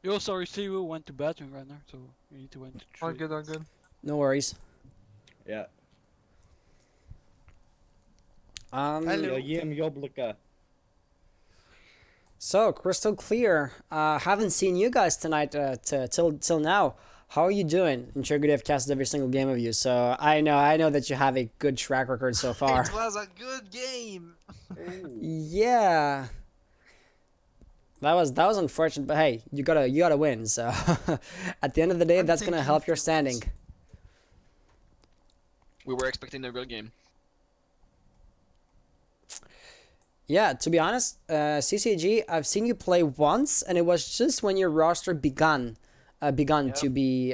Yo, sorry, Steve went to bathroom right now, so you need to went to All good. No worries. Yeah. So Crystal Clear, haven't seen you guys tonight till now. How are you doing? Integrity have casted every single game of you, so I know that you have a good track record so far. It was a good game. Yeah. That was unfortunate, but hey, you gotta win. So at the end of the day, that's gonna help your standing. We were expecting a real game. Yeah, to be honest, CCG, I've seen you play once, and it was just when your roster begun to be,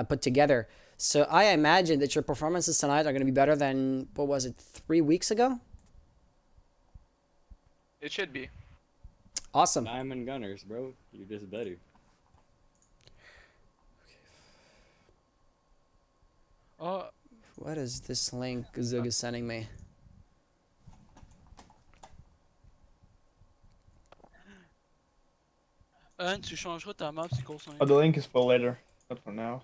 put together. So I imagine that your performances tonight are going to be better than, what was it, 3 weeks ago? It should be. Awesome. Diamond Gunners, bro. You're just better. What is this link Zug is sending me? Tu changeras ta map, c'est cool. Oh, the link is for later, not for now.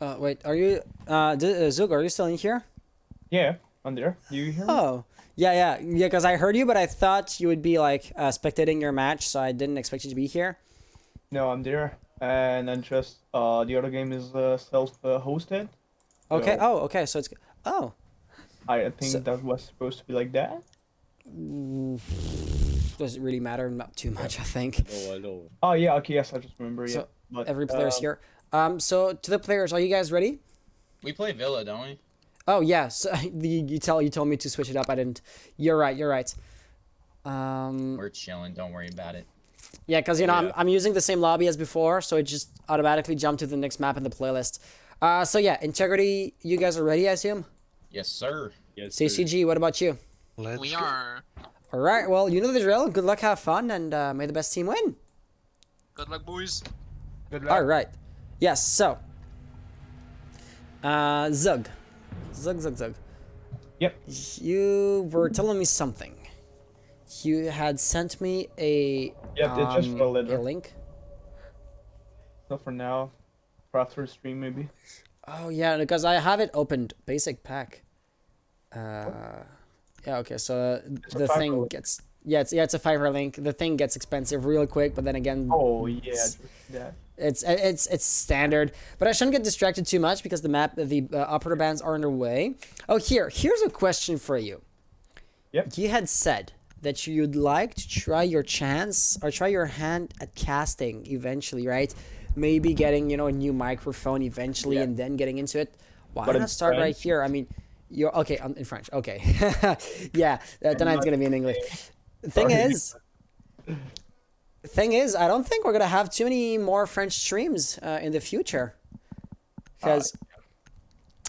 Wait, are you, Zug, are you still in here? Yeah, I'm there. Do you hear me? Oh, yeah, because I heard you, but I thought you would be, like, spectating your match, so I didn't expect you to be here. No, I'm there. And then just, the other game is self-hosted. Okay. So Oh, okay. So it's oh. I think So- that was supposed to be like that. Does it really matter? Not too much, I think. No, I know. Oh yeah, okay, yes, I just remember. So, Yeah, but Every player's here. So to the players, are you guys ready? We play Villa, don't we? Oh yes. You told me to switch it up. I didn't. You're right. You're right. We're chilling. Don't worry about it. Yeah, because you know Yeah. I'm using the same lobby as before, so it just automatically jumped to the next map in the playlist. So yeah, integrity. You guys are ready, I assume. Yes, sir. Yes, sir. CCG. What about you? We are. All right. Well, you know the drill. Good luck. Have fun, and may the best team win. Good luck, boys. good All luck. right. Yes. So. Zug. Yep. You were telling me something. You had sent me a Yep, it's just for later. a link. So for now, for after the stream maybe. Oh yeah, because I have it opened. Basic pack. Yeah. Okay. So the $5 thing link. gets it's a $5 link. The thing gets expensive real quick, but then again, Oh yeah, that. it's standard. But I shouldn't get distracted too much because the operator bands are underway. Oh, here's a question for you. Yep. You had said that you'd like to try your chance or try your hand at casting eventually, right? Maybe getting, a new microphone eventually Yeah. and then getting into it. Why But in not start right French? here? I mean, you're okay in French. Okay. Yeah, tonight's going to be in English. Sorry. Thing is, I don't think we're going to have too many more French streams in the future. Because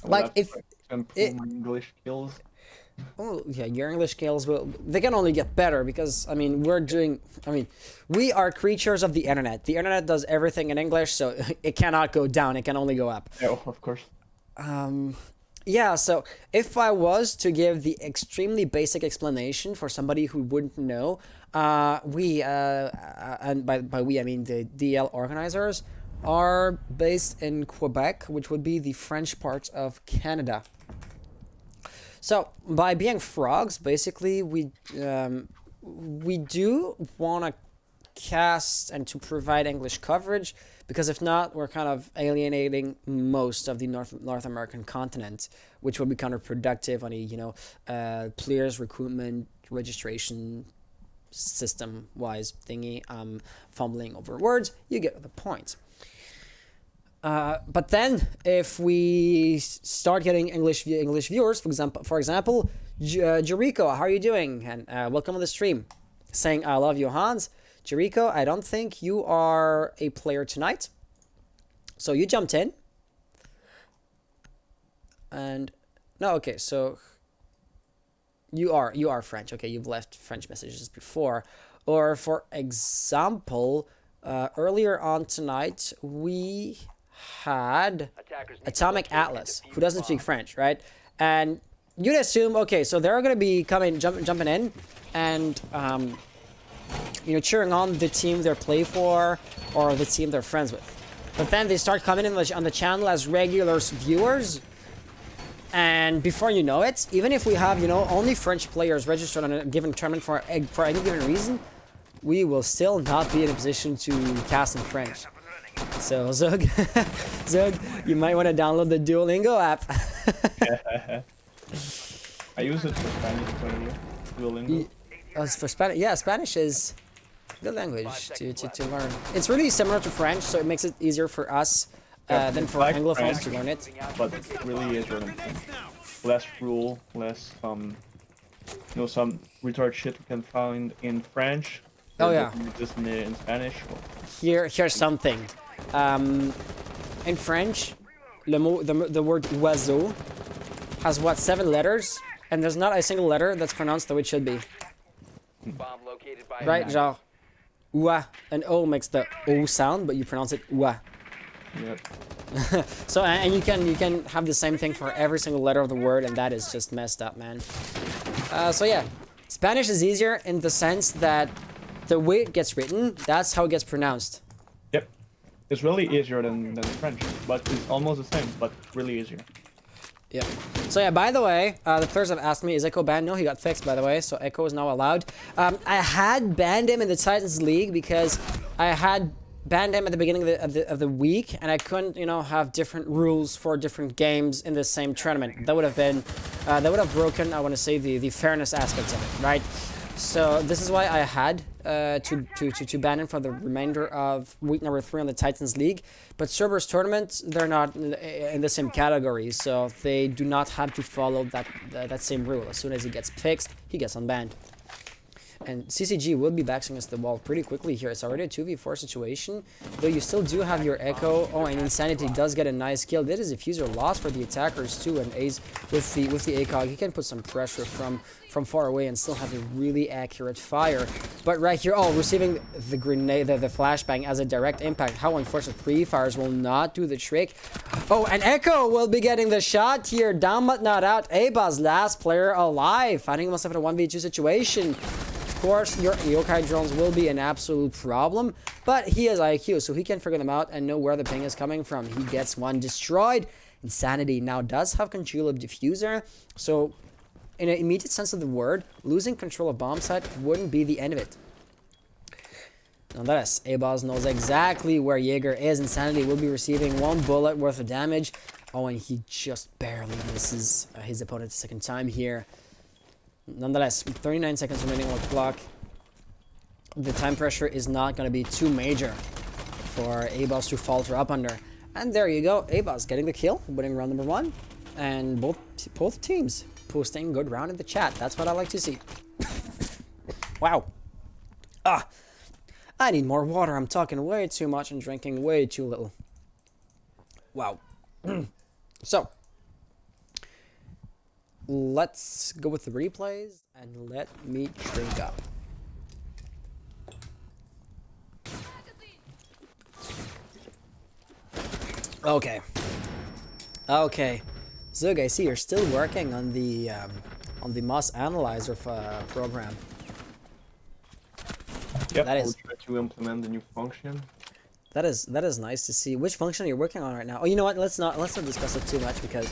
like, if improve it- my English skills. oh yeah, your English skills they can only get better because we are creatures of the internet. The internet does everything in English, so it cannot go down, it can only go up. Yeah, of course. Yeah, so if I was to give the extremely basic explanation for somebody who wouldn't know, and by we I mean the DL organizers, are based in Quebec, which would be the French part of Canada. So by being frogs, basically we do want to cast and to provide English coverage, because if not, we're kind of alienating most of the North American continent, which would be counterproductive on a players recruitment registration system wise thingy. Fumbling over words, you get the point. But then, if we start getting English viewers, for example, Jericho, how are you doing? And welcome on the stream. Saying I love you, Hans. Jericho, I don't think you are a player tonight, so you jumped in. And no, okay, so you are French. Okay, you've left French messages before. Or for example, earlier on tonight we had Attackers need to Atomic locate and Atlas, defuse who doesn't the speak bomb. French, right? And you'd assume, okay, so they're gonna be jumping in, and cheering on the team they play for or the team they're friends with. But then they start coming in on the channel as regular viewers, and before you know it, even if we have only French players registered on a given tournament for any given reason, we will still not be in a position to cast in French. So Zug, you might want to download the Duolingo app. I use it for Spanish currently. Duolingo. As for Spanish, yeah, Spanish is a good language to learn. It's really similar to French, so it makes it easier for us than for like Anglophones French. to learn it. But it really is really less rule, less some retard shit we can find in French. Oh, that yeah. doesn't exist in Spanish. Here's something. In French, the word oiseau has 7 letters, and there's not a single letter that's pronounced the way it should be. Bomb located by Right, attackers. genre, oua. An O makes the O sound, but you pronounce it oua. Yep. So, and you can have the same thing for every single letter of the word, and that is just messed up, man. So yeah, Spanish is easier in the sense that the way it gets written, that's how it gets pronounced. Yep. It's really easier than French, but it's almost the same, but really easier. Yeah. So yeah, by the way, the players have asked me, is Echo banned? No, he got fixed, by the way, so Echo is now allowed. I had banned him in the Titans League because I had banned him at the beginning of the week, and I couldn't, you know, have different rules for different games in the same tournament. That would have been, that would have broken, I want to say, the fairness aspects of it, right? So this is why I had to ban him for the remainder of week number 3 on the Titans League. But Cerberus tournaments, they're not in the same category, so they do not have to follow that same rule. As soon as he gets fixed, he gets unbanned. And CCG will be backing against the wall pretty quickly here. It's already a 2v4 situation, though you still do have your Echo. Oh, and Insanity does get a nice kill. That is a diffuser loss for the attackers too, and Ace with the ACOG, he can put some pressure from far away and still have a really accurate fire. But right here, oh, receiving the grenade, the flashbang as a direct impact. How unfortunate. 3 fires will not do the trick. Oh, and Echo will be getting the shot here. Down but not out. Abaz, last player alive, finding himself in a 1v2 situation. Of course, your yokai drones will be an absolute problem, but he has IQ, so he can figure them out and know where the ping is coming from. He gets one destroyed. Insanity now does have control of diffuser, so in an immediate sense of the word, losing control of bomb site wouldn't be the end of it. Nonetheless, Abaz knows exactly where Jaeger is. Insanity will be receiving 1 bullet worth of damage. Oh, and he just barely misses his opponent a second time here. Nonetheless, 39 seconds remaining on the clock. The time pressure is not going to be too major for Abaz to falter up under. And there you go, Abaz getting the kill, winning round number 1. And both teams posting good round in the chat. That's what I like to see. Wow. I need more water. I'm talking way too much and drinking way too little. Wow. So, let's go with the replays and let me drink up. Okay. Zug, I see you're still working on the Moss Analyzer program. Yep, That is- we'll try to implement the new function. That is nice to see. Which function are you working on right now? Oh, you know what? Let's not discuss it too much because,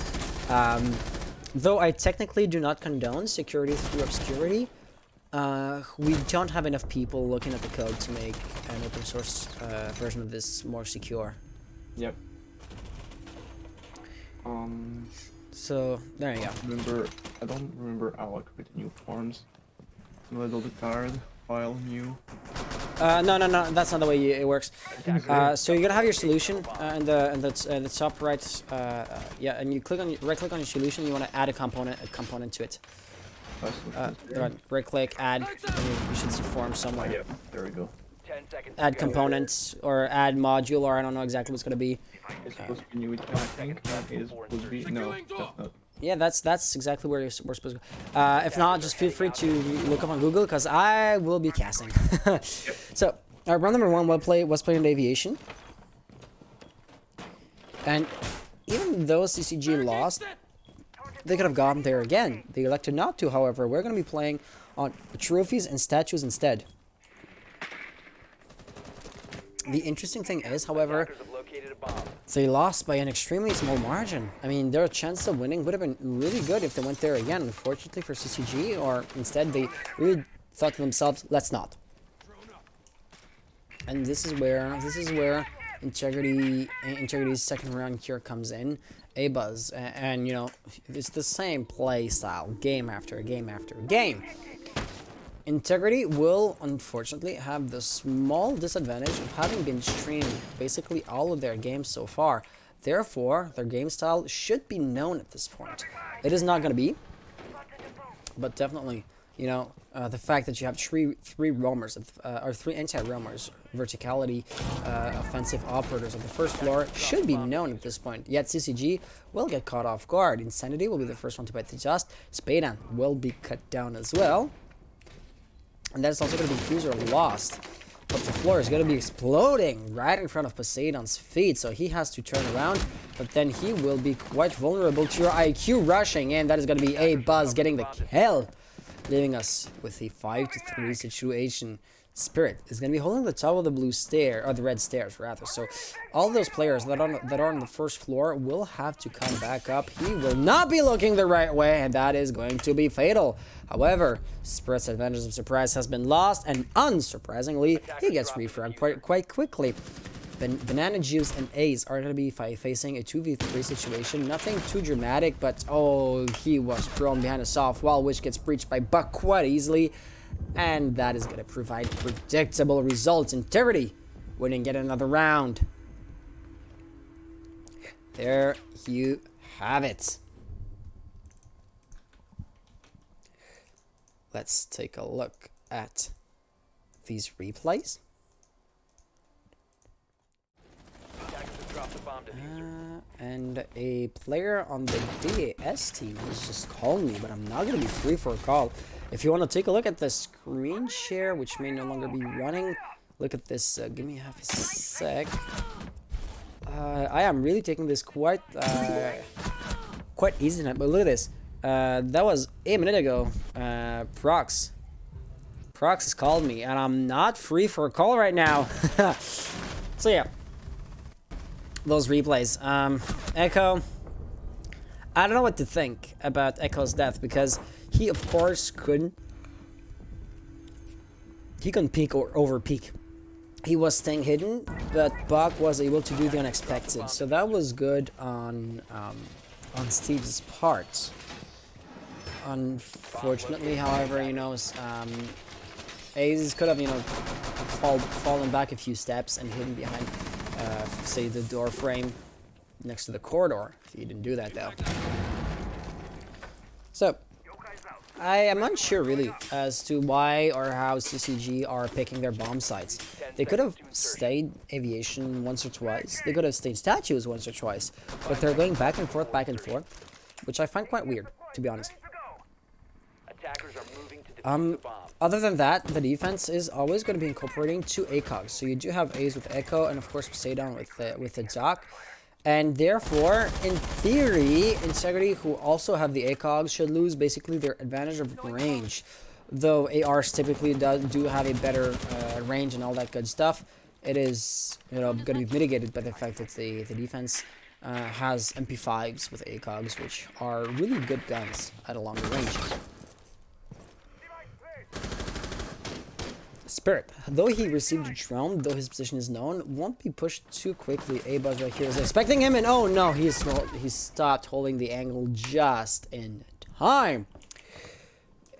though I technically do not condone security through obscurity, we don't have enough people looking at the code to make an open source version of this more secure. Yep. So there you go. I don't remember how I create new forms. Little the card file new. No, that's not the way it works. So you're gonna have your solution in the top right, yeah, and you right click on your solution. You want to add a component to it. Right click, add, and you should see form somewhere. Yep, there we go. 10 seconds. Add components or add module, or I don't know exactly what's gonna be. It's supposed to be new, I think. That is supposed to be, no, that's not. Yeah, that's exactly where we're supposed to go. If not, just feel free to look up on Google because I will be casting. So, round number 1 was played in aviation, and even though CCG lost, they could have gotten there again. They elected not to. However, we're going to be playing on trophies and statues instead. The interesting thing is, however, Attackers have located a bomb. they lost by an extremely small margin. I mean, their chance of winning would have been really good if they went there again. Unfortunately for CCG, or instead they really thought to themselves, let's not. And this is where Integrity's second round here comes in. Abaz, and you know, it's the same play style, game after game after game. Integrity will, unfortunately, have the small disadvantage of having been streamed basically all of their games so far. Therefore, their game style should be known at this point. It is not going to be, but definitely, you know, the fact that you have three roamers, or 3 anti-roamers, verticality, offensive operators on the first floor should be known at this point. Yet CCG will get caught off guard. Insanity will be the first one to bite the dust. Spadan will be cut down as well. And that's also going to be user lost. But the floor is going to be exploding right in front of Poseidon's feet. So he has to turn around. But then he will be quite vulnerable to your IQ rushing. And that is going to be Abaz getting the kill. Leaving us with a 5-3 situation. Spirit is going to be holding the top of the blue stair, or the red stairs rather. So all those players that are on the first floor will have to come back up. He will not be looking the right way, and that is going to be fatal. However, Spirit's advantage of surprise has been lost, and unsurprisingly, he gets refragged quite quickly. Banana Juice and Ace are going to be facing a 2v3 situation. Nothing too dramatic, but oh, he was thrown behind a soft wall, which gets breached by Buck quite easily. And that is going to provide predictable results. Integrity winning yet another round. There you have it. Let's take a look at these replays. And a player on the DAS team has just called me, but I'm not going to be free for a call. If you want to take a look at the screen share, which may no longer be running, look at this. Give me half a sec. I am really taking this quite easy tonight, but look at this. That was a minute ago. Prox has called me, and I'm not free for a call right now. So yeah. Those replays. Echo. I don't know what to think about Echo's death, because he of course couldn't peek or over peek. He was staying hidden, but Buck was able to do the unexpected, so that was good on Steve's part. Unfortunately, however, you know, Ace could have, you know, fallen back a few steps and hidden behind say the door frame next to the corridor. He didn't do that though. So I am unsure really as to why or how CCG are picking their bomb sites. They could have stayed aviation once or twice. They could have stayed statues once or twice, but they're going back and forth, which I find quite weird, to be honest. Other than that, the defense is always going to be incorporating two ACOGs. So you do have Ace with Echo, and of course Poseidon with the Doc. And therefore, in theory, Integrity, who also have the ACOGs, should lose basically their advantage of range. Though ARs typically do have a better range and all that good stuff, it is, you know, going to be mitigated by the fact that the defense has MP5s with ACOGs, which are really good guns at a longer range. Spirit, though he received a drone, though his position is known, won't be pushed too quickly. A-Buzz right here is expecting him, and oh no, he stopped holding the angle just in time.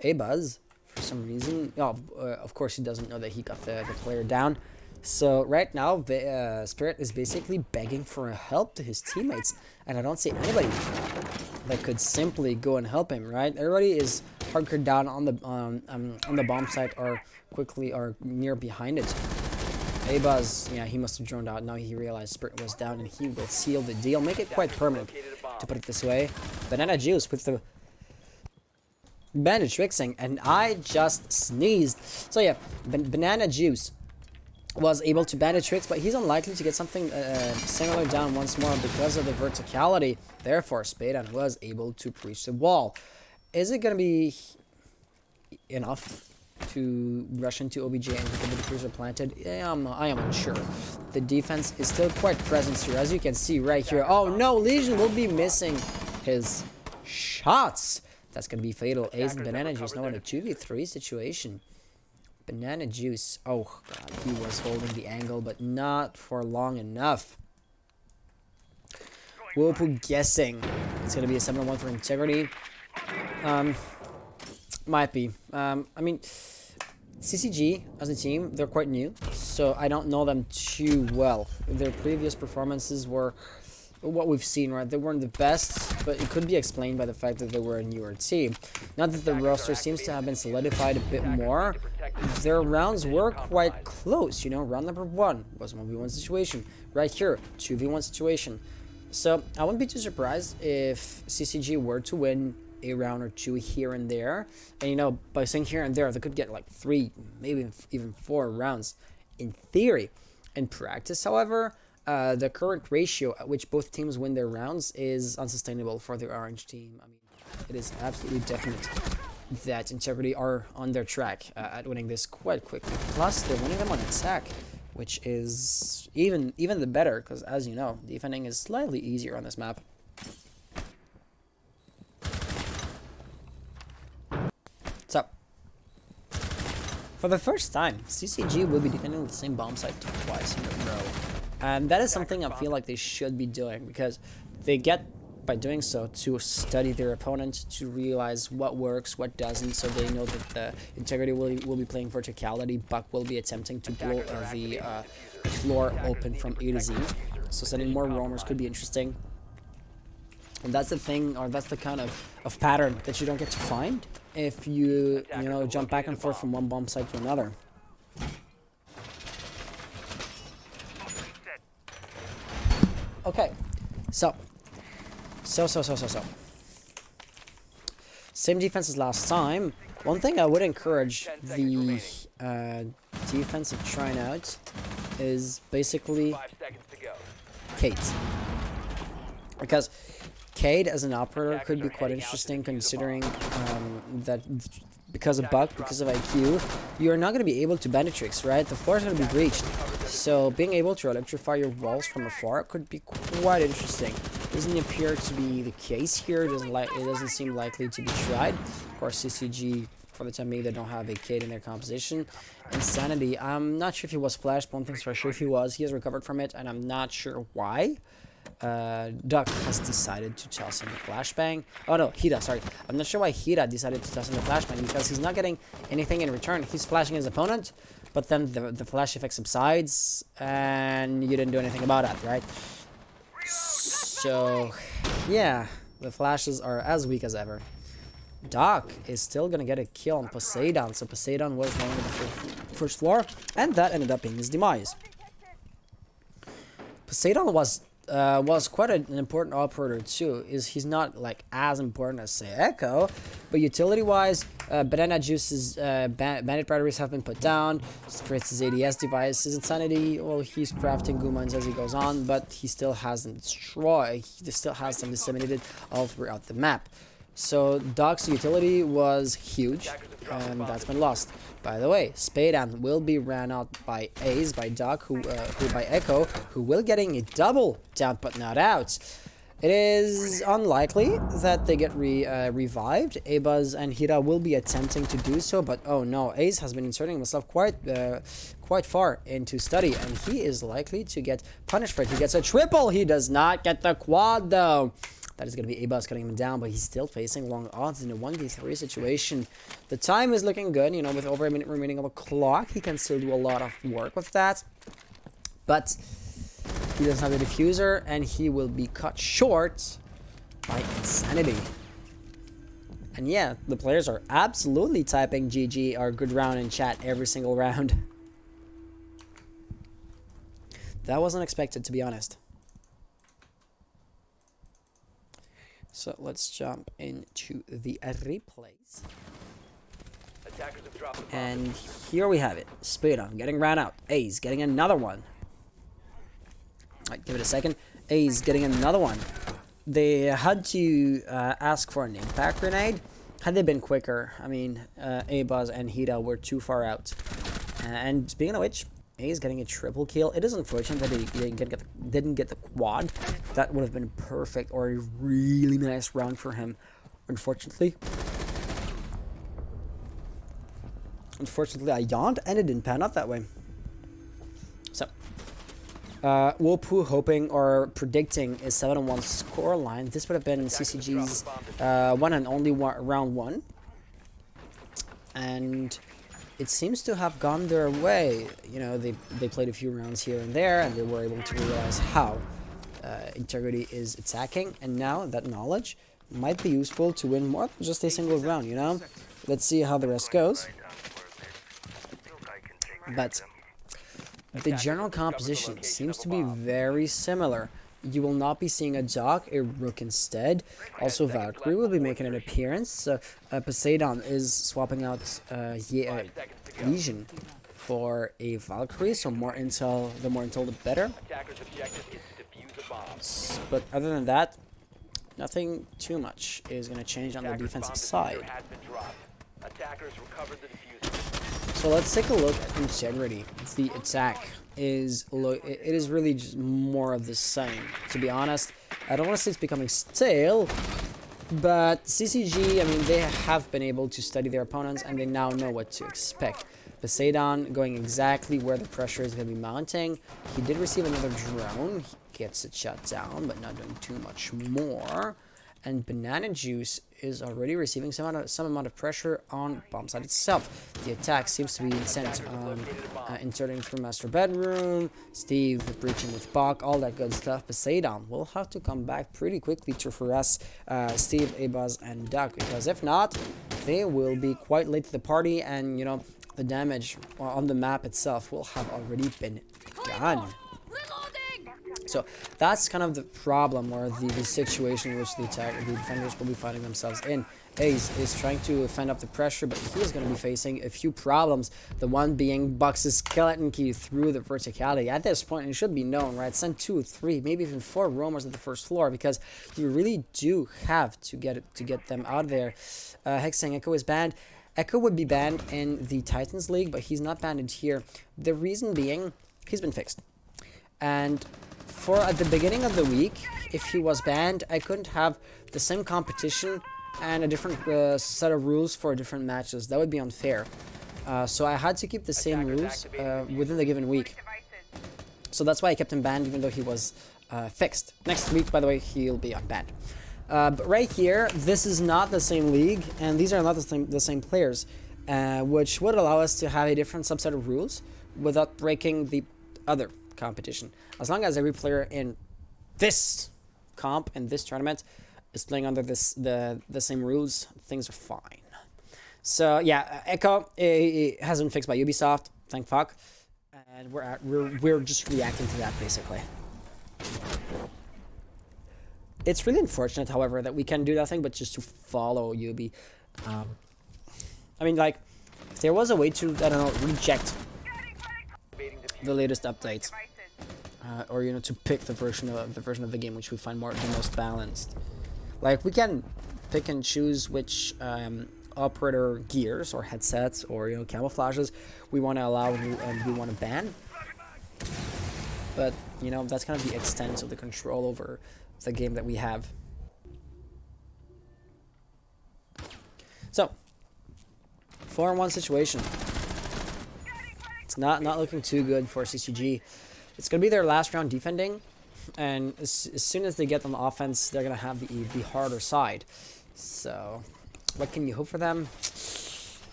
A-Buzz, for some reason, of course he doesn't know that he got the player down. So right now, Spirit is basically begging for help to his teammates, and I don't see anybody that could simply go and help him. Right, everybody is hunkered down on the bomb site or quickly or near behind it. A-Buzz, yeah, he must have droned out. Now he realized Spirit was down, and he will seal the deal, make it quite permanent, to put it this way. Banana Juice with the bandage fixing, and I just sneezed. So yeah, Banana Juice was able to bandage tricks, but he's unlikely to get something similar down once more because of the verticality. Therefore, Spadan was able to breach the wall. Is it going to be enough to rush into OBJ and get the cruiser planted? I am unsure. The defense is still quite present here, as you can see right here. Oh no, Legion will be missing his shots. That's going to be fatal. Ace and Banana Juice now in a 2v3 situation. Banana Juice, oh god, he was holding the angle, but not for long enough. Whirlpool guessing it's going to be a 7-1 for Integrity. Might be. I mean, CCG as a team, they're quite new, so I don't know them too well. Their previous performances were what we've seen, right? They weren't the best, but it could be explained by the fact that they were a newer team. Not that the roster seems to have been solidified a bit more. Their rounds were quite close, you know. Round number 1 was a 1v1 situation. Right here, 2v1 situation. So I wouldn't be too surprised if CCG were to win a round or two here and there. And you know, by saying here and there, they could get like 3, maybe even 4 rounds in theory. In practice, however, the current ratio at which both teams win their rounds is unsustainable for the orange team. I mean, it is absolutely definite. that Integrity are on their track at winning this quite quickly. Plus, they're winning them on attack, which is even the better, because as you know, defending is slightly easier on this map. So, for the first time, CCG will be defending the same bomb site twice in a row. And that is something I feel like they should be doing, because they get, by doing so, to study their opponent, to realize what works, what doesn't, so they know that the Integrity will be playing verticality, Buck will be attempting to blow the floor open from A to Z. So sending more roamers could be interesting. And that's the thing, or that's the kind of pattern that you don't get to find if you jump back and forth from one bomb site to another. Okay, so. Same defense as last time. One thing I would encourage the defensive trying out is basically Kate. Because Cade as an operator could be quite interesting, considering that because of Buck, because of IQ, you're not going to be able to Banditrix, right? The floor is going to be breached. So being able to electrify your walls from afar could be quite interesting. Doesn't appear to be the case here. It doesn't seem likely to be tried. Of course, CCG, for the time being, they don't have a Cade in their composition. Insanity, I'm not sure if he was flashed. One thing's for sure, if he was, he has recovered from it, and I'm not sure why. Duck has decided to toss in the flashbang. Oh no, Hida, sorry. I'm not sure why Hida decided to toss in the flashbang, because he's not getting anything in return. He's flashing his opponent, but then the flash effect subsides, and you didn't do anything about that, right? So, yeah, the flashes are as weak as ever. Doc is still gonna get a kill on Poseidon, so Poseidon was going to the first floor, and that ended up being his demise. Poseidon was quite an important operator too. He's not like as important as say Echo, but utility wise, Banana Juice's Bandit batteries have been put down. Fritz's ADS device is Insanity. Well, he's crafting Gumans as he goes on, but he still hasn't destroyed. He still has them disseminated all throughout the map. So Doc's utility was huge, and that's been lost. By the way, Spadan will be ran out by Ace, by Doc, who by Echo, who will getting a double down but not out. It is unlikely that they get revived. Abuz and Hira will be attempting to do so, but oh no, Ace has been inserting himself quite far into study, and he is likely to get punished for it. He gets a triple. He does not get the quad though. That is going to be Abuz cutting him down, but he's still facing long odds in a 1v3 situation. The time is looking good, you know, with over a minute remaining of a clock. He can still do a lot of work with that. But he doesn't have the diffuser, and he will be cut short by Insanity. And yeah, the players are absolutely typing GG or good round in chat every single round. That wasn't expected, to be honest. So let's jump into the replays. And here we have it. Speedon getting ran out. A's getting another one. Alright, give it a second. A's getting another one. They had to ask for an impact grenade. Had they been quicker, I mean, Abuz and Hida were too far out. And speaking of which, A's getting a triple kill. It is unfortunate that he didn't get the quad. That would have been perfect, or a really nice round for him. Unfortunately, I yawned and it didn't pan out that way. So, Wopu hoping or predicting a 7-1 scoreline. This would have been CCG's one and only round one. And it seems to have gone their way. You know, they played a few rounds here and there, and they were able to realize how Integrity is attacking, and now that knowledge might be useful to win more than just a single round, you know? Let's see how the rest goes. But the general composition seems to be very similar. You will not be seeing a Doc, a Rook instead. Also, Valkyrie will be making an appearance. Poseidon is swapping out Legion for a Valkyrie, so more intel, the more intel the better. But other than that, nothing too much is going to change on the defensive side. Attackers recovered the diffuser. So let's take a look at integrity. The attack is it is really just more of the same. To be honest, I don't want to say it's becoming stale, but CCG, I mean, they have been able to study their opponents and they now know what to expect. Poseidon going exactly where the pressure is going to be mounting. He did receive another drone. He gets it shut down, but not doing too much more. And Banana Juice is already receiving some amount of pressure on bomb site itself. The attack seems to be intent on inserting through master bedroom. Steve breaching with Bach, all that good stuff. Poseidon will have to come back pretty quickly to harass Steve, Abaz, and Duck, because if not, they will be quite late to the party, and you know, the damage on the map itself will have already been done. So that's kind of the problem, or the situation in which the defenders will be finding themselves in. Ace is trying to fend up the pressure, but he's going to be facing a few problems. The one being Bucks' skeleton key through the verticality. At this point, it should be known, right? Send 2, 3, maybe even 4 roamers at the first floor, because you really do have to get them out of there. Hexing Echo is banned. Echo would be banned in the Titans League, but he's not banned here. The reason being, he's been fixed. And for at the beginning of the week, if he was banned, I couldn't have the same competition and a different set of rules for different matches. That would be unfair. So I had to keep the same rules within the given week. So that's why I kept him banned, even though he was fixed. Next week, by the way, he'll be unbanned. But right here, this is not the same league, and these are not the same players, which would allow us to have a different subset of rules without breaking the other competition. As long as every player in this comp, in this tournament, is playing under the same rules, things are fine. So yeah, Echo has been fixed by Ubisoft, thank fuck, and we're just reacting to that basically. It's really unfortunate, however, that we can do nothing but just to follow Ubi. I mean, like, if there was a way to, I don't know, reject the latest updates, or you know, to pick the version of the game which we find the most balanced. Like, we can pick and choose which operator gears or headsets or, you know, camouflages we want to allow and we want to ban. But you know, that's kind of the extent of the control over the game that we have. So 4-on-1 situation. It's not looking too good for CCG. It's gonna be their last round defending, and as soon as they get on the offense, they're gonna have the harder side. So what can you hope for them?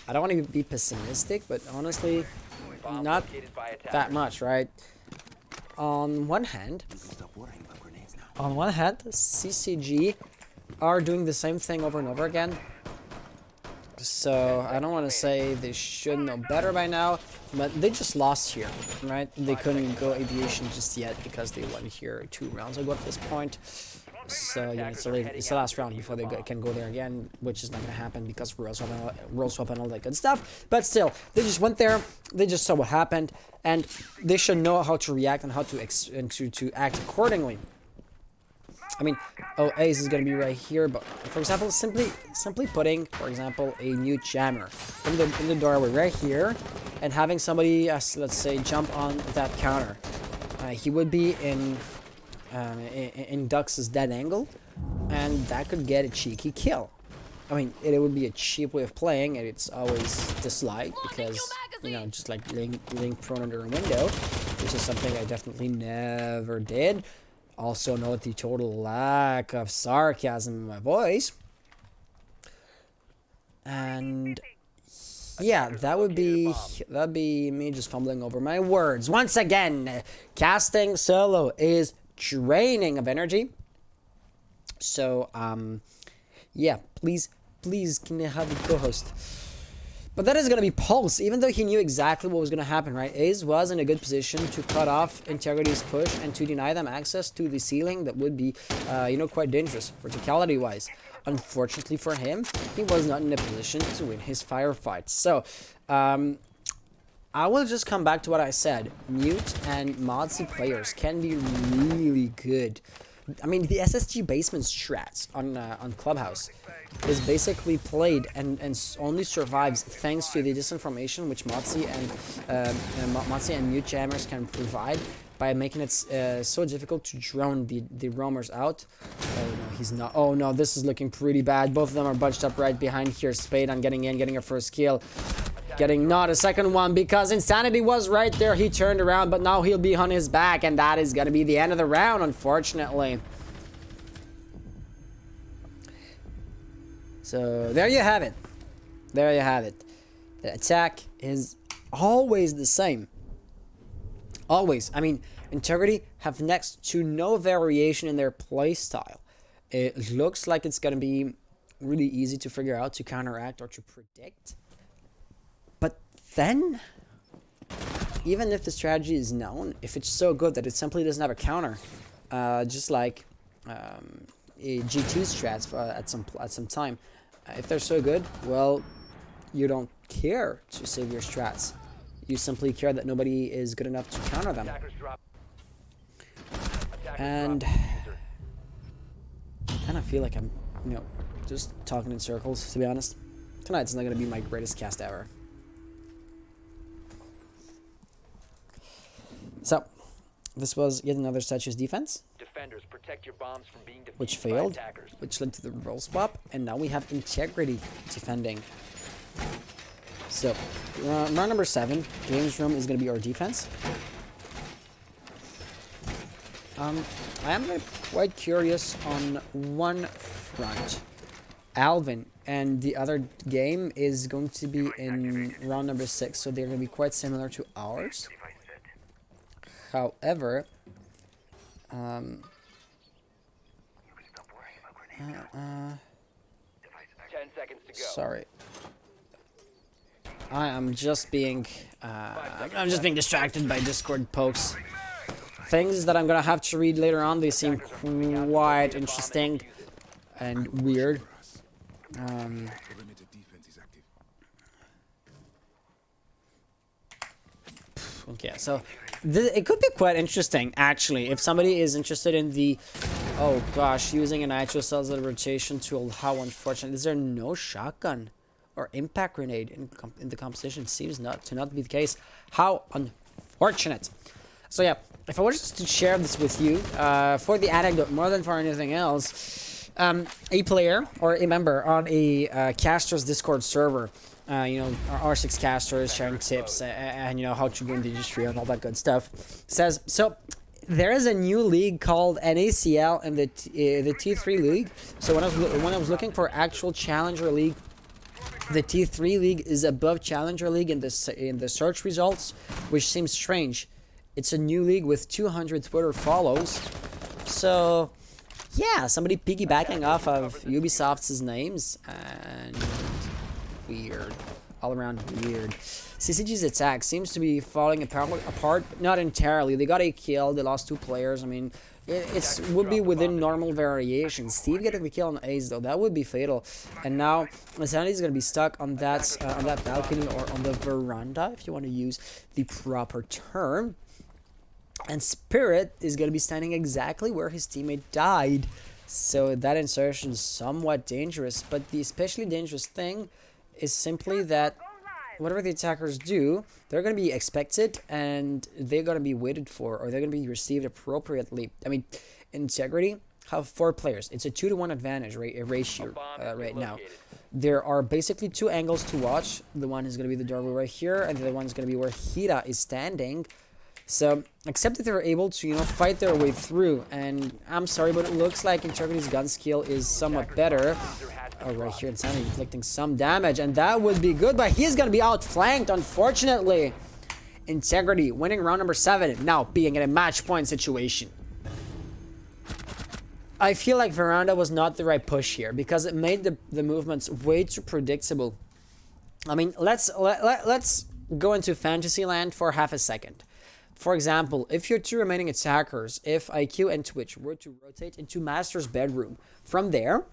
I don't want to be pessimistic, but honestly, not that much, right? On one hand, CCG are doing the same thing over and over again. So I don't want to say they should know better by now, but they just lost here, right? They couldn't go aviation just yet because they won here 2 rounds ago at this point. So yeah, it's the last round before they can go there again, which is not going to happen because rule swap and all that good stuff. But still, they just went there, they just saw what happened, and they should know how to react and how to act accordingly. I mean, oh, Ace is going to be right here, but for example, simply putting, for example, a new jammer in the doorway right here, and having somebody, let's say, jump on that counter. He would be in Dux's dead angle, and that could get a cheeky kill. I mean, it would be a cheap way of playing, and it's always disliked because, you know, just like laying prone under a window, which is something I definitely never did. Also note the total lack of sarcasm in my voice. And yeah, that'd be me just fumbling over my words. Once again, casting solo is draining of energy. So yeah, please can I have the co-host? But that is going to be Pulse, even though he knew exactly what was going to happen, right? Ace was in a good position to cut off Integrity's push and to deny them access to the ceiling that would be, you know, quite dangerous verticality-wise. Unfortunately for him, he was not in a position to win his firefight. So, I will just come back to what I said. Mute and Modsy players can be really good I mean, the SSG basement strats on Clubhouse is basically played and only survives thanks to the disinformation which Motzi and mute jammers can provide by making it so difficult to drone the roamers out. Oh no, he's not. Oh no, this is looking pretty bad. Both of them are bunched up right behind here. Spade on getting in, getting a first kill. Getting not a second one because Insanity was right there. He turned around, but now he'll be on his back, and that is going to be the end of the round, unfortunately. So there you have it. There you have it. The attack is always the same. Always. I mean, Integrity have next to no variation in their play style. It looks like it's going to be really easy to figure out, to counteract, or to predict. But then, even if the strategy is known, if it's so good that it simply doesn't have a counter, just like GT strats at some time, if they're so good, well, you don't care to save your strats. You simply care that nobody is good enough to counter them. And I kind of feel like I'm, just talking in circles, to be honest. Tonight's not going to be my greatest cast ever. So, this was yet another Statue's defense, Defenders, protect your bombs from being defeated which by failed, attackers. which led to the role swap, and now we have Integrity defending. So, round number 7, Games Room is going to be our defense. I am quite curious on one front. Alvin and the other game is going to be in round number 6, so they're going to be quite similar to ours. However, 10 seconds to go. sorry, I am just being I'm just being distracted by Discord pokes. Things that I'm gonna have to read later on. They seem quite interesting and weird. Okay, so it could be quite interesting, actually, if somebody is interested in the, oh gosh, using a nitro cells as a rotation tool. How unfortunate. Is there no shotgun or impact grenade in the composition? Seems not to be the case. How unfortunate. So yeah, if I were just to share this with you, for the anecdote more than for anything else, a player or a member on a caster's Discord server, our R6 casters sharing tips and how to win the industry and all that good stuff, says, so there is a new league called NACL and the T3 league. So when I was looking for actual Challenger League, the T3 league is above Challenger League in the search results, which seems strange. It's a new league with 200 Twitter follows. So yeah, somebody piggybacking off of Ubisoft's names, and weird, all around weird. CCG's attack seems to be falling apart, but not entirely. They got a kill, they lost 2 players. I mean, it would be within normal variation. Steve getting the kill on Ace, though, that would be fatal. And now Insanity's gonna be stuck on that balcony, or on the veranda, if you want to use the proper term. And Spirit is going to be standing exactly where his teammate died. So that insertion is somewhat dangerous. But the especially dangerous thing is simply that whatever the attackers do, they're going to be expected and they're going to be waited for, or they're going to be received appropriately. I mean, Integrity have 4 players. It's a 2-to-1 advantage ratio right now. There are basically 2 angles to watch. The one is going to be the doorway right here, and the other one is going to be where Hira is standing. So, except that they're able to, fight their way through, and I'm sorry, but it looks like Integrity's gun skill is somewhat better. Oh, right here, Insanity inflicting some damage, and that would be good, but he's gonna be outflanked, unfortunately. Integrity winning round number 7, now being in a match point situation. I feel like Veranda was not the right push here, because it made the movements way too predictable. I mean, let's go into fantasy land for half a second. For example, if your 2 remaining attackers, if IQ and Twitch were to rotate into Master's bedroom, from there,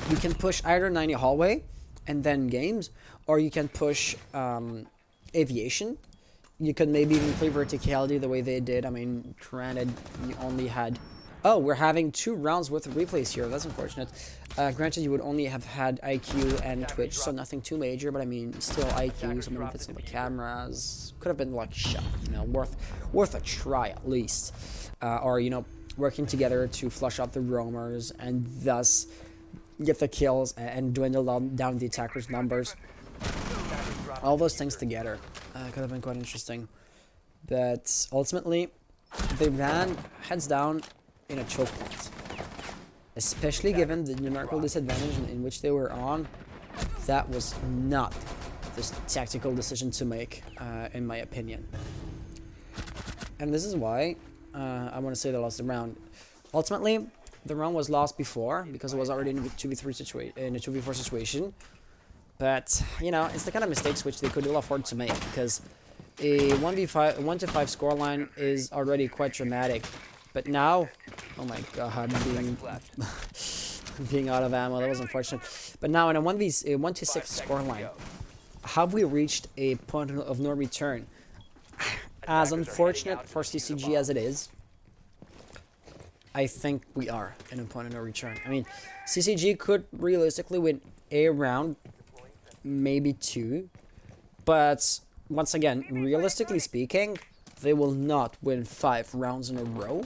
you can push either 90 hallway and then games, or you can push aviation. You could maybe even play verticality the way they did. I mean, granted, you only had Oh, we're having 2 rounds worth of replays here. That's unfortunate. Granted, you would only have had IQ and Twitch, so nothing too major. But I mean, still IQ. Somebody that's in the cameras could have been like shot. You know, worth a try at least. Or you know, working together to flush out the roamers and thus get the kills and dwindle down the attackers' numbers. All those things together could have been quite interesting. But ultimately, they ran heads down in a choke point. Especially given the numerical disadvantage in which they were on, that was not the tactical decision to make, in my opinion. And this is why I want to say they lost the round. Ultimately, the round was lost before because it was already in a 2v4 situation. But you know, it's the kind of mistakes which they could ill afford to make because a 1v5, 1-5 scoreline is already quite dramatic. But now, oh my god, being out of ammo, that was unfortunate. But now in a 1-6 scoreline, have we reached a point of no return? As unfortunate for CCG as it is, I think we are in a point of no return. I mean, CCG could realistically win a round, maybe 2, but once again, realistically speaking, they will not win 5 rounds in a row,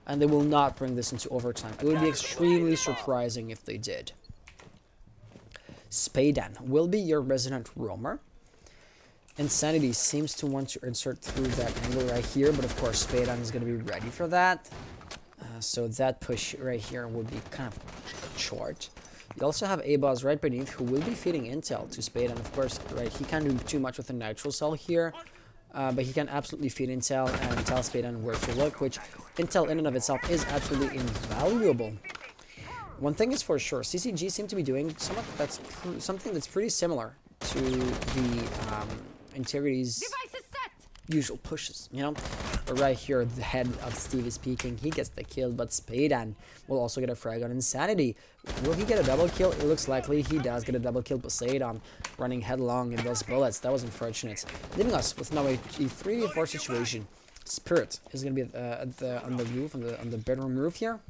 and they will not bring this into overtime. It would be extremely surprising if they did. Spadan will be your resident roamer. Insanity seems to want to insert through that angle right here, but of course Spadan is going to be ready for that. So that push right here would be kind of short. You also have A-Boss right beneath who will be feeding intel to Spadan. Of course, right, he can't do too much with the nitro cell here. But he can absolutely feed intel and tell Spadan where to look, which intel in and of itself is absolutely invaluable. One thing is for sure, CCG seem to be doing something that's pretty similar to the Integrity's usual pushes, you know? But right here, the head of Steve is peeking. He gets the kill, but Spadan will also get a frag on Insanity. Will he get a double kill? It looks likely he does get a double kill. Poseidon running headlong in those bullets. That was unfortunate. Leaving us with now a 3v4 situation. Spirit is going to be on the roof, on the bedroom roof here.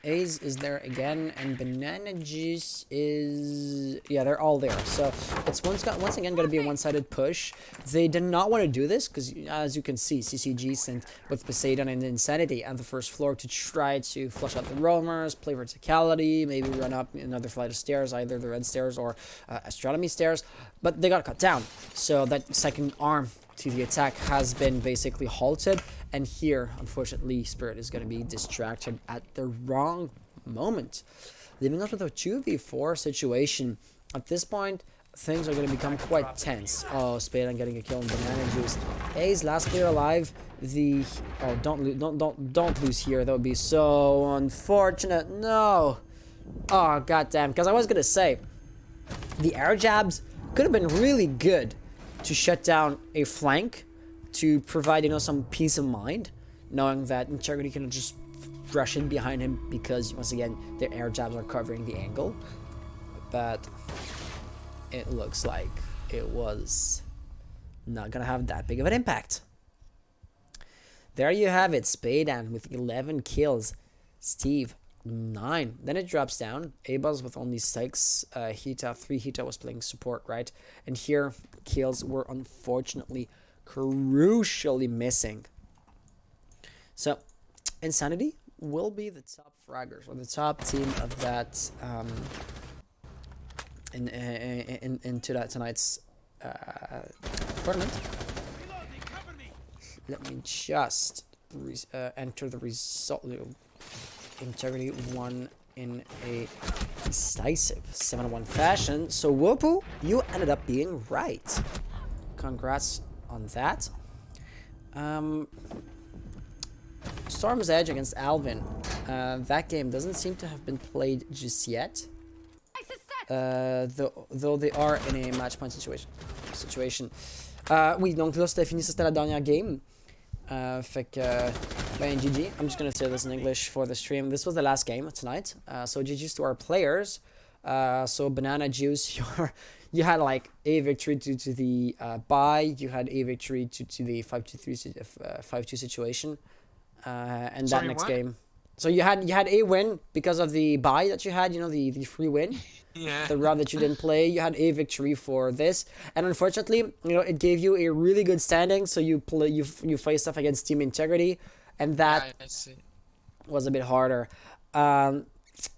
Ace is there again, and Banana Juice is... yeah, they're all there. So it's once again going to be a one-sided push. They did not want to do this because, as you can see, CCG sent with Poseidon and Insanity on the first floor to try to flush out the roamers, play verticality, maybe run up another flight of stairs, either the red stairs or astronomy stairs. But they got cut down. So that second arm to the attack has been basically halted, and here unfortunately Spirit is going to be distracted at the wrong moment, leaving us with a 2v4 situation. At this point things are going to become quite tense. Oh, Spade, I'm getting a kill on Banana Juice. A's last player alive. The don't lose here. That would be so unfortunate. No. Oh goddamn, because I was going to say the air jabs could have been really good to shut down a flank, to provide, you know, some peace of mind, knowing that Integrity can just rush in behind him because, once again, their air jabs are covering the angle. But it looks like it was not gonna have that big of an impact. There you have it, Spadan with 11 kills, Steve 9. Then it drops down. A-Buzz with only 6. Hita, 3 Hita was playing support, right? And here, kills were unfortunately crucially missing. So, Insanity will be the top fraggers, or the top team of that into that tonight's tournament. Let me just enter the result. Integrity won in a decisive 7-1 fashion. So Wopu, you ended up being right. Congrats on that. Storm's Edge against Alvin. That game doesn't seem to have been played just yet. Though they are in a match point situation. Oui, donc là c'était fini, c'était la dernière game. Fait que, ben GG. I'm just gonna say this in English for the stream. This was the last game tonight. So GG's to our players. So Banana Juice, you had like a victory due to the bye. You had a victory to the 5-2 situation. and that Sorry, next what? game. So you had a win because of the bye that you had, the free win. Yeah. The round that you didn't play, you had a victory for this, and unfortunately, it gave you a really good standing. So you faced off against Team Integrity, and that Yeah, I see. was a bit harder. Um,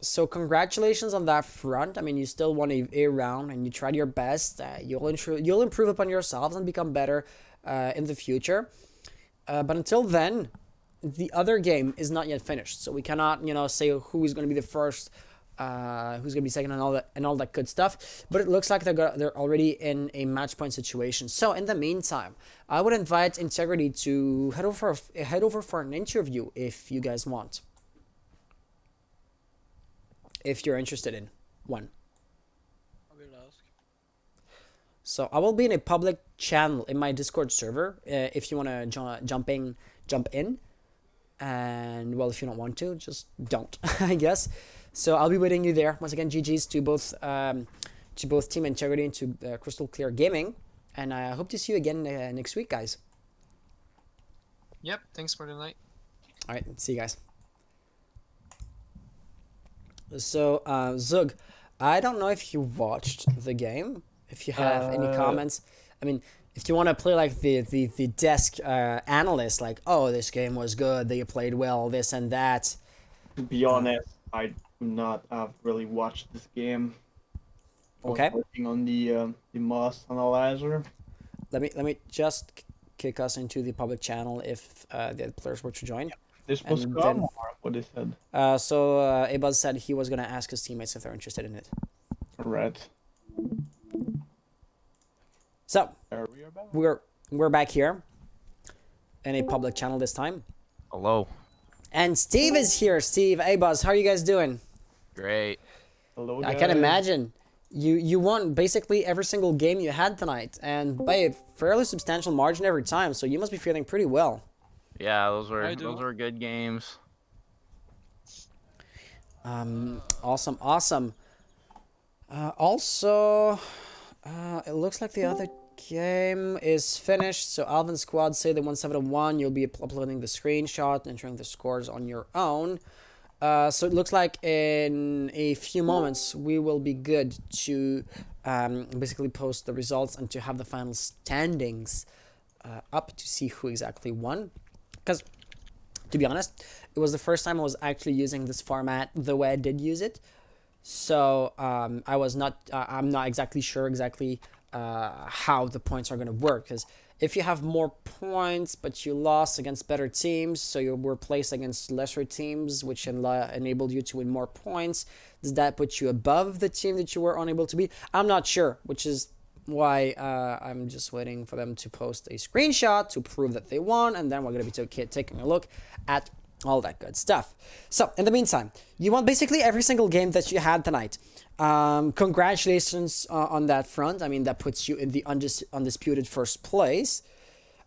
so congratulations on that front. I mean, you still won a round, and you tried your best. You'll improve upon yourselves and become better in the future. But until then, the other game is not yet finished, so we cannot say who is going to be the first, who's going to be second, and all that good stuff. But it looks like they're already in a match point situation. So in the meantime, I would invite Integrity to head over for an interview if you guys want, if you're interested in one. I will ask. So I will be in a public channel in my Discord server if you want to jump in. And well, if you don't want to, just don't, I guess. So I'll be waiting you there. Once again, GG's to both Team Integrity and to Crystal Clear Gaming. And I hope to see you again next week, guys. Yep, thanks for the night. All right, see you guys. So Zug, I don't know if you watched the game. If you have any comments, I mean, if you want to play like the desk analyst, like, oh, this game was good, they played well, this and that. To be honest, I do not have really watched this game. I was Okay. working on the Moss analyzer. Let me just kick us into the public channel if the other players were to join. This was And come then- or what they said. So Abaz said he was gonna ask his teammates if they're interested in it. Right. So There we are back. we're back here in a public channel this time, Hello. and Steve is here. Steve, Abaz, how are you guys doing? Great. Hello, I guys. can imagine. You won basically every single game you had tonight, and by a fairly substantial margin every time. So you must be feeling pretty well. Yeah, I do. those were good games. Awesome. Also, it looks like the other game is finished. So Alvin's squad say they won 7-1. You'll be uploading the screenshot, entering the scores on your own. So it looks like in a few moments we will be good to basically post the results and to have the final standings up to see who exactly won. Because, to be honest, it was the first time I was actually using this format the way I did use it. So I'm not exactly sure how the points are going to work. Because if you have more points but you lost against better teams, so you were placed against lesser teams, which enabled you to win more points, does that put you above the team that you were unable to beat? I'm not sure, which is why I'm just waiting for them to post a screenshot to prove that they won, and then we're going to be taking a look at all that good stuff. So, in the meantime, you won basically every single game that you had tonight. Congratulations on that front. I mean, that puts you in the undisputed first place.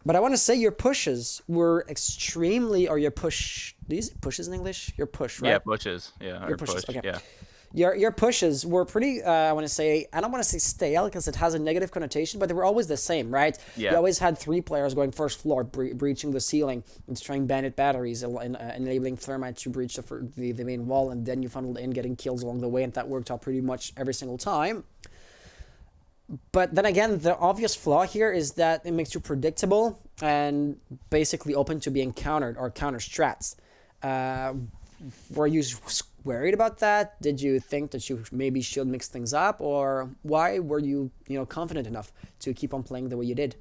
But I want to say your pushes were extremely, or your push, do you say pushes in English? Your push, right? Yeah, pushes. Yeah, Your or pushes, push. okay. Yeah. Your pushes were pretty, I want to say, I don't want to say stale because it has a negative connotation, but they were always the same, right? Yeah. You always had 3 players going first floor, breaching the ceiling, and destroying bandit batteries, and enabling Thermite to breach the main wall, and then you funneled in, getting kills along the way, and that worked out pretty much every single time. But then again, the obvious flaw here is that it makes you predictable and basically open to being countered or counter strats. Were you worried about that? Did you think that you maybe should mix things up, or why were you confident enough to keep on playing the way you did?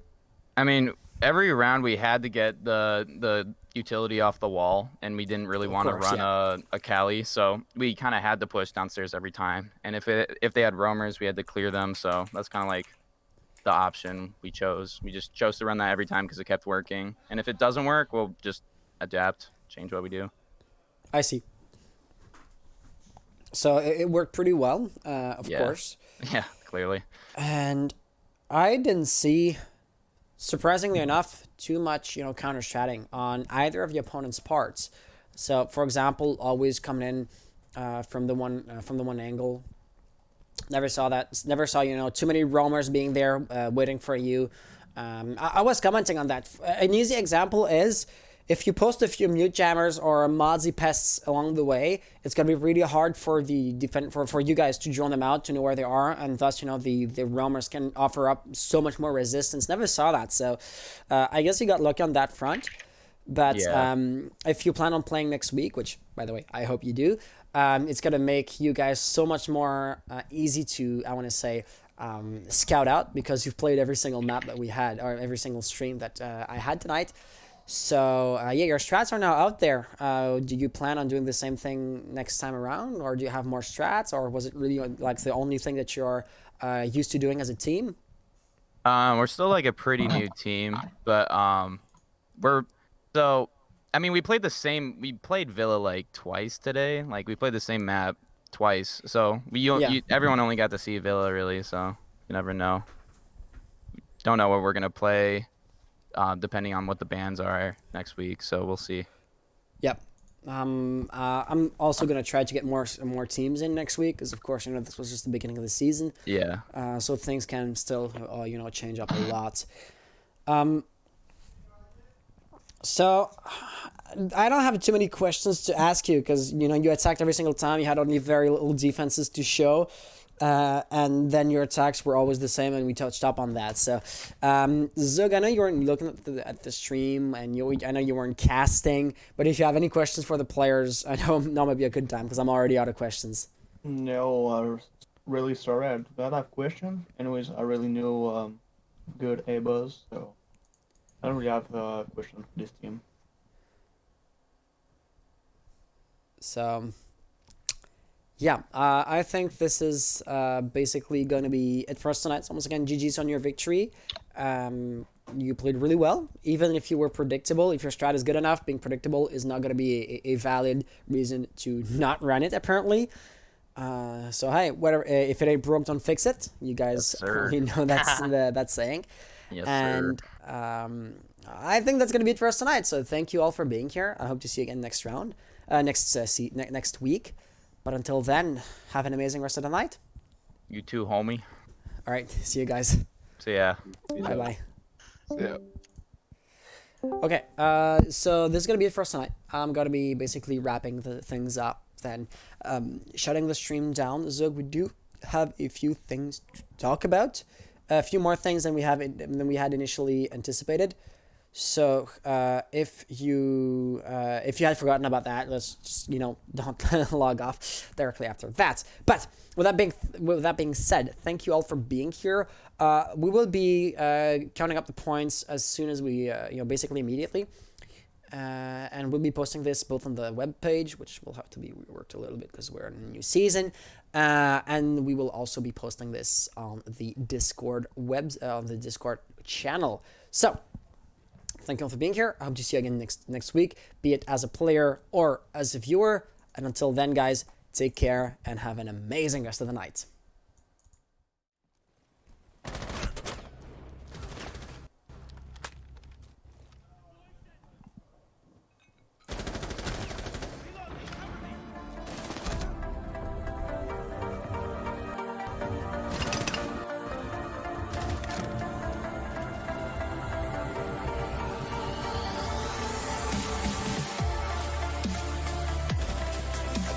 I mean, every round we had to get the utility off the wall, and we didn't really want to course, run a Cali, so we kind of had to push downstairs every time. And if they had roamers, we had to clear them. So that's kind of like the option we chose. We just chose to run that every time because it kept working. And if it doesn't work, we'll just adapt, change what we do. I see. So it worked pretty well, of Yeah. course. Yeah, clearly. And I didn't see, surprisingly enough, too much, counter-stratting on either of the opponent's parts. So, for example, always coming in from the one angle. Never saw that. Never saw, too many roamers being there waiting for you. I was commenting on that. An easy example is if you post a few mute jammers or modsy pests along the way, it's gonna be really hard for the for you guys to drone them out to know where they are, and thus, you know, the roamers can offer up so much more resistance. Never saw that, so I guess you got lucky on that front. But Yeah. if you plan on playing next week, which by the way I hope you do, it's gonna make you guys so much more easy to, I want to say, scout out, because you've played every single map that we had, or every single stream that I had tonight. So yeah, your strats are now out there. Do you plan on doing the same thing next time around, or do you have more strats, or was it really like the only thing that you're used to doing as a team? We're still like a pretty new team, but we're so. I mean, we played Villa like twice today. Like we played the same map twice, so everyone only got to see Villa really. So you never know. Don't know what we're gonna play, depending on what the bans are next week. So we'll see. Yep. I'm also gonna try to get more teams in next week, because of course, you know, this was just the beginning of the season. Yeah. So things can still you know, change up a lot. So I don't have too many questions to ask you, because, you know, you attacked every single time. You had only very little defenses to show, and then your attacks were always the same, and we touched up on that. So Zug, I know you weren't looking at the stream, and I know you weren't casting, but if you have any questions for the players, I know now might be a good time, because I'm already out of questions. No, I'm really sorry. I do not have question. Anyways, I really knew good A-Buzz, so I don't really have a question for this team. So yeah, I think this is basically going to be it for us tonight. So once again, GG's on your victory. You played really well, even if you were predictable. If your strat is good enough, being predictable is not going to be a valid reason to not run it, apparently. So hey, whatever. If it ain't broke, don't fix it. You guys probably know that's that saying. Yes, And sir. I think that's gonna be it for us tonight. So thank you all for being here. I hope to see you again next round, next week. But until then, have an amazing rest of the night. You too, homie. All right, see you guys. See ya. Bye bye. Yeah. Okay, so this is gonna be it for us tonight. I'm gonna be basically wrapping the things up, then shutting the stream down. Zug, we do have a few things to talk about, a few more things than we had initially anticipated. So if you had forgotten about that, let's just, you know, don't log off directly after that. But with that being said, thank you all for being here. We will be counting up the points as soon as we you know, basically immediately. And we'll be posting this both on the web page, which will have to be reworked a little bit because we're in a new season, and we will also be posting this on the Discord on the Discord channel. So thank you all for being here. I hope to see you again next week, be it as a player or as a viewer. And until then, guys, take care and have an amazing rest of the night.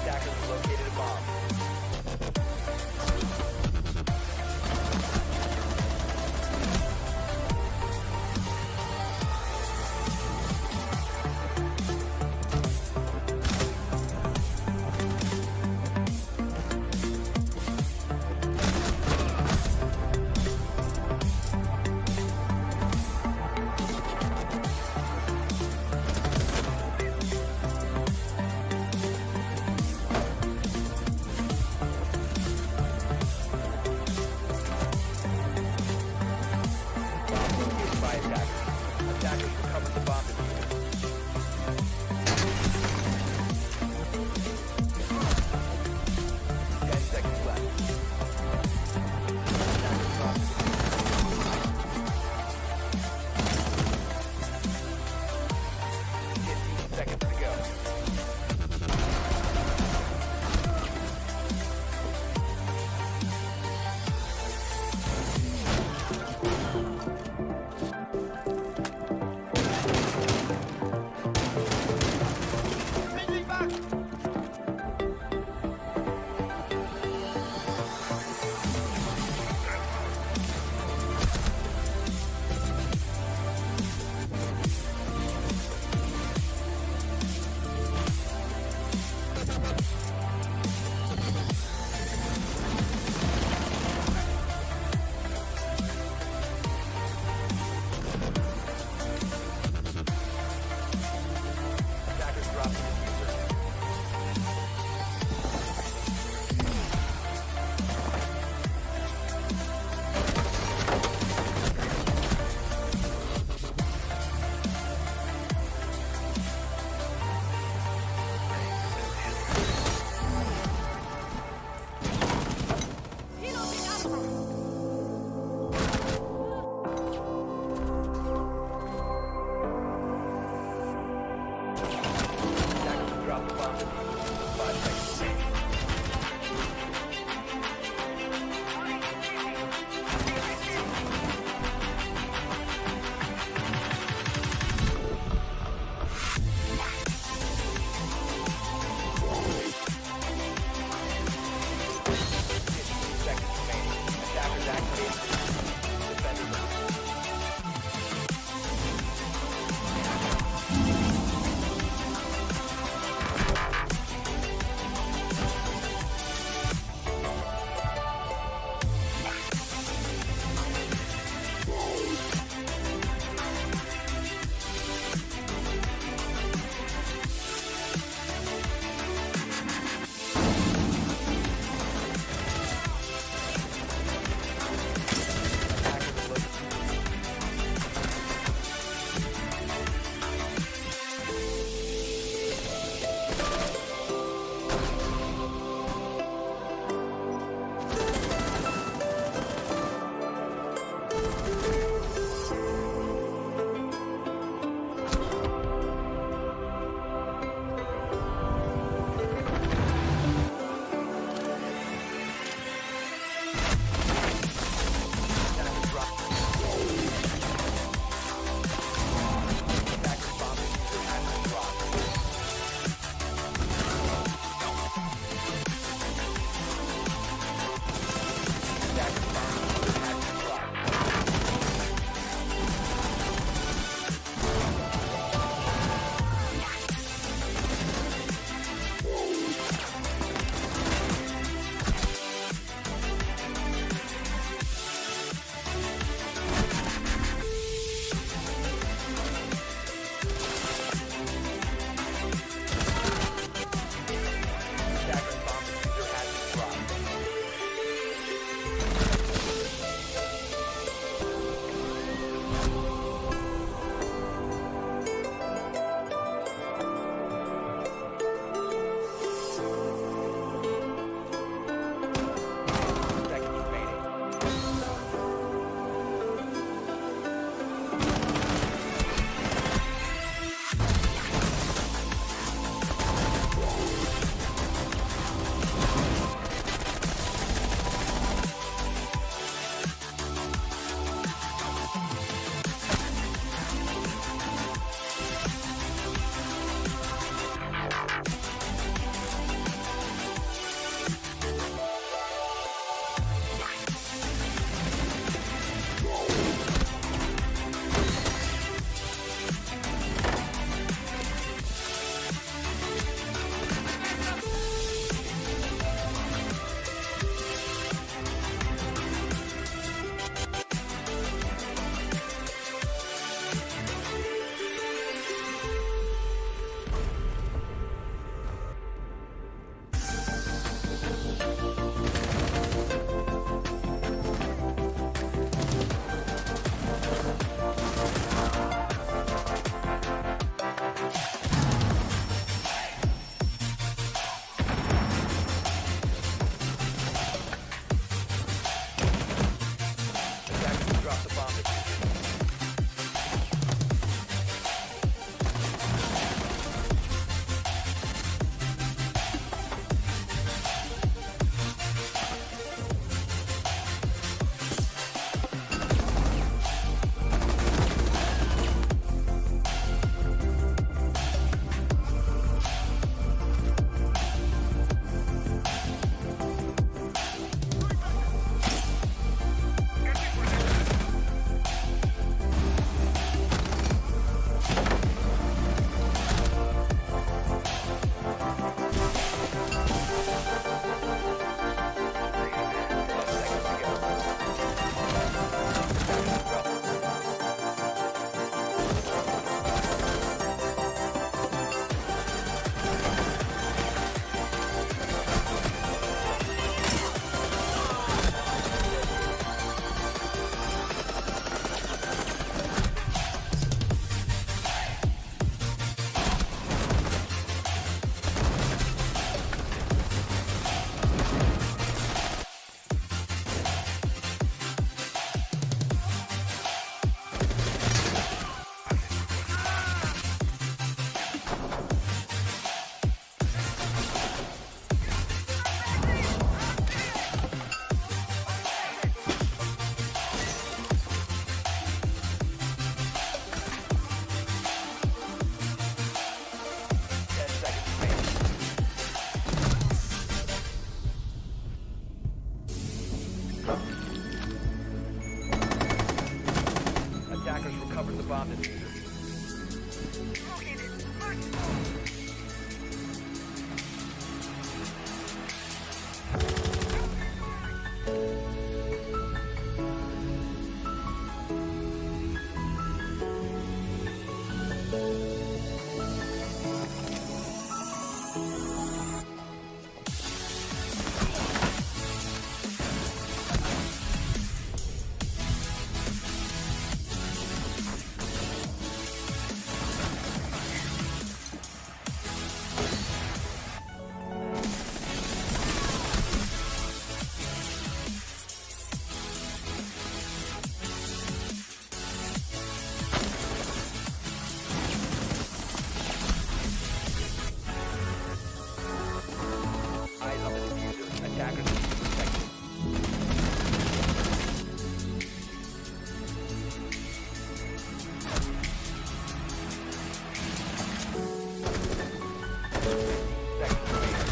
Attackers located a bomb. bomb diffuser. Attackers recovered the bomb diffuser. Eyes on the diffuser. Attackers need to be protected. Seconds remaining.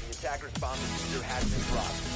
The attacker's bomb diffuser has been dropped.